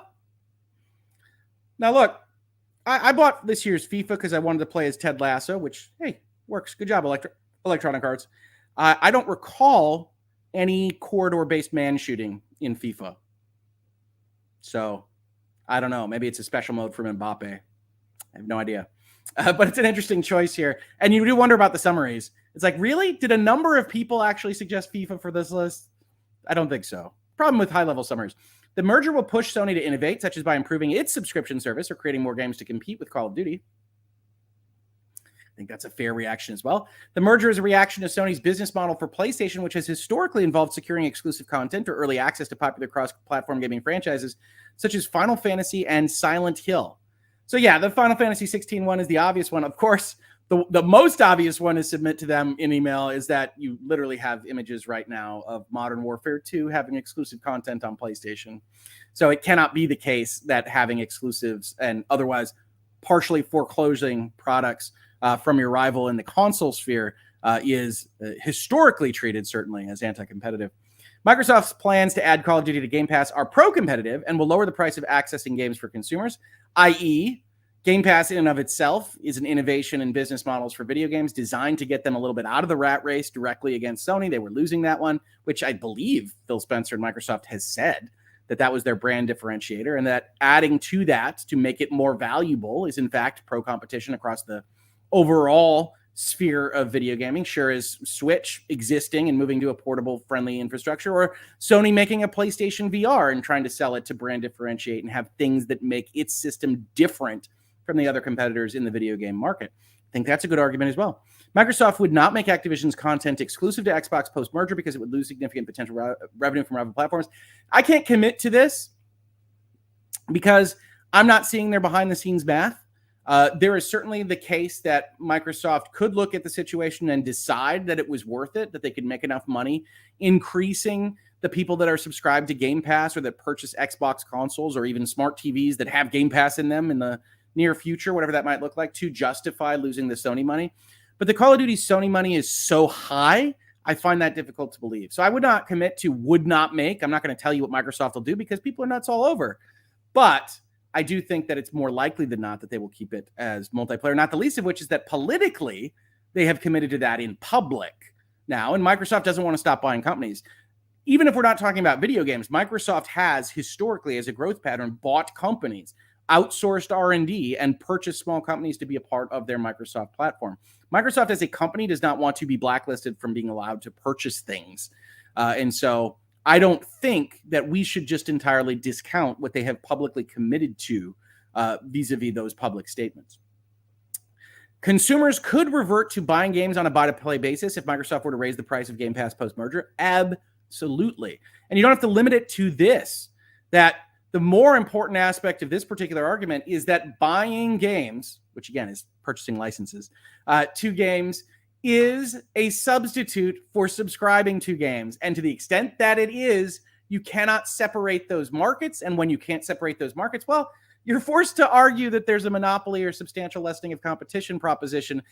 [SPEAKER 1] Now, look, I bought this year's FIFA because I wanted to play as Ted Lasso, which, hey, works. Good job, Electronic Arts. I don't recall any corridor-based man shooting in FIFA. So, I don't know. Maybe it's a special mode from Mbappe. I have no idea. But it's an interesting choice here. And you do wonder about the summaries. It's like, really? Did a number of people actually suggest FIFA for this list? I don't think so. Problem with high-level summaries. The merger will push Sony to innovate, such as by improving its subscription service or creating more games to compete with Call of Duty. I think that's a fair reaction as well. The merger is a reaction to Sony's business model for PlayStation, which has historically involved securing exclusive content or early access to popular cross-platform gaming franchises, such as Final Fantasy and Silent Hill. So yeah, the Final Fantasy 16 one is the obvious one. Of course, the most obvious one to submit to them in email is that you literally have images right now of Modern Warfare 2 having exclusive content on PlayStation. So it cannot be the case that having exclusives and otherwise partially foreclosing products from your rival in the console sphere is historically treated, certainly, as anti-competitive. Microsoft's plans to add Call of Duty to Game Pass are pro-competitive and will lower the price of accessing games for consumers, i.e., Game Pass in and of itself is an innovation in business models for video games designed to get them a little bit out of the rat race directly against Sony. They were losing that one, which I believe Phil Spencer and Microsoft has said that was their brand differentiator, and that adding to that to make it more valuable is, in fact, pro-competition across the overall sphere of video gaming. Sure as Switch existing and moving to a portable friendly infrastructure, or Sony making a PlayStation VR and trying to sell it to brand differentiate and have things that make its system different from the other competitors in the video game market. I think that's a good argument as well. Microsoft would not make Activision's content exclusive to Xbox post-merger because it would lose significant potential revenue from rival platforms. I can't commit to this because I'm not seeing their behind-the-scenes math. There is certainly the case that Microsoft could look at the situation and decide that it was worth it, that they could make enough money increasing the people that are subscribed to Game Pass or that purchase Xbox consoles or even smart TVs that have Game Pass in them in the near future, whatever that might look like, to justify losing the Sony money. But the Call of Duty Sony money is so high, I find that difficult to believe. So I would not commit to would not make. I'm not going to tell you what Microsoft will do because people are nuts all over. But I do think that it's more likely than not that they will keep it as multiplayer, not the least of which is that politically they have committed to that in public now, and Microsoft doesn't want to stop buying companies. Even if we're not talking about video games, Microsoft has historically, as a growth pattern, bought companies, outsourced R&D, and purchased small companies to be a part of their Microsoft platform. Microsoft as a company does not want to be blacklisted from being allowed to purchase things. And so I don't think that we should just entirely discount what they have publicly committed to vis-a-vis those public statements. Consumers could revert to buying games on a buy-to-play basis if Microsoft were to raise the price of Game Pass post-merger. Absolutely. And you don't have to limit it to this, that the more important aspect of this particular argument is that buying games, which again is purchasing licenses, to games is a substitute for subscribing to games. And to the extent that it is, you cannot separate those markets. And when you can't separate those markets, well, you're forced to argue that there's a monopoly or substantial lessening of competition proposition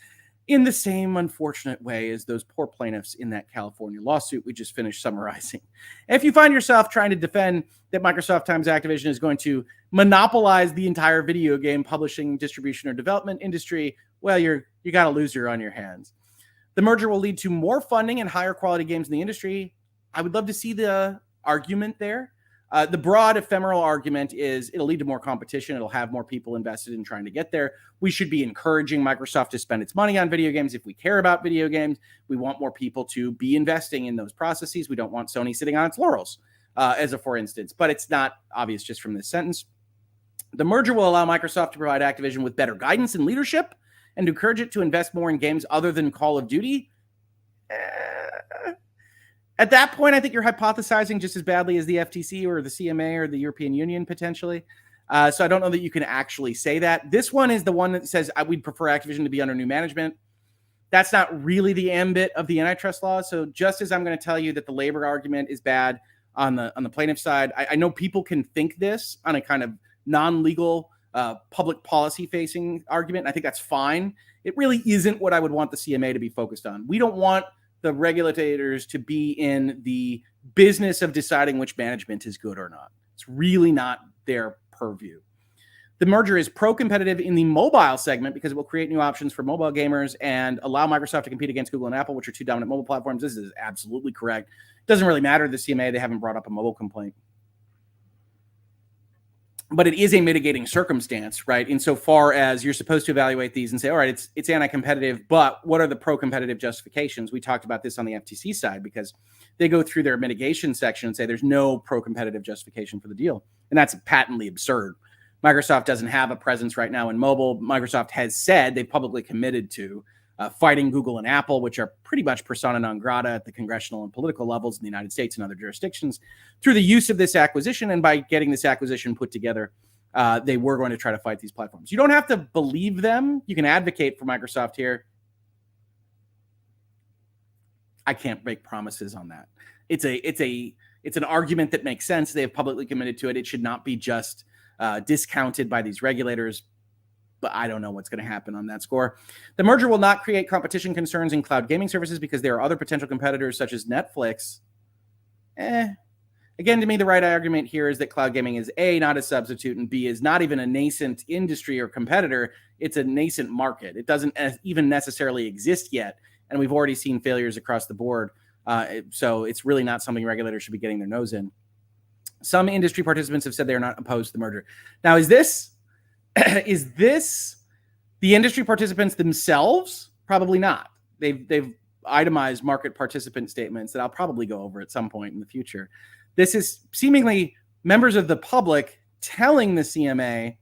[SPEAKER 1] in the same unfortunate way as those poor plaintiffs in that California lawsuit we just finished summarizing. And if you find yourself trying to defend that Microsoft times Activision is going to monopolize the entire video game publishing, distribution, or development industry, well, you got a loser on your hands. The merger will lead to more funding and higher quality games in the industry. I would love to see the argument there. The broad ephemeral argument is it'll lead to more competition. It'll have more people invested in trying to get there. We should be encouraging Microsoft to spend its money on video games. If we care about video games, we want more people to be investing in those processes. We don't want Sony sitting on its laurels, as a for instance. But it's not obvious just from this sentence. The merger will allow Microsoft to provide Activision with better guidance and leadership and to encourage it to invest more in games other than Call of Duty. At that point, I think you're hypothesizing just as badly as the FTC or the CMA or the European Union potentially. So I don't know that you can actually say that. This one is the one that says we'd prefer Activision to be under new management. That's not really the ambit of the antitrust law. So just as I'm going to tell you that the labor argument is bad on the plaintiff side, I know people can think this on a kind of non-legal public policy facing argument. And I think that's fine. It really isn't what I would want the CMA to be focused on. We don't want the regulators to be in the business of deciding which management is good or not. It's really not their purview. The merger is pro-competitive in the mobile segment because it will create new options for mobile gamers and allow Microsoft to compete against Google and Apple, which are two dominant mobile platforms. This is absolutely correct. It doesn't really matter to the CMA. They haven't brought up a mobile complaint. But it is a mitigating circumstance, right? Insofar as you're supposed to evaluate these and say, all right, it's anti-competitive, but what are the pro-competitive justifications? We talked about this on the FTC side because they go through their mitigation section and say there's no pro-competitive justification for the deal. And that's patently absurd. Microsoft doesn't have a presence right now in mobile. Microsoft has said they've publicly committed to fighting Google and Apple, which are pretty much persona non grata at the congressional and political levels in the United States and other jurisdictions, through the use of this acquisition. And by getting this acquisition put together, they were going to try to fight these platforms. You don't have to believe them. You can advocate for Microsoft here. I can't make promises on that. It's an argument that makes sense. They have publicly committed to it. It should not be just discounted by these regulators. But I don't know what's going to happen on that score. The merger will not create competition concerns in cloud gaming services because there are other potential competitors such as Netflix. Again, to me, the right argument here is that cloud gaming is A, not a substitute, and B, is not even a nascent industry or competitor. It's a nascent market. It doesn't even necessarily exist yet, and we've already seen failures across the board. So it's really not something regulators should be getting their nose in. Some industry participants have said they are not opposed to the merger. Now, is this the industry participants themselves? Probably not. They've itemized market participant statements that I'll probably go over at some point in the future. This is seemingly members of the public telling the CMA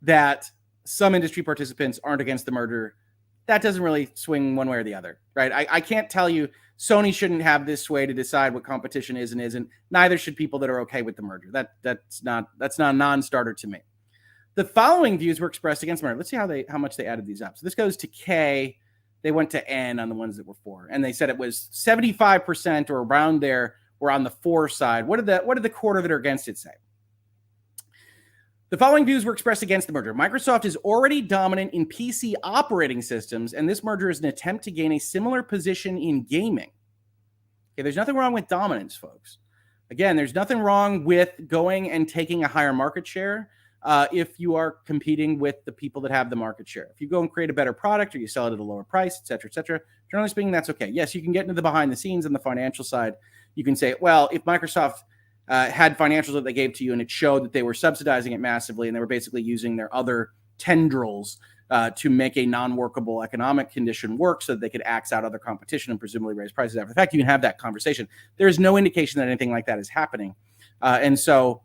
[SPEAKER 1] that some industry participants aren't against the merger. That doesn't really swing one way or the other, right? I can't tell you Sony shouldn't have this sway to decide what competition is and isn't. Neither should people that are okay with the merger. That's not a non-starter to me. The following views were expressed against merger. Let's see how much they added these up. So this goes to K. They went to N on the ones that were for, and they said it was 75% or around there were on the for side. What did the quarter that are against it say? The following views were expressed against the merger. Microsoft is already dominant in PC operating systems, and this merger is an attempt to gain a similar position in gaming. Okay, there's nothing wrong with dominance, folks. Again, there's nothing wrong with going and taking a higher market share if you are competing with the people that have the market share. If you go and create a better product or you sell it at a lower price, et cetera, generally speaking, that's okay. Yes, you can get into the behind the scenes and the financial side. You can say, well, if Microsoft had financials that they gave to you and it showed that they were subsidizing it massively and they were basically using their other tendrils to make a non-workable economic condition work so that they could axe out other competition and presumably raise prices after the fact, you can have that conversation. There is no indication that anything like that is happening. And so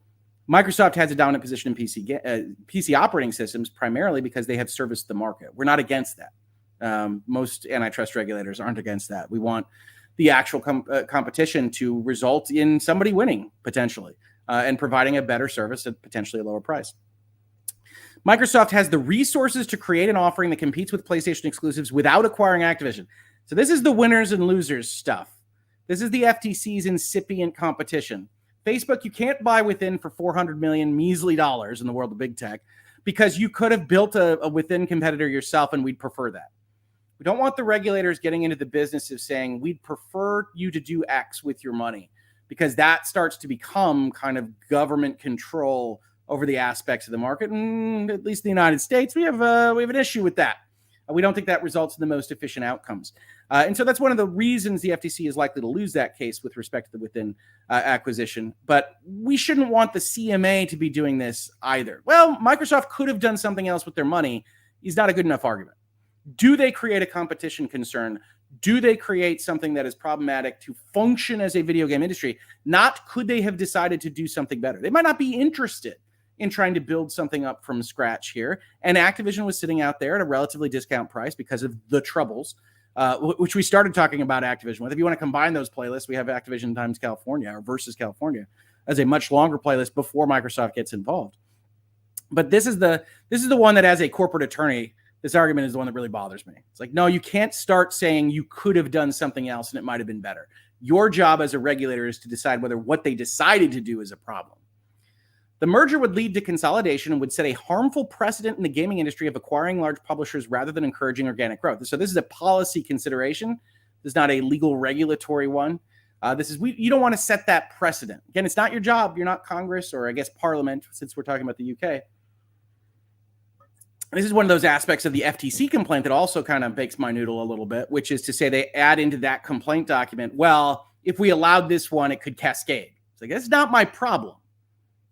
[SPEAKER 1] Microsoft has a dominant position in PC operating systems primarily because they have serviced the market. We're not against that. Most antitrust regulators aren't against that. We want the actual competition to result in somebody winning potentially and providing a better service at potentially a lower price. Microsoft has the resources to create an offering that competes with PlayStation exclusives without acquiring Activision. So this is the winners and losers stuff. This is the FTC's incipient competition. Facebook, you can't buy Within for $400 million measly dollars in the world of big tech because you could have built a Within competitor yourself, and we'd prefer that. We don't want the regulators getting into the business of saying, we'd prefer you to do X with your money, because that starts to become kind of government control over the aspects of the market. And at least in the United States, we have an issue with that. We don't think that results in the most efficient outcomes. And so that's one of the reasons the FTC is likely to lose that case with respect to the Within acquisition. But we shouldn't want the CMA to be doing this either. Well, Microsoft could have done something else with their money is not a good enough argument. Do they create a competition concern? Do they create something that is problematic to function as a video game industry? Not could they have decided to do something better? They might not be interested in trying to build something up from scratch here. And Activision was sitting out there at a relatively discount price because of the troubles which we started talking about Activision with. If you want to combine those playlists, we have Activision times California or versus California as a much longer playlist before Microsoft gets involved. But this is the one that, as a corporate attorney, this argument is the one that really bothers me. It's like, no, you can't start saying you could have done something else and it might have been better. Your job as a regulator is to decide whether what they decided to do is a problem. The merger would lead to consolidation and would set a harmful precedent in the gaming industry of acquiring large publishers rather than encouraging organic growth. So this is a policy consideration. This is not a legal regulatory one. You don't want to set that precedent. Again, it's not your job. You're not Congress or, I guess, Parliament, since we're talking about the UK. This is one of those aspects of the FTC complaint that also kind of bakes my noodle a little bit, which is to say they add into that complaint document, well, if we allowed this one, it could cascade. It's like, that's not my problem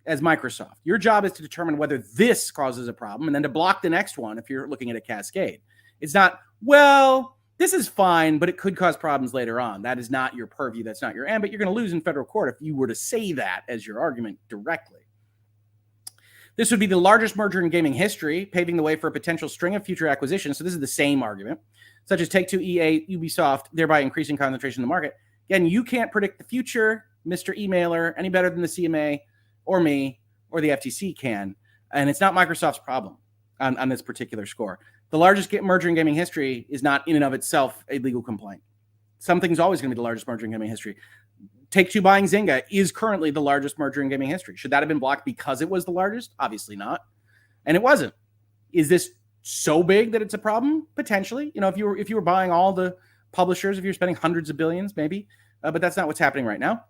[SPEAKER 1] as Microsoft. Your job is to determine whether this causes a problem and then to block the next one if you're looking at a cascade. It's not, well, this is fine, but it could cause problems later on. That is not your purview. That's not your ambit. You're going to lose in federal court if you were to say that as your argument directly. This would be the largest merger in gaming history, paving the way for a potential string of future acquisitions. So this is the same argument, such as Take-Two, EA, Ubisoft, thereby increasing concentration in the market. Again, you can't predict the future, Mr. Emailer, any better than the CMA or me or the FTC can. And it's not Microsoft's problem on this particular score. The largest merger in gaming history is not in and of itself a legal complaint. Something's always going to be the largest merger in gaming history. Take-Two buying Zynga is currently the largest merger in gaming history. Should that have been blocked because it was the largest? Obviously not. And it wasn't. Is this so big that it's a problem? Potentially. You know, if you were buying all the publishers, if you're spending hundreds of billions, maybe. But that's not what's happening right now.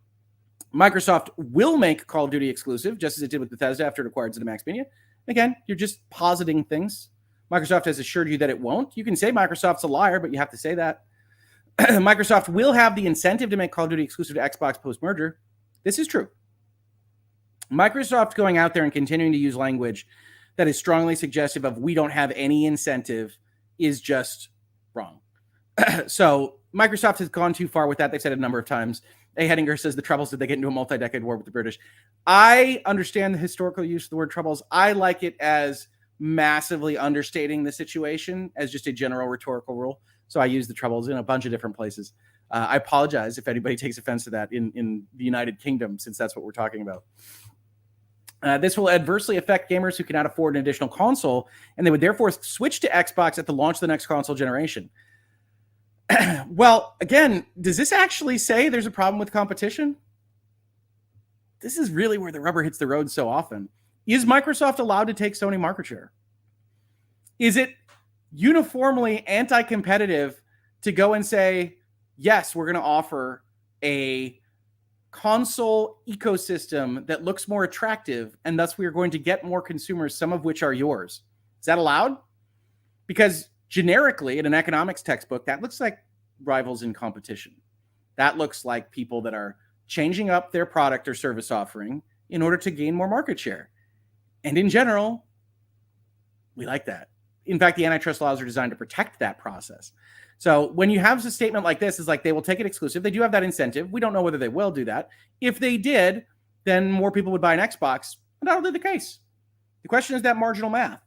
[SPEAKER 1] Microsoft will make Call of Duty exclusive, just as it did with Bethesda after it acquired ZeniMax Media. Again, you're just positing things. Microsoft has assured you that it won't. You can say Microsoft's a liar, but you have to say that. Microsoft will have the incentive to make Call of Duty exclusive to Xbox post-merger. This is true. Microsoft going out there and continuing to use language that is strongly suggestive of we don't have any incentive is just wrong. So Microsoft has gone too far with that. They've said it a number of times. A. Hedinger says the Troubles, did they get into a multi-decade war with the British? I understand the historical use of the word Troubles. I like it as massively understating the situation as just a general rhetorical rule. So I use the Troubles in a bunch of different places. I apologize if anybody takes offense to that in the United Kingdom, since that's what we're talking about. This will adversely affect gamers who cannot afford an additional console, and they would therefore switch to Xbox at the launch of the next console generation. Well, again, does this actually say there's a problem with competition? This is really where the rubber hits the road so often. Is Microsoft allowed to take Sony market share? Is it uniformly anti-competitive to go and say, yes, we're going to offer a console ecosystem that looks more attractive, and thus we are going to get more consumers, some of which are yours? Is that allowed? Because generically, in an economics textbook, that looks like rivals in competition. That looks like people that are changing up their product or service offering in order to gain more market share. And in general, we like that. In fact, the antitrust laws are designed to protect that process. So when you have a statement like this, is like they will take it exclusive. They do have that incentive. We don't know whether they will do that. If they did, then more people would buy an Xbox. Undoubtedly the case. The question is that marginal math.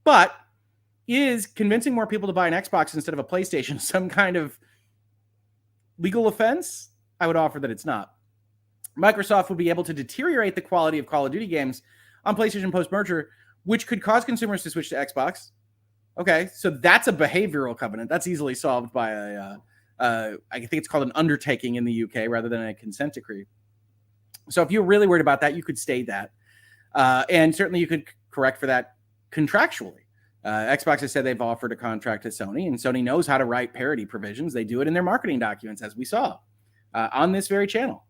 [SPEAKER 1] But is convincing more people to buy an Xbox instead of a PlayStation some kind of legal offense? I would offer that it's not. Microsoft would be able to deteriorate the quality of Call of Duty games on PlayStation post-merger, which could cause consumers to switch to Xbox. Okay, so that's a behavioral covenant. That's easily solved by I think it's called an undertaking in the UK rather than a consent decree. So if you're really worried about that, you could state that. And certainly you could correct for that contractually. Xbox has said they've offered a contract to Sony, and Sony knows how to write parity provisions. They do it in their marketing documents, as we saw on this very channel.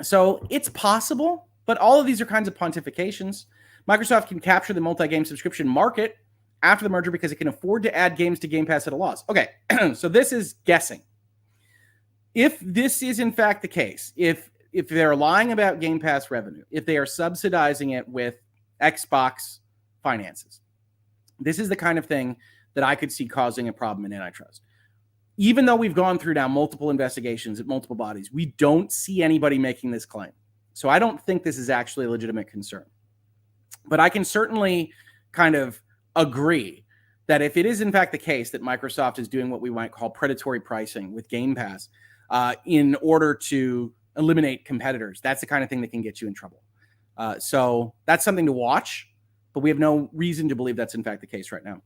[SPEAKER 1] So it's possible, but all of these are kinds of pontifications. Microsoft can capture the multi-game subscription market after the merger because it can afford to add games to Game Pass at a loss. Okay, so this is guessing. If this is in fact the case, if they're lying about Game Pass revenue, if they are subsidizing it with Xbox finances, this is the kind of thing that I could see causing a problem in antitrust. Even though we've gone through now multiple investigations at multiple bodies, we don't see anybody making this claim. So I don't think this is actually a legitimate concern. But I can certainly kind of agree that if it is in fact the case that Microsoft is doing what we might call predatory pricing with Game Pass in order to eliminate competitors, that's the kind of thing that can get you in trouble. So that's something to watch, but we have no reason to believe that's in fact the case right now.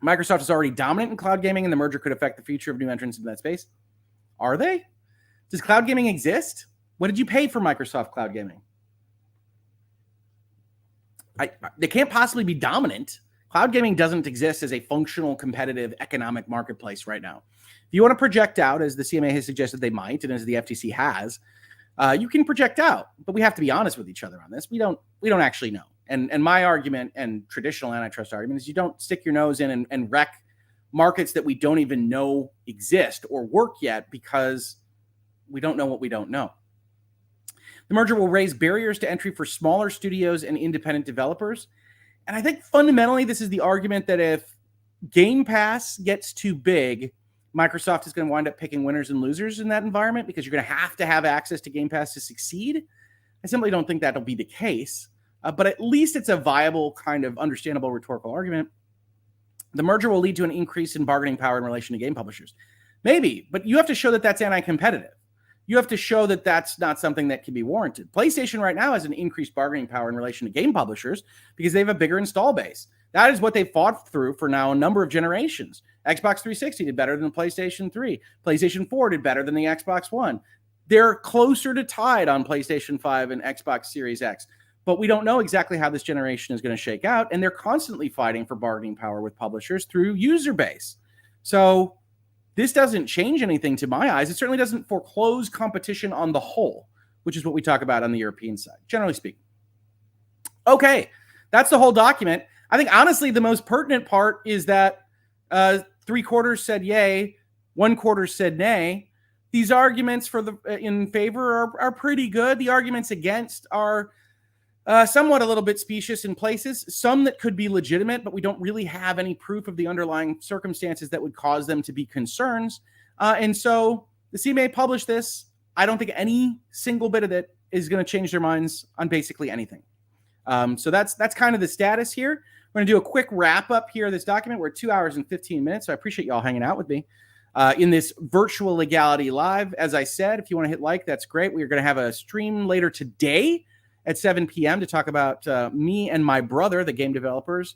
[SPEAKER 1] Microsoft is already dominant in cloud gaming, and the merger could affect the future of new entrants into that space. Are they? Does cloud gaming exist? What did you pay for Microsoft cloud gaming? They can't possibly be dominant. Cloud gaming doesn't exist as a functional, competitive, economic marketplace right now. If you want to project out, as the CMA has suggested they might, and as the FTC has, you can project out, but we have to be honest with each other on this. We don't actually know. And my argument and traditional antitrust argument is you don't stick your nose in and wreck markets that we don't even know exist or work yet because we don't know what we don't know. The merger will raise barriers to entry for smaller studios and independent developers. And I think fundamentally this is the argument that if Game Pass gets too big, Microsoft is going to wind up picking winners and losers in that environment because you're going to have access to Game Pass to succeed. I simply don't think that'll be the case. But at least it's a viable, kind of understandable rhetorical argument. The merger will lead to an increase in bargaining power in relation to game publishers. Maybe, but you have to show that that's anti-competitive. You have to show that that's not something that can be warranted. PlayStation right now has an increased bargaining power in relation to game publishers because they have a bigger install base. That is what they fought through for now a number of generations. Xbox 360 did better than the PlayStation 3. PlayStation 4 did better than the Xbox One. They're closer to tied on PlayStation 5 and Xbox Series X. But we don't know exactly how this generation is going to shake out, and they're constantly fighting for bargaining power with publishers through user base. So this doesn't change anything to my eyes. It certainly doesn't foreclose competition on the whole, which is what we talk about on the European side, generally speaking. Okay, that's the whole document. I think, honestly, the most pertinent part is that 3/4 said yay, 1/4 said nay. These arguments in favor are pretty good. The arguments against are somewhat a little bit specious in places, some that could be legitimate, but we don't really have any proof of the underlying circumstances that would cause them to be concerns. And so the CMA published this. I don't think any single bit of it is going to change their minds on basically anything. So that's kind of the status here. We're going to do a quick wrap up here of this document. We're at 2 hours and 15 minutes, so I appreciate y'all hanging out with me in this virtual Legality Live. As I said, if you want to hit like, that's great. We're going to have a stream later today at 7 p.m. to talk about me and my brother, the game developers,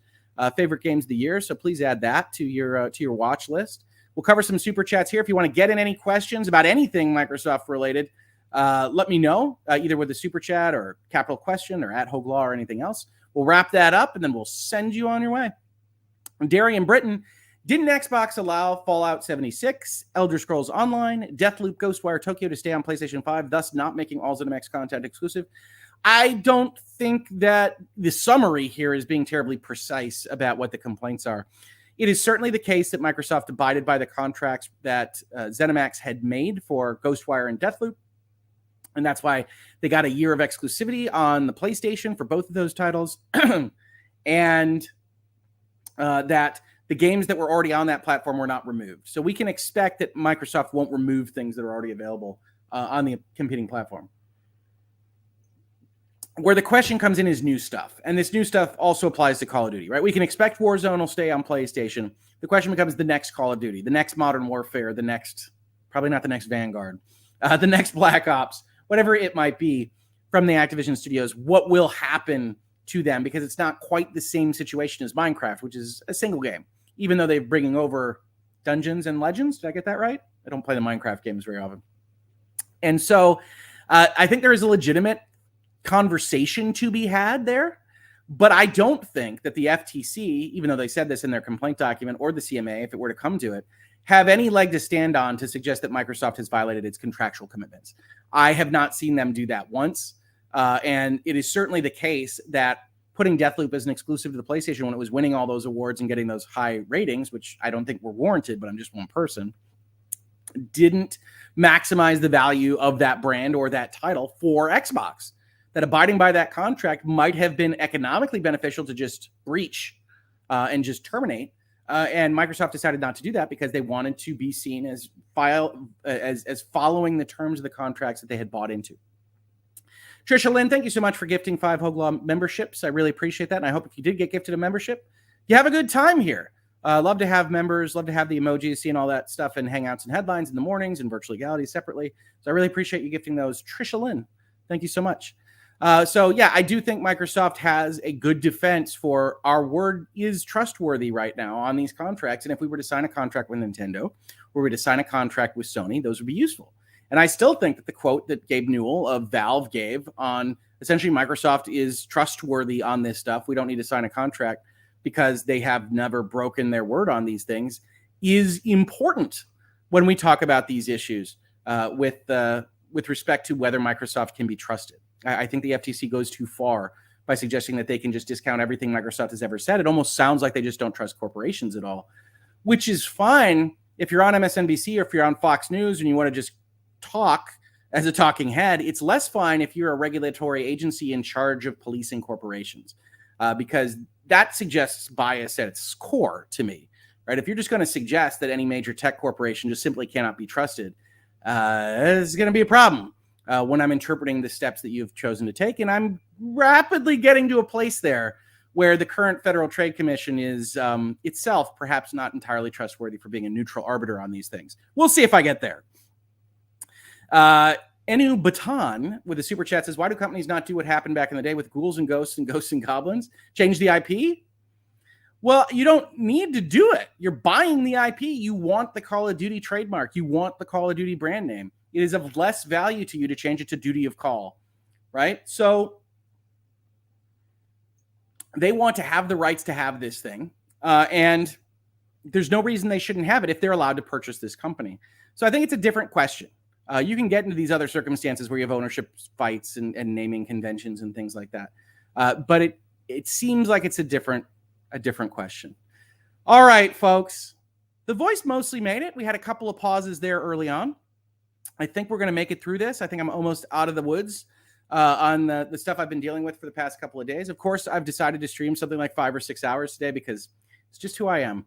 [SPEAKER 1] favorite games of the year. So please add that to your watch list. We'll cover some super chats here. If you want to get in any questions about anything Microsoft related, let me know, either with a super chat or capital question or at Hoeg Law or anything else. We'll wrap that up and then we'll send you on your way. Darian Britton, didn't Xbox allow Fallout 76, Elder Scrolls Online, Deathloop, Ghostwire Tokyo to stay on PlayStation 5, thus not making all ZeniMax content exclusive? I don't think that the summary here is being terribly precise about what the complaints are. It is certainly the case that Microsoft abided by the contracts that ZeniMax had made for Ghostwire and Deathloop. And that's why they got a year of exclusivity on the PlayStation for both of those titles. And that the games that were already on that platform were not removed. So we can expect that Microsoft won't remove things that are already available on the competing platform. Where the question comes in is new stuff. And this new stuff also applies to Call of Duty, right? We can expect Warzone will stay on PlayStation. The question becomes the next Call of Duty, the next Modern Warfare, the next, probably not the next Vanguard, the next Black Ops, whatever it might be from the Activision studios. What will happen to them? Because it's not quite the same situation as Minecraft, which is a single game, even though they're bringing over Dungeons and Legends. Did I get that right? I don't play the Minecraft games very often. And so I think there is a legitimate conversation to be had there, but I don't think that the FTC, even though they said this in their complaint document, or the CMA, if it were to come to it, have any leg to stand on to suggest that Microsoft has violated its contractual commitments. I have not seen them do that once, and it is certainly the case that putting Deathloop as an exclusive to the PlayStation when it was winning all those awards and getting those high ratings, which I don't think were warranted, but I'm just one person, didn't maximize the value of that brand or that title for Xbox. That abiding by that contract might have been economically beneficial to just breach and just terminate. And Microsoft decided not to do that because they wanted to be seen as following the terms of the contracts that they had bought into. Trisha Lynn, thank you so much for gifting 5 Hoeg Law memberships. I really appreciate that. And I hope if you did get gifted a membership, you have a good time here. Love to have members, love to have the emojis, seeing all that stuff in Hangouts and headlines in the mornings and virtual legality separately. So I really appreciate you gifting those. Trisha Lynn, thank you so much. So yeah, I do think Microsoft has a good defense for our word is trustworthy right now on these contracts. And if we were to sign a contract with Nintendo, or we were to sign a contract with Sony, those would be useful. And I still think that the quote that Gabe Newell of Valve gave on essentially Microsoft is trustworthy on this stuff, we don't need to sign a contract because they have never broken their word on these things, is important when we talk about these issues with respect to whether Microsoft can be trusted. I think the FTC goes too far by suggesting that they can just discount everything Microsoft has ever said. It almost sounds like they just don't trust corporations at all, which is fine if you're on MSNBC or if you're on Fox News and you want to just talk as a talking head. It's less fine if you're a regulatory agency in charge of policing corporations, because that suggests bias at its core to me, right? If you're just going to suggest that any major tech corporation just simply cannot be trusted, it's going to be a problem when I'm interpreting the steps that you've chosen to take. And I'm rapidly getting to a place there where the current Federal Trade Commission is itself perhaps not entirely trustworthy for being a neutral arbiter on these things. We'll see if I get there. Enu Baton with a super chat says, why do companies not do what happened back in the day with ghouls and ghosts and goblins? Change the IP? Well, you don't need to do it. You're buying the IP. You want the Call of Duty trademark. You want the Call of Duty brand name. It is of less value to you to change it to Duty of Call, right? So they want to have the rights to have this thing. And there's no reason they shouldn't have it if they're allowed to purchase this company. So I think it's a different question. You can get into these other circumstances where you have ownership fights and naming conventions and things like that. But it seems like it's a different question. All right, folks. The voice mostly made it. We had a couple of pauses there early on. I think we're going to make it through this. I think I'm almost out of the woods on the stuff I've been dealing with for the past couple of days. Of course, I've decided to stream something like 5 or 6 hours today because it's just who I am.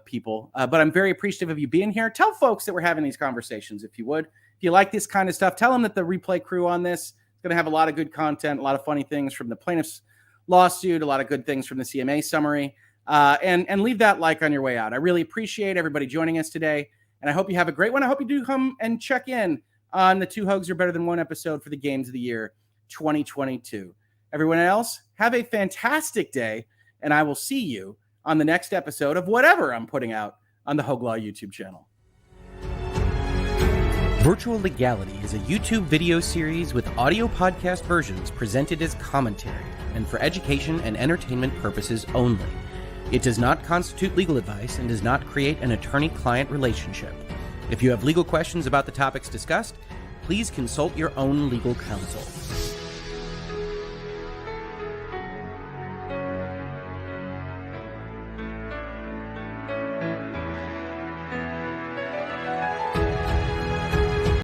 [SPEAKER 1] People. But I'm very appreciative of you being here. Tell folks that we're having these conversations, if you would. If you like this kind of stuff, tell them that the replay crew on this is going to have a lot of good content, a lot of funny things from the plaintiff's lawsuit, a lot of good things from the CMA summary, and leave that like on your way out. I really appreciate everybody joining us today, and I hope you have a great one. I hope you do come and check in on the Two Hoegs Are Better Than One episode for the Games of the Year 2022. Everyone else, have a fantastic day, and I will see you on the next episode of whatever I'm putting out on the Hoeg Law YouTube channel. Virtual Legality is a YouTube video series with audio podcast versions presented as commentary and for education and entertainment purposes only. It does not constitute legal advice and does not create an attorney-client relationship. If you have legal questions about the topics discussed, please consult your own legal counsel.